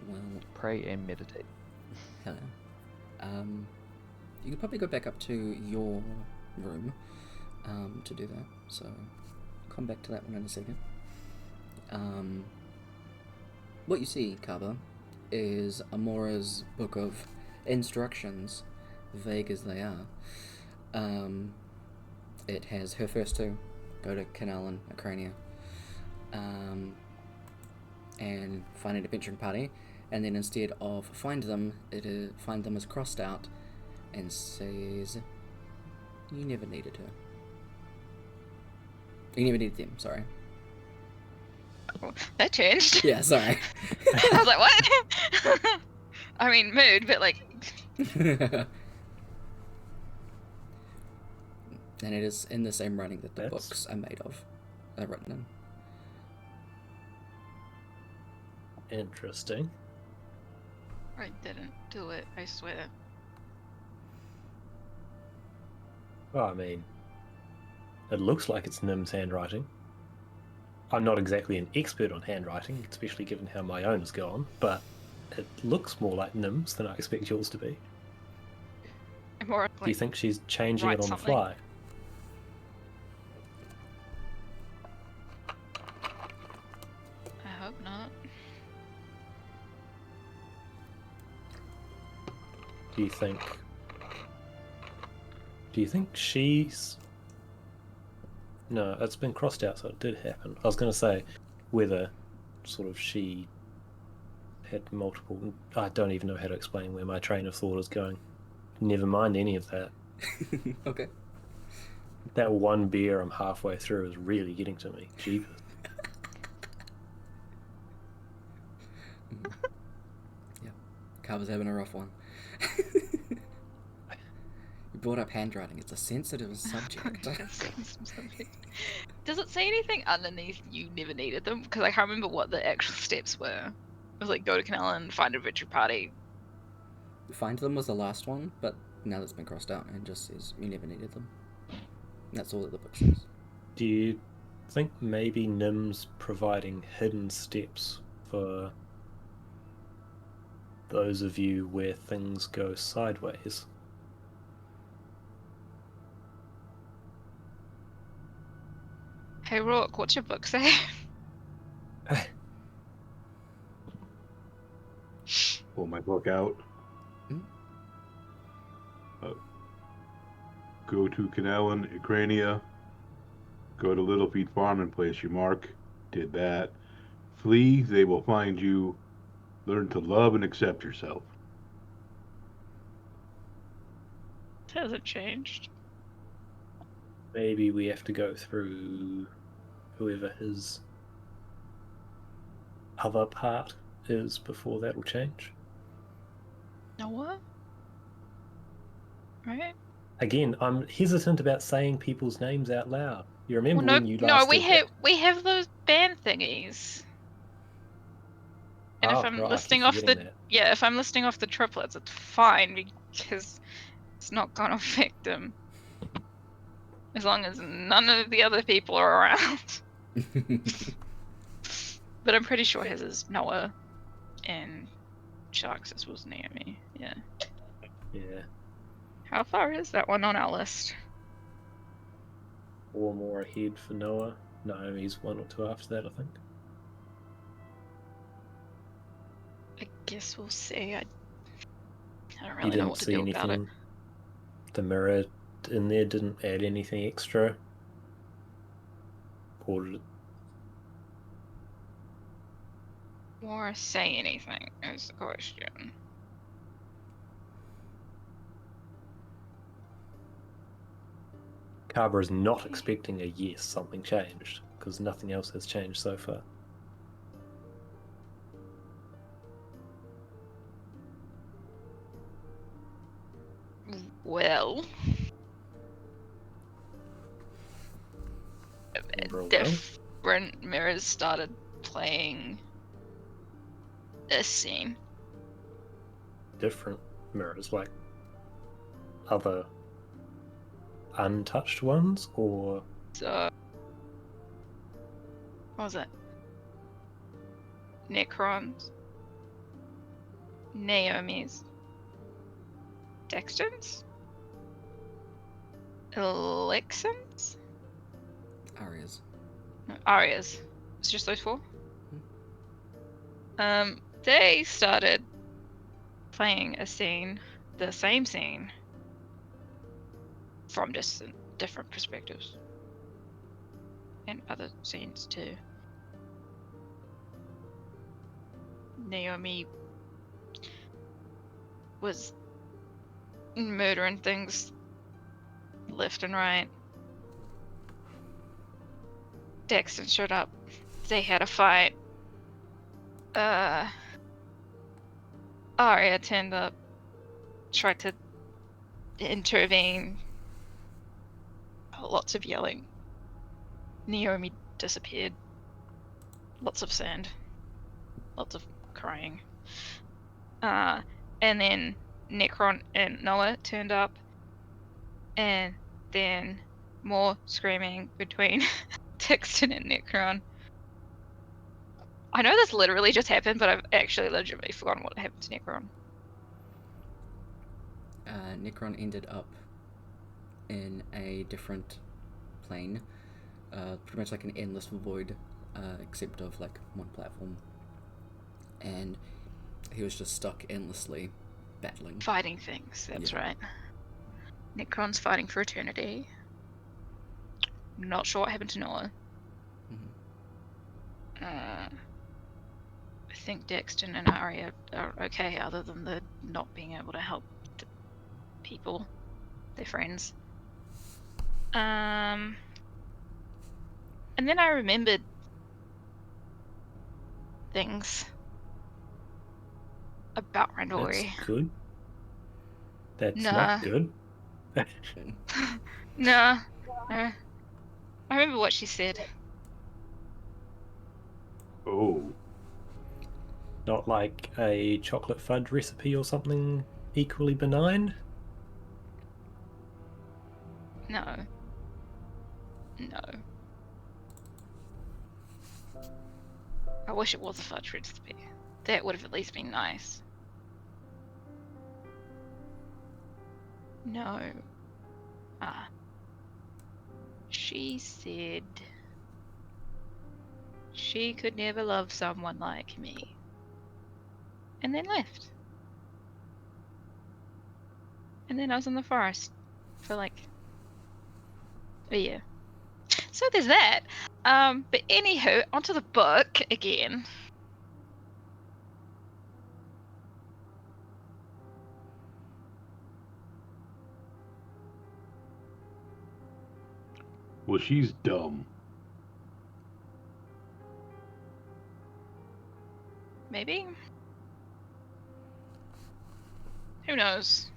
Well, Pray and meditate. hello. You could probably go back up to your room to do that. So, come back to that one in a second. What you see, Kaba, is Amora's book of instructions, vague as they are. It has her first two, go to Canal and Acrania, and find an adventuring party, and then instead of find them, find them as crossed out, and says, you never needed her. You never needed them, sorry. Oh, that changed. Yeah, sorry. I was like, what? I mean, mood, but like, And it is in the same writing that the That's- books are made of, are written in. Interesting. I didn't do it, I swear. Well, I mean, it looks like it's Nim's handwriting. I'm not exactly an expert on handwriting, especially given how my own has gone, but it looks more like Nim's than I expect yours to be. I'm more Do you like, think she's changing write it on something. the fly? I hope not. Do you think she's... No, it's been crossed out, so it did happen. I was going to say whether sort of she had multiple... I don't even know how to explain where my train of thought is going. Never mind any of that. Okay. That one beer I'm halfway through is really getting to me. Jeepers. Yeah. Carver's having a rough one. You brought up handwriting. It's a sensitive subject. Does it say anything underneath you never needed them? Because I can't remember what the actual steps were. It was like go to Canal and find a victory party. find them was the last one, but now that's been crossed out and just says you never needed them. That's all that the book says. Do you think maybe Nim's providing hidden steps for those of you where things go sideways? Hey Rourke, what's your book say? Pull my book out. Hmm? Go to Canellan, Ukrainia. Go to Little Feet Farm and place your mark. Did that. Flee, they will find you. Learn to love and accept yourself. It hasn't changed. Maybe we have to go through whoever his other part is before that'll change. Noah? Right? Again, I'm hesitant about saying people's names out loud. You remember Well, when you last we did have that? we have those band thingies. And if Oh, I'm right, I keep listing off the forgetting that. if I'm listing off the triplets, it's fine because it's not gonna affect them as long as none of the other people are around. But I'm pretty sure his is Noah, and Sharks' was Naomi. Yeah. Yeah, How far is that one on our list? 4 more ahead for Noah. Naomi's 1 or 2 after that, I think. I guess we'll see. I don't You really know didn't what to see do about it. anything. The mirror in there didn't add anything extra. Or did it? Or say anything is the question. Carver is not expecting a yes, something changed, because nothing else has changed so far. Well, Roll well. different mirrors started playing this scene. Different mirrors, like other untouched ones, or So, what was it? Necrons, Naomi's, Dexton's, Elixon's, Arias. no, Aria's. It's just those 4. They started playing a scene, the same scene, from just different perspectives, and other scenes too. Naomi was murdering things left and right. Dexton showed up. They had a fight. Arya turned up, tried to intervene. Lots of yelling. Naomi disappeared. Lots of sand. Lots of crying. And then Necron and Noah turned up. And then more screaming between Dexton and Necron. I know this literally just happened, but I've actually legitimately forgotten what happened to Necron. Necron ended up in a different plane, pretty much like an endless void, except of like one platform, and he was just stuck endlessly battling. Fighting things, that's Yeah. right. Necron's fighting for eternity. Not sure what happened to Noah. Mhm. I think Dexton and Arya are okay, other than the not being able to help the people, their friends. And then I remembered things about Randori. that's good. That's Nah. not good. No. I remember what she said. Oh, Not like a chocolate fudge recipe or something equally benign? No. No. I wish it was a fudge recipe. That would have at least been nice. No. Ah. She said she could never love someone like me. And then left. And then I was in the forest for like a year. So there's that. But anywho, onto the book again. Well, she's dumb. Maybe? Who knows?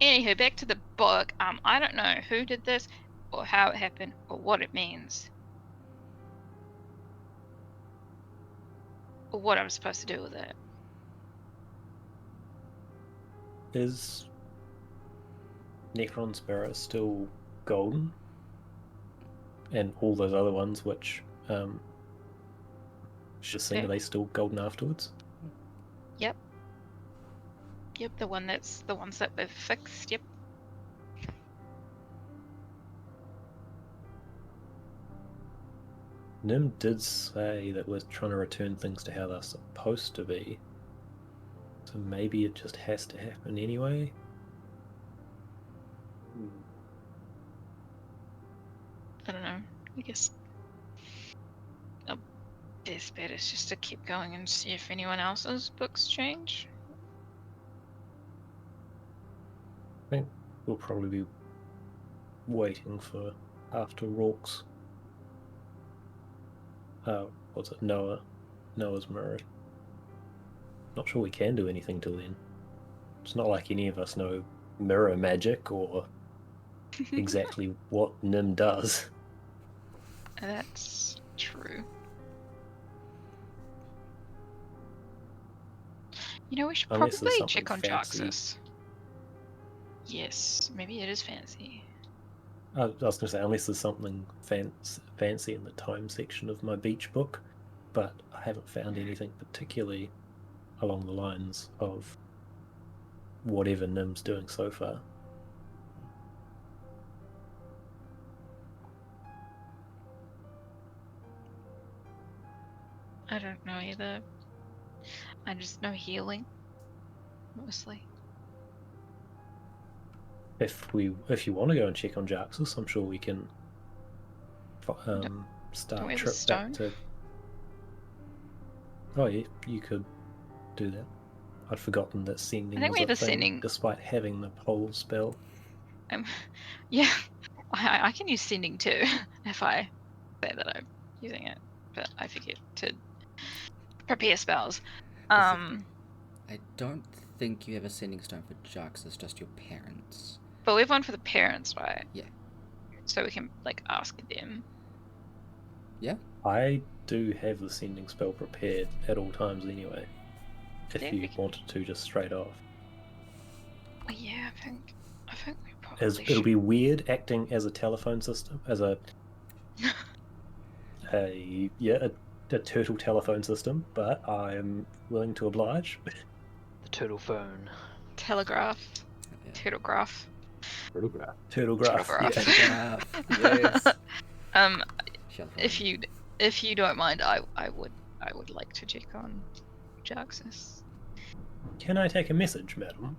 Anywho, back to the book. I don't know who did this, or how it happened, or what it means. Or what I'm supposed to do with it. Is Necron Spirit still golden? And all those other ones which just seem, Yeah. are they still golden afterwards? Yep, the ones that we've fixed, yep. Nim did say that we're trying to return things to how they're supposed to be. So maybe it just has to happen anyway? I don't know. I guess a best bet is just to keep going and see if anyone else's books change. I think we'll probably be waiting for after Rourke's. What's it? Noah's mirror. Not sure we can do anything till then. It's not like any of us know mirror magic or exactly what Nim does. That's true. You know, we should Unless there's probably something check on fancy. Joxus. Yes, maybe it is fancy. I was going to say, unless there's something fancy in the time section of my beach book, but I haven't found anything particularly along the lines of whatever Nim's doing so far. I don't know either. I just know healing, mostly. If you want to go and check on Jaxus, I'm sure we can start we have a trip stone? back to. Oh yeah, you could do that. I'd forgotten that sending I think was we a have a thing, sending. despite having the pole spell. Yeah, I can use sending too if I say that I'm using it, but I forget to prepare spells. I don't think you have a sending stone for Jax, it's just your parents. But we have one for the parents, right? Yeah. So we can like ask them. Yeah? I do have the sending spell prepared at all times anyway. If Yeah, you we can- wanted to just straight off. Oh, yeah, I think we probably It'll should. be weird acting as a telephone system, as a turtle telephone system, but I'm willing to oblige. The turtle phone. Telegraph. Yeah. Turtlegraph. Photograph. Turtlegraph. Turtlegraph. Yeah. Yes. Shut up. If you don't mind, I would like to check on Jaxus. Can I take a message, madam?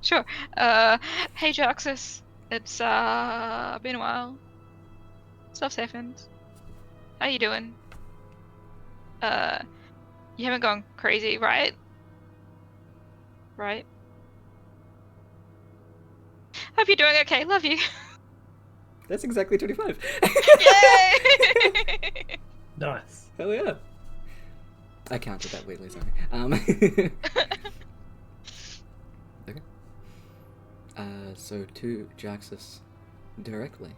Sure. Hey Jaxus, it's been a while. Stuff's happened. How you doing? You haven't gone crazy, right? Right? Hope you're doing okay. Love you. That's exactly 25. Yay! Nice. Hell yeah. I counted that weirdly, sorry. Okay. So to Jaxus directly.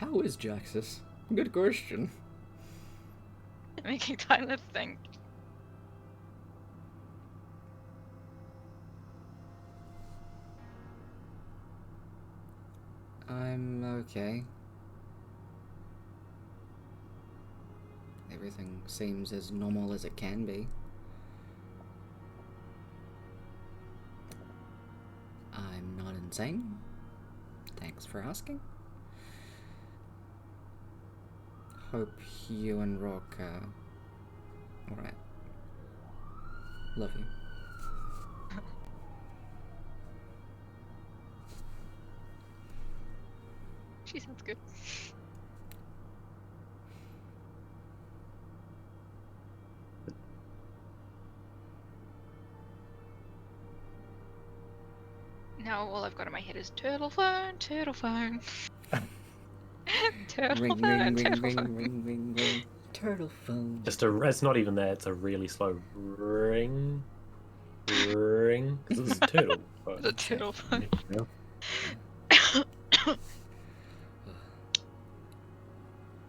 How is Jaxus? Good question. Making Tyler think. I'm okay. Everything seems as normal as it can be. I'm not insane. Thanks for asking. Hope you and Rock are alright. Love you. She sounds good. Now all I've got in my head is turtle phone, turtle phone. Turtle Ring, phone, ring, ring, turtle ring, phone. ring, ring, ring. Turtle phone. It's not even that, it's a really slow ring. Ring. Because it's a turtle. But- The turtle phone. Yeah.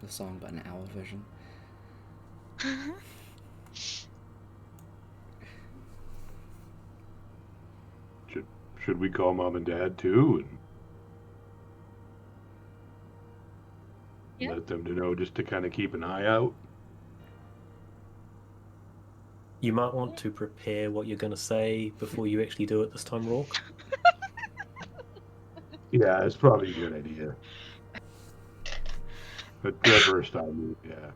The song, but an owl version. Should we call mom and dad too, and Yeah. let them to know just to kind of keep an eye out? You might want to prepare what you're going to say before you actually do it this time, Rourke. Yeah, it's probably a good idea. But the first time, yeah.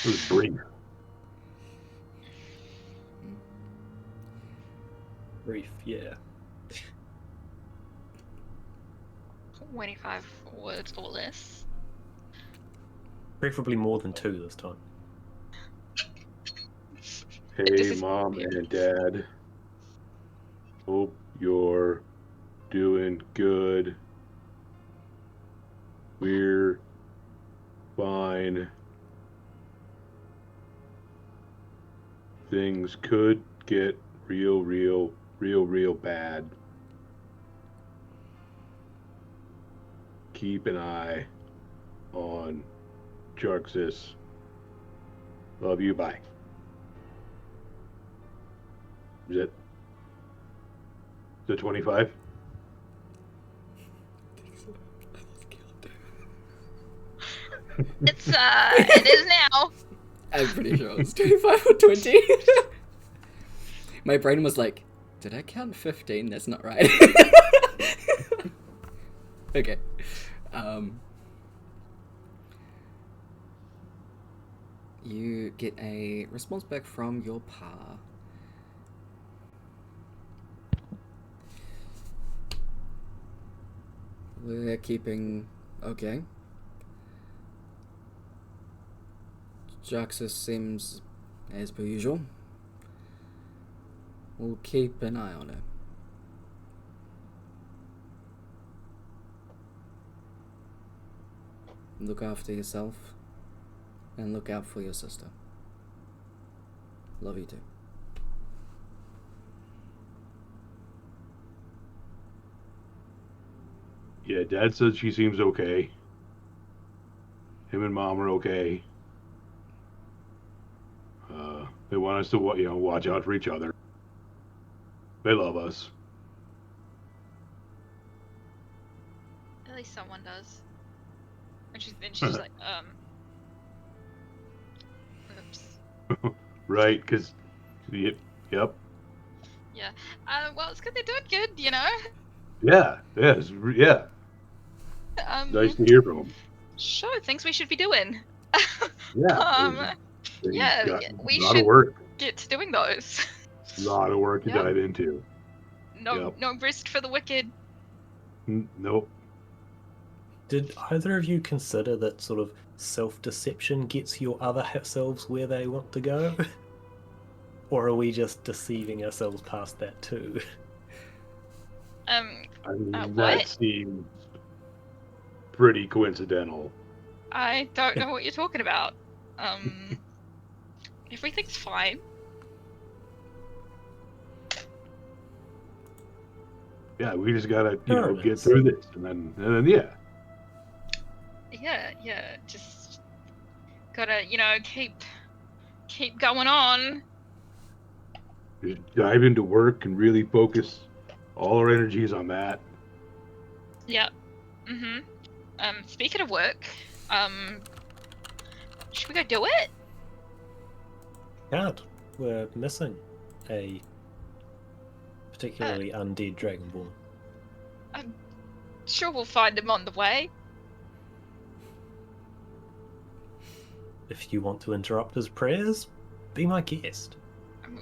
It was brief. Brief, yeah. 25 words or less. Preferably more than 2 this time. Hey, This is- mom and dad. Hope you're doing good. We're fine. Things could get real bad. Keep an eye on Jarxus. Love you, bye. Is it 25? It's it is now. I'm pretty sure it was 25 or 20. My brain was like, did I count 15? That's not right. Okay. You get a response back from your pa. We're keeping okay. Jaxus seems as per usual. We'll keep an eye on her. Look after yourself and look out for your sister. Love you too. Yeah, Dad says she seems okay. Him and Mom are okay. They want us to, watch out for each other. They love us. At least someone does. And she's like, oops. Right? Because, yep. Yeah. Well, it's good they're doing good, you know. Yeah. Yeah. Nice to hear from them. Sure, things we should be doing. Yeah. Yeah, got we a lot should of work. get to doing those. A lot of work to Yeah. dive into. No, Yep. no rest for the wicked. Nope. Did either of you consider that sort of self-deception gets your other selves where they want to go? Or are we just deceiving ourselves past that too? I mean, what? that seems pretty coincidental. I don't know what you're talking about. Everything's fine. Yeah, we just gotta, Sure it get is. through this, and then yeah. Yeah, just gotta, keep going on. Just dive into work and really focus all our energies on that. Yep. Speaking of work, should we go do it? Can't. We're missing a particularly undead dragonborn. Sure, we'll find him on the way. If you want to interrupt his prayers, be my guest.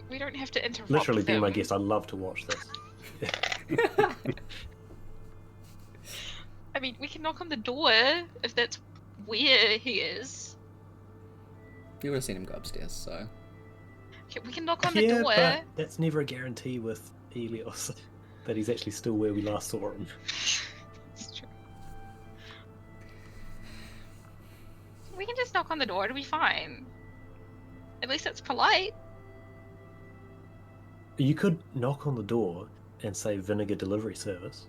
We don't have to interrupt Literally be my them. guest. I love to watch this. I mean, we can knock on the door if that's where he is. You would have seen him go upstairs, so. Okay, we can knock on the Yeah, door. but that's never a guarantee with Helios that he's actually still where we last saw him. It's true. We can just knock on the door, it'll be fine. At least it's polite. You could knock on the door and say vinegar delivery service.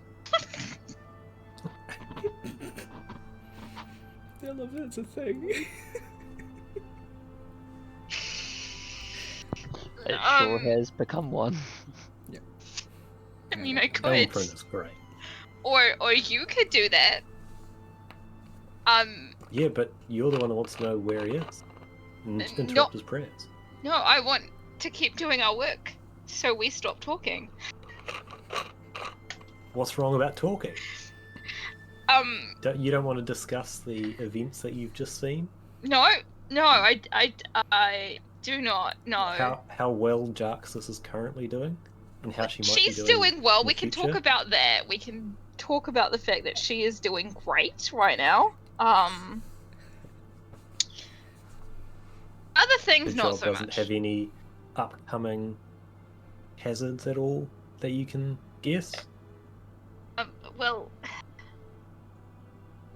I love that's a thing. It sure has become one. I mean, I Elm could. print is great. Or you could do that. Yeah, but you're the one who wants to know where he is. And No. interrupt his prayers. No, I want to keep doing our work, so we stop talking. What's wrong about talking? You don't want to discuss the events that you've just seen? No, I do not. No. How well Jarxus is currently doing? And how she might She's be doing well. in We the can talk future? about that. We can talk about the fact that she is doing great right now. Other things, The not job so doesn't much. have any upcoming hazards at all that you can guess? Well,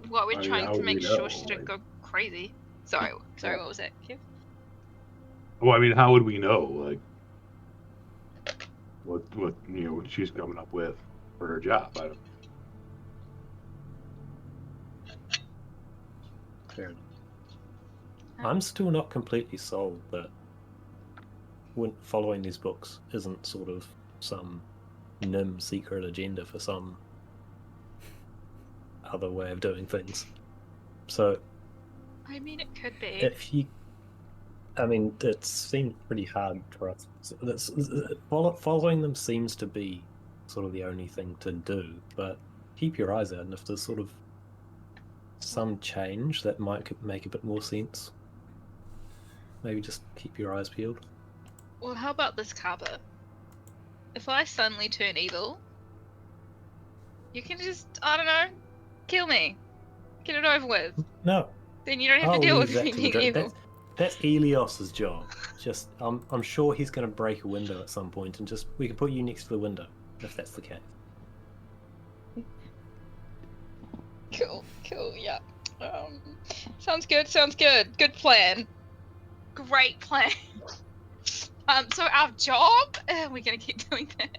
what we're I mean, trying how to would make we sure know? she don't go crazy. Sorry, what was that, Kev? Well, I mean, how would we know, like, what what she's coming up with for her job? I don't. Fair enough. I'm still not completely sold that following these books isn't sort of some NIM secret agenda for some other way of doing things. So I mean, it could be. if you, I mean, it seemed pretty hard for us. Following them seems to be sort of the only thing to do, but keep your eyes out, and if there's sort of some change that might make a bit more sense, maybe just keep your eyes peeled. Well, how about this, Kaba? If I suddenly turn evil, you can just, I don't know, kill me. Get it over with. No, Then you don't have I'll to deal leave with that me to the being evil. That's Elios's job. Just, I'm sure he's going to break a window at some point, and just we can put you next to the window if that's the case. Cool, yeah. Sounds good. Good plan. Great plan. So our job, we're gonna keep doing that.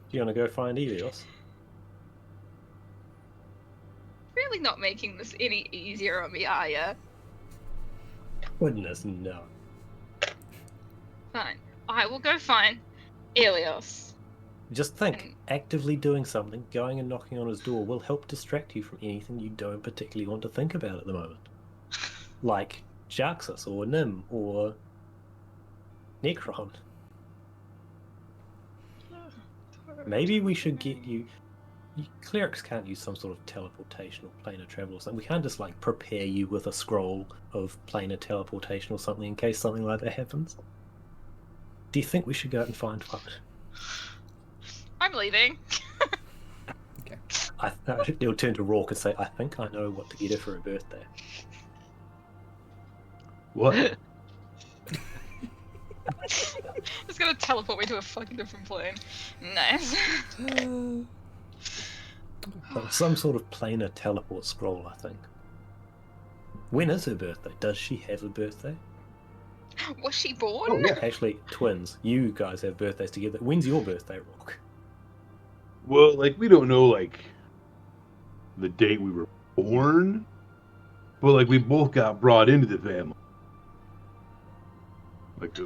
Do you want to go find Elios? Really not making this any easier on me, are ya? Goodness, no. Fine. I will go find Elios. Just think, actively doing something, going and knocking on his door, will help distract you from anything you don't particularly want to think about at the moment. Like Jarxus, or Nim, or Necron. Maybe we should get you... Clerics can't use some sort of teleportation or planar travel or something. We can't just, like, prepare you with a scroll of planar teleportation or something in case something like that happens. Do you think we should go out and find one? I'm leaving. He'll turn to Rourke and say, I think I know what to get her for her birthday. What? It's gonna teleport me to a fucking different plane. Nice. Some sort of planar teleport scroll, I think. When is her birthday? Does she have a birthday? Was she born? Oh, yeah. Actually, twins. You guys have birthdays together. When's your birthday, Rourke? Well, like, we don't know, like, the date we were born, but, like, we both got brought into the family. Like,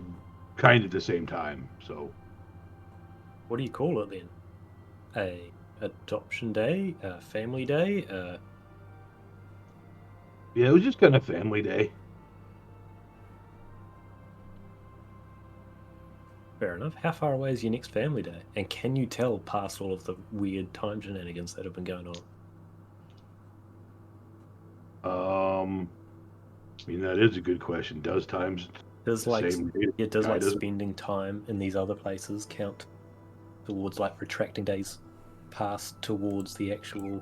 kind of the same time, so. What do you call it then? A adoption day? A family day? Yeah, it was just kind of family day. Fair enough. How far away is your next family day? And can you tell past all of the weird time shenanigans that have been going on? I mean, that is a good question. Does times Does the like same day? yeah, does Guy like doesn't- spending time in these other places count towards like retracting days past towards the actual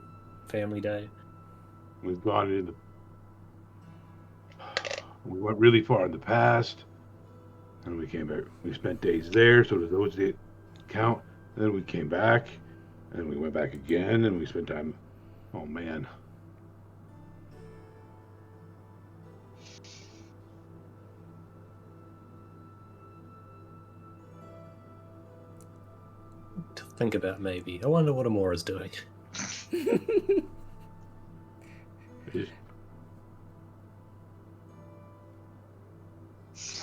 family day? We've gone into we went really far in the past, and we came back. We spent days there, so does those days count? And then we came back, and we went back again, and we spent time. Oh man, To think about maybe. I wonder what Amora's doing. Is-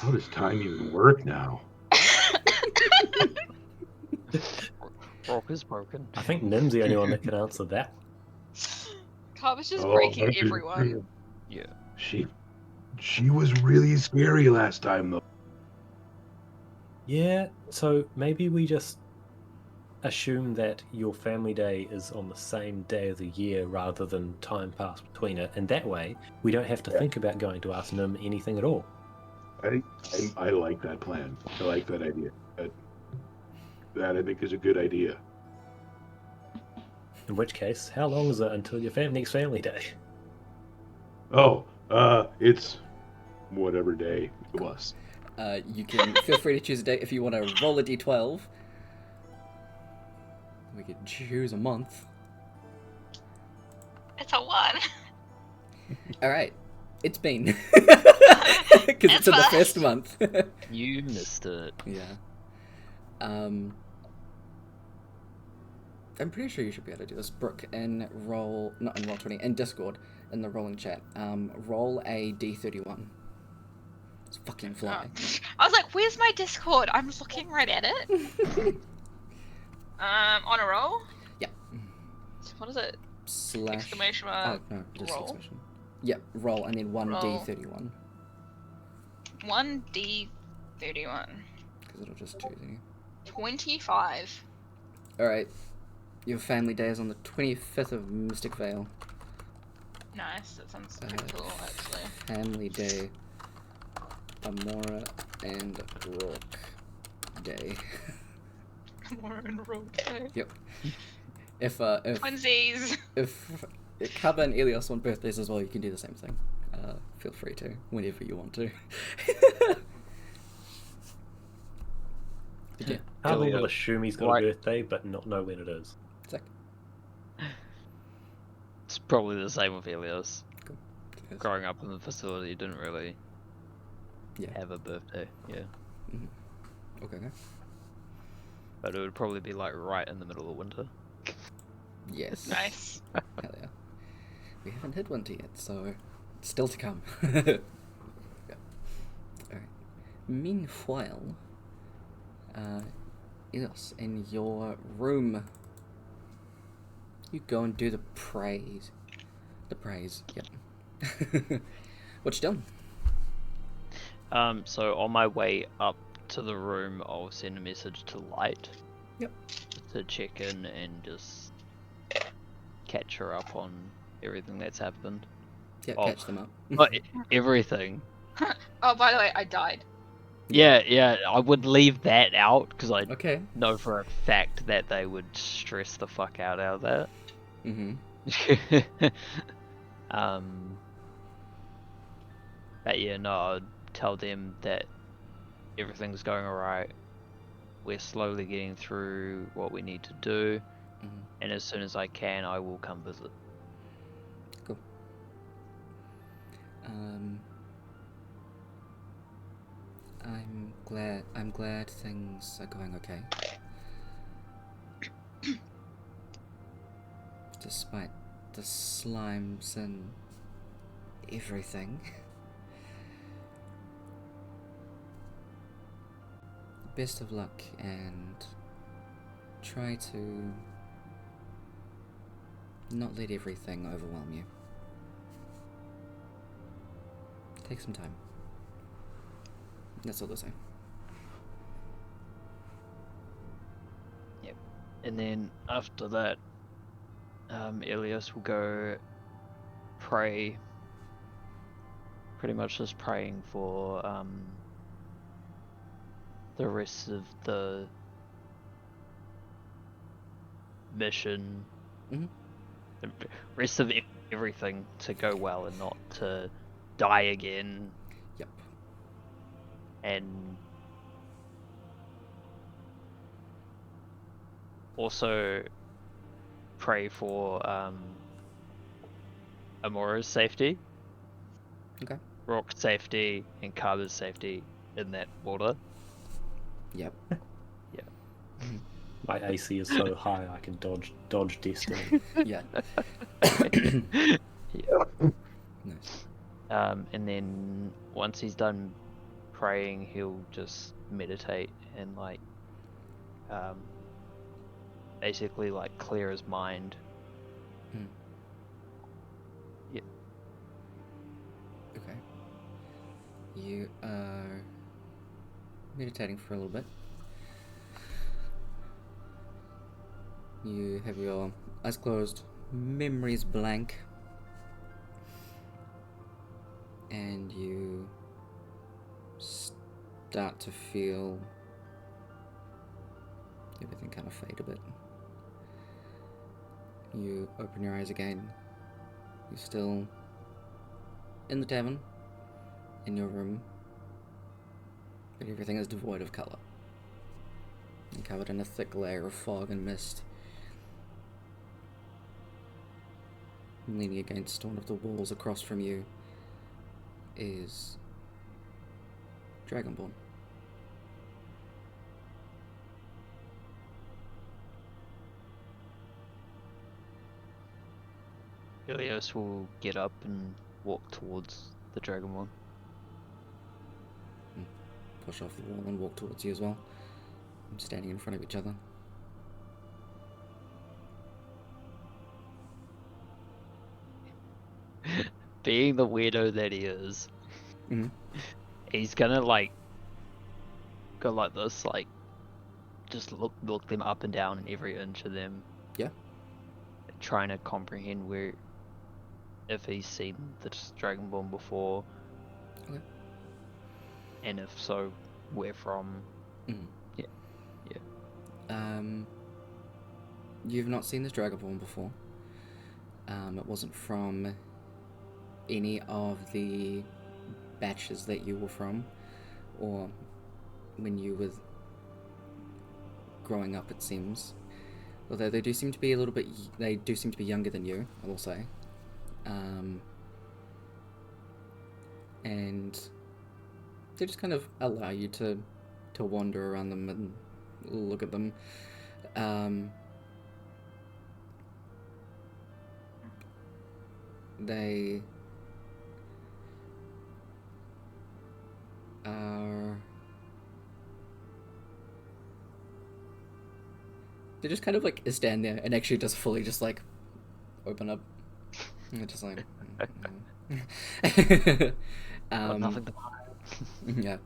how does time even work now? Rock is broken. I think Nim's the only one that can answer that. Carp is just Oh, breaking that's just- everyone. Yeah. She was really scary last time though. Yeah, so maybe we just assume that your family day is on the same day of the year rather than time passed between it, and that way we don't have to think about going to ask Nim anything at all. I like that plan. I like that idea. That I think is a good idea. In which case, how long is it until your next family day? Oh, it's whatever day it was. You can feel free to choose a date if you want to roll a d12. We could choose a month. It's a 1. Alright. It's been. Because it's in the first month. You missed it. Yeah. I'm pretty sure you should be able to do this. Brooke, not in Roll20, in Discord, in the rolling chat, roll a d31. It's fucking fly. I was like, where's my Discord? I'm just looking right at it. On a roll? Yeah. What is it? Slash. Exclamation mark. Oh, no, just roll? exclamation. Yep, roll and then 1d31. 1d31. Because it'll just choose you. 25. Alright. Your family day is on the 25th of Mystic Vale. Nice, that sounds pretty cool, actually. Family day. Amora and Rourke day. More and roll. Yep. If Twinsies. if Kaba and Elios want birthdays as well, you can do the same thing. Feel free to, whenever you want to. But yeah, I will Elliot, assume he's got like- a birthday, but not know when it is. Zach. It's probably the same with Elios. Cool. Yes. Growing up in the facility, didn't really Yeah. have a birthday. Yeah. Okay. But it would probably be like right in the middle of winter. Yes. Nice. Hell yeah. We haven't hit winter yet, so still to come. Yeah. Alright. Meanwhile, Elios, in your room, you go and do the praise. The praise, yep. What you done? So on my way up to the room, I'll send a message to Light. Yep. To check in and just catch her up on everything that's happened. Yeah, Oh. catch them up. But everything. Oh, by the way, I died. Yeah, I would leave that out because I Okay. know for a fact that they would stress the fuck out of that. Mm-hmm. But yeah, no, I'd tell them that everything's going alright. We're slowly getting through what we need to do, Mm-hmm. and as soon as I can, I will come visit. Cool. I'm glad things are going okay. despite the slimes and everything. Best of luck, and try to not let everything overwhelm you. Take some time. That's all they're saying. And then after that, Elias will go pray. Pretty much just praying for the rest of the mission, Mhm. the rest of everything to go well and not to die again. Yep. And also pray for Amora's safety, Okay. Rock's safety, and Carver's safety in that order. Yep. My AC is so high I can dodge destiny. Yeah. Yeah. Nice. And then once he's done praying, he'll just meditate and basically clear his mind. Hmm. Yeah. Okay. You are meditating for a little bit. You have your eyes closed, memories blank, and you start to feel everything kind of fade a bit. You open your eyes again. You're still in the tavern, in your room, but everything is devoid of colour. You're covered in a thick layer of fog and mist. Leaning against one of the walls across from you is Dragonborn. Elias will get up and walk towards the Dragonborn. Push off the wall and walk towards you as well. Standing in front of each other. Being the weirdo that he is, Mhm. he's gonna go like this, just look them up and down in every inch of them. Yeah. Trying to comprehend if he's seen this Dragonborn before. Okay. And if so, where from. Mhm. Yeah. You've not seen this Dragonborn before. It wasn't from any of the batches that you were from, or when you were growing up, it seems. Although they do seem to be younger than you, I will say. And they just kind of allow you to wander around them and look at them. They just kind of stand there and actually just fully just open up. And just Got nothing to hide. Yeah.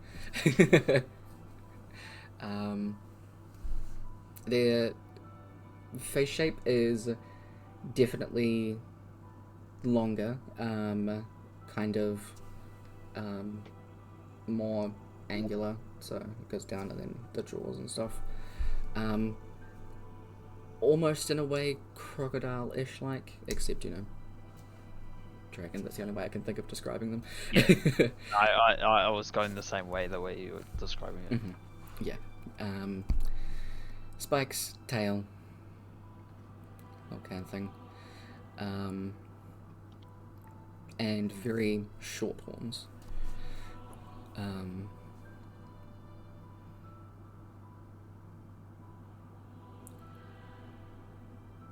Their face shape is definitely longer, kind of more angular, so it goes down and then the jaws and stuff. Almost in a way crocodile-ish except dragon. That's the only way I can think of describing them. Yeah. I was going the same way, the way you were describing it. Mm-hmm. Yeah. Spikes, tail, that kind of thing. And very short horns.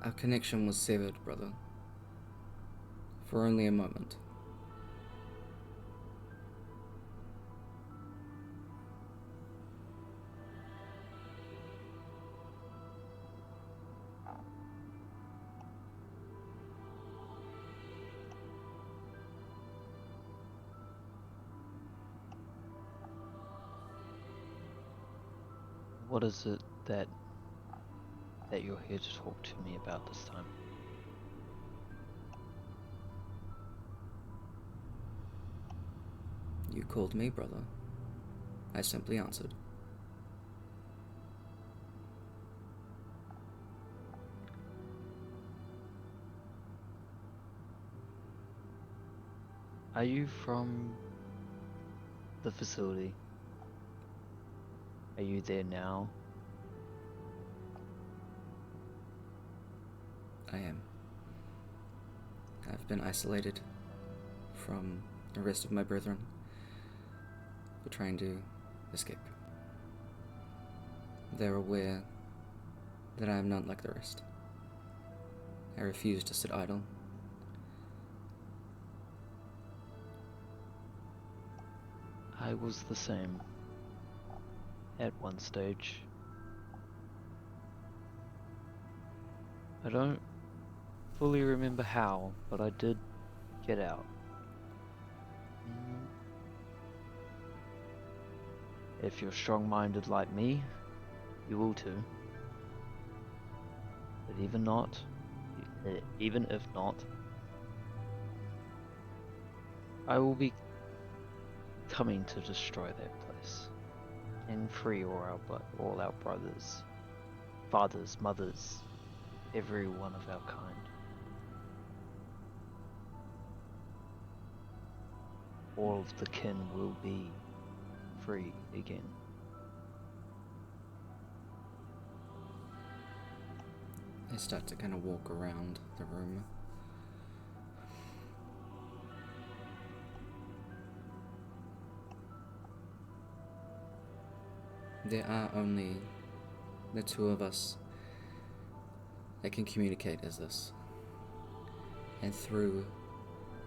Our connection was severed, brother. For only a moment. What is it that you're here to talk to me about this time? You called me, brother. I simply answered. Are you from the facility? Are you there now? I am. I've been isolated from the rest of my brethren. We're trying to escape. They're aware that I am not like the rest. I refuse to sit idle. I was the same at one stage. I don't fully remember how, but I did get out. If you're strong-minded like me, you will too. But even if not, I will be coming to destroy that place and free all our brothers, fathers, mothers, every one of our kind. All of the kin will be free again. I start to kind of walk around the room. There are only the two of us that can communicate as this. And through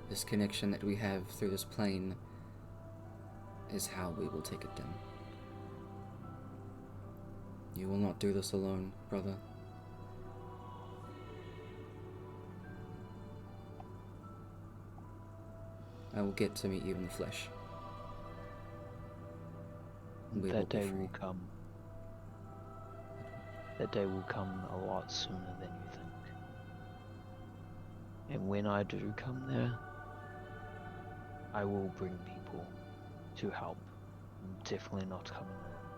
this connection that we have through this plane is how we will take it down. You will not do this alone, brother. I will get to meet you in the flesh. We will That be day free. will come. That day will come a lot sooner than you think. And when I do come there, I will bring people to help. I'm definitely not coming alone.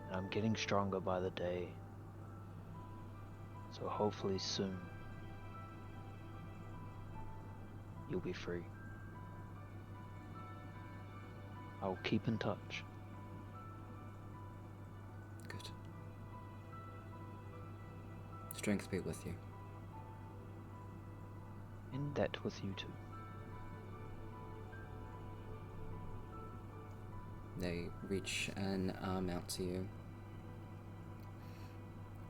And I'm getting stronger by the day. So hopefully soon, you'll be free. I'll keep in touch. Good. Strength be with you. And that with you too. They reach an arm out to you.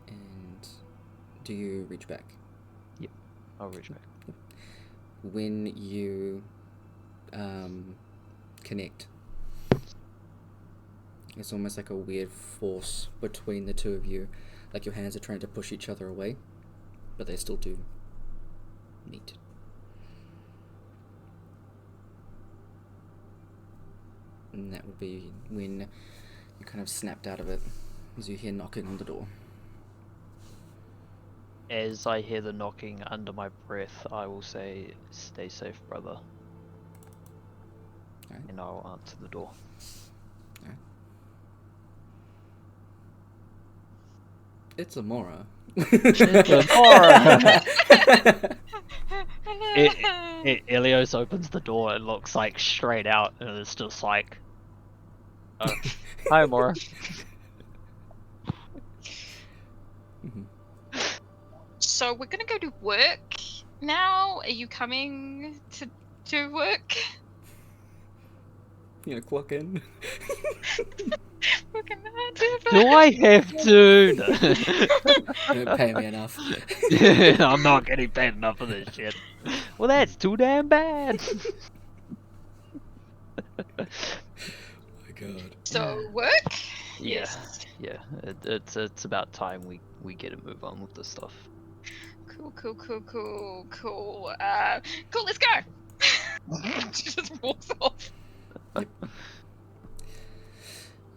And do you reach back? Yep, I'll reach back. When you connect, it's almost like a weird force between the two of you. Like your hands are trying to push each other away, but they still do meet. And that would be when you kind of snapped out of it, as you hear knocking on the door. As I hear the knocking under my breath, I will say, "Stay safe, brother." Alright. And I'll answer the door. Alright. It's Amora. Ilios opens the door and looks like straight out, and it's just like, "Oh, hi, Amora." Mhm. So we're gonna go to work now. Are you coming to work? You gonna clock in? fucking idea. Do I have to? You don't pay me enough. I'm not getting paid enough for this shit. Well, that's too damn bad. My God. So work? Yeah, Yes. yeah. It's about time we get to move on with this stuff. Cool. Cool, let's go! She just walks off.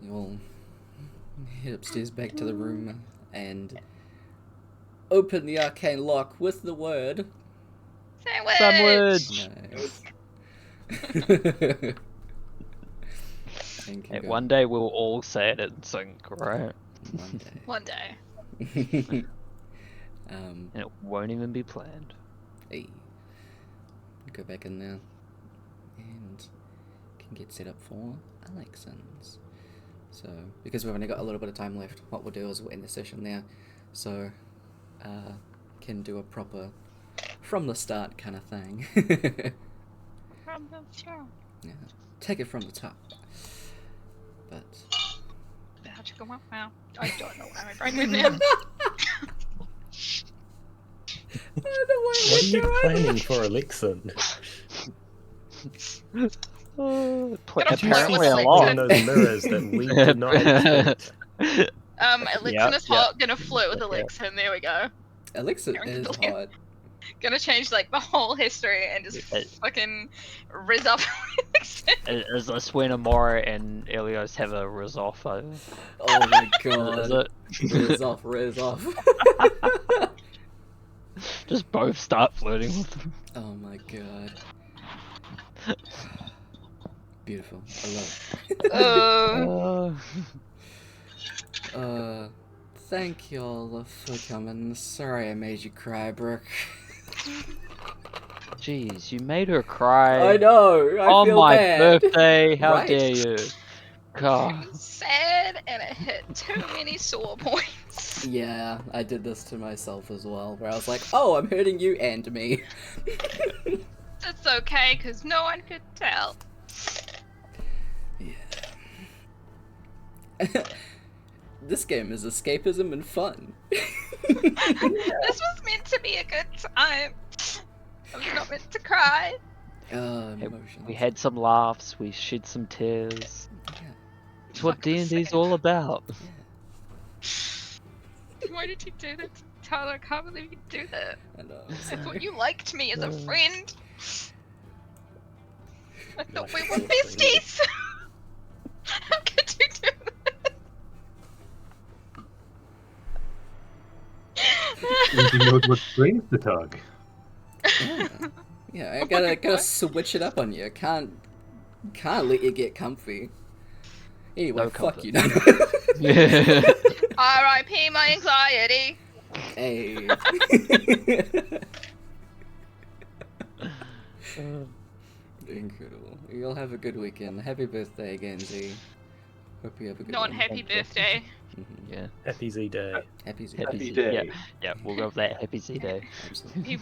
You'll head upstairs back to the room and open the arcane lock with the word. Sandwich! Sandwich! Nice. And can Hey, go one day we'll all say it in sync, right? One One day. day. And it won't even be planned. Hey. Go back in there and can get set up for elections. So, because we've only got a little bit of time left, what we'll do is we'll end the session there. So, can do a proper from the start kind of thing. From the show. Yeah, take it from the top. But How'd you go out now? I don't know where my brain went now. What are you planning for election? Apparently a see lot. in those mirrors that we did not expect. Elixir is Yep. hot, gonna flirt with Elixir, and there we go. Elixir is hot. Gonna change like the whole history and just fucking rizz up Elixir. Is this when Amora and Elios have a riz-off? Oh my Is God. it? Riz off. Just both start flirting with them. Oh my God. Beautiful. I love it. Thank y'all for coming. Sorry I made you cry, Brooke. Jeez, you made her cry. I know. I On feel my bad. birthday, how Right. dare you? God. It was sad and it hit too many sore points. Yeah, I did this to myself as well, where I was like, oh, I'm hurting you and me. It's okay, because no one could tell. Yeah. This game is escapism and fun. This was meant to be a good time. I was not meant to cry. Emotions. We had some laughs, we shed some tears. Yeah. It's what Fucking D&D's sad. all about. Why did you do that, Tyler? I can't believe you do that. I know. I thought sorry. you liked me as a friend. I thought we were Like, besties. How could you do You know what strings to tug. Yeah. Yeah, I gotta switch it up on you. Can't let you get comfy. Anyway, No fuck comfort. you. No. R.I.P. my anxiety. Hey. Incredible. You'll have a good weekend. Happy birthday again, Z. Hope you have a good one. Non-happy birthday. Mhm. Yeah. Happy Z Day. Happy Z. Happy Happy Z- day. Yeah, yeah, we'll go with that. Happy Z Day. Absolutely.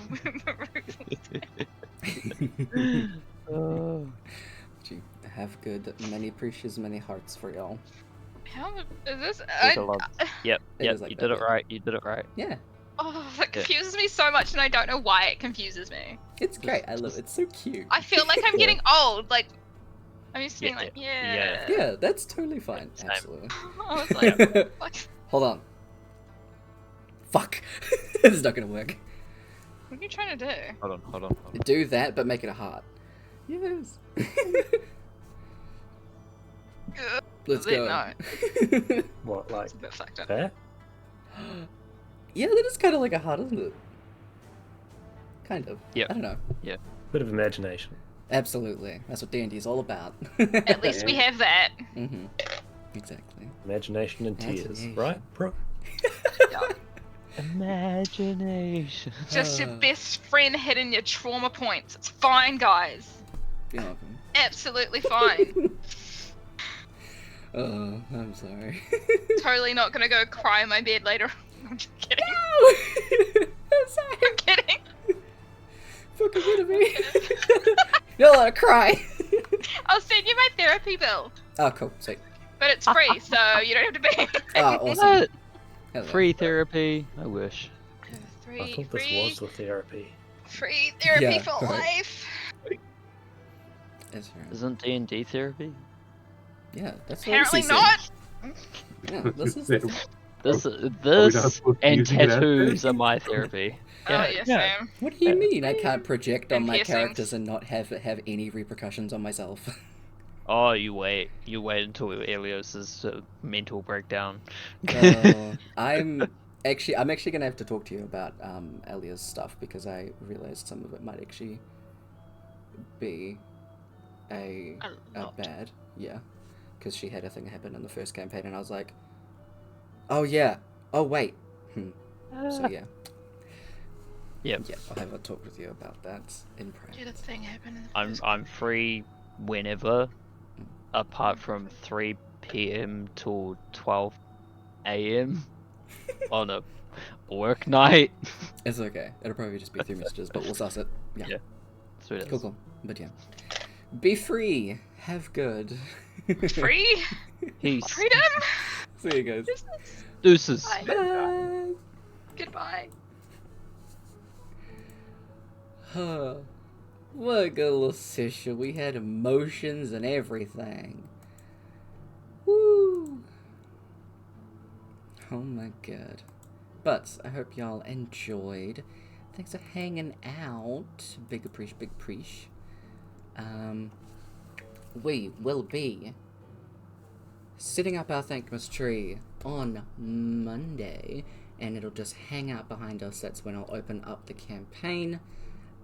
Gee, have good, many precious, many hearts for y'all. How is this? With a love. Yep, It yep, is like you that, did it yeah. right, you did it right. Yeah, Oh, that confuses me so much, and I don't know why it confuses me. it's great. I love it. It's so cute. I feel like I'm Yeah. getting old. Like, I'm used to being Yeah, like, yeah. yeah. Yeah, that's totally fine. Same. Absolutely. I was like, fuck. Hold on. Fuck. This is not gonna work. What are you trying to do? Hold on, hold on. Do that, but make it a heart. Yes. Let's go. No, What, like it's a bit fucked up. that? Yeah, that is kind of like a heart, isn't it? Kind of. Yep. I don't know. Bit of imagination. Absolutely. That's what D&D is all about. At least we have that. Mm-hmm. Exactly. Imagination and tears. Imagination. Right, bro? Imagination. Just your best friend hitting your trauma points. It's fine, guys. You're welcome. Absolutely fine. Oh, I'm sorry. Totally not gonna go cry in my bed later. I'm just kidding. I'm sorry. I'm kidding. Fucking rid of me. You're not allowed to cry. I'll send you my therapy bill. Oh, cool. Sweet. But it's free, so you don't have to pay. Oh, awesome. What? Hello. Free therapy? I wish. I thought this was the therapy. Free therapy Yeah, for right. life. That's right. Isn't D&D therapy? Yeah, that's what Apparently he not. said. Yeah, this is. This not supposed to be and using it as tattoos therapy? are my therapy. Oh yeah, same. What do you mean? I can't project on And my piercings. characters and not have any repercussions on myself. Oh, you wait until Elios's mental breakdown. I'm actually gonna have to talk to you about Elia's stuff because I realized some of it might actually be a lot. bad, yeah, because she had a thing happen in the first campaign and I was like, oh yeah, oh wait, so yeah. Yep. Yeah, I'll have a talk with you about that in private. Did a thing happen in the first I'm free whenever, apart from 3 p.m. till 12 a.m. on a work night. It's okay. It'll probably just be 3 messages, but we'll suss it. Yeah. Yeah. Sweet as. Cool. But yeah. Be free. Have good. Free? Peace. Freedom? See you guys. Business? Deuces. Bye. Bye. Goodbye. What a good little session. We had emotions and everything. Woo. Oh my god. But I hope y'all enjoyed. Thanks for hanging out. Big appreciate. We will be setting up our Thankmas tree on Monday, and it'll just hang out behind us. That's when I'll open up the campaign,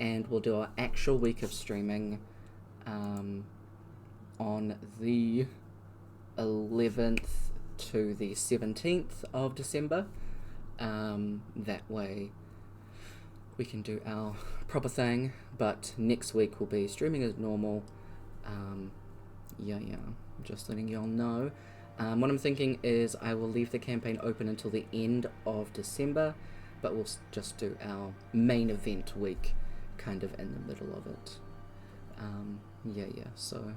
and we'll do our actual week of streaming on the 11th to the 17th of December. That way we can do our proper thing, but next week we'll be streaming as normal. Yeah, just letting y'all know. What I'm thinking is I will leave the campaign open until the end of December, but we'll just do our main event week kind of in the middle of it. Yeah, so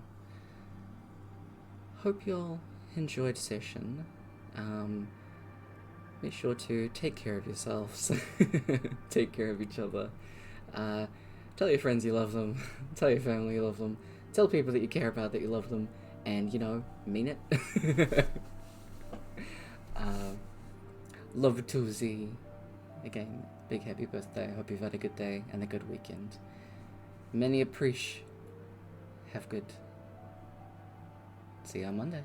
hope y'all enjoyed session. Make sure to take care of yourselves. Take care of each other. Tell your friends you love them. Tell your family you love them. Tell people that you care about that you love them. And, mean it. Love to Zee. Again, big happy birthday. Hope you've had a good day and a good weekend. Many appreciate. Have good. See you on Monday.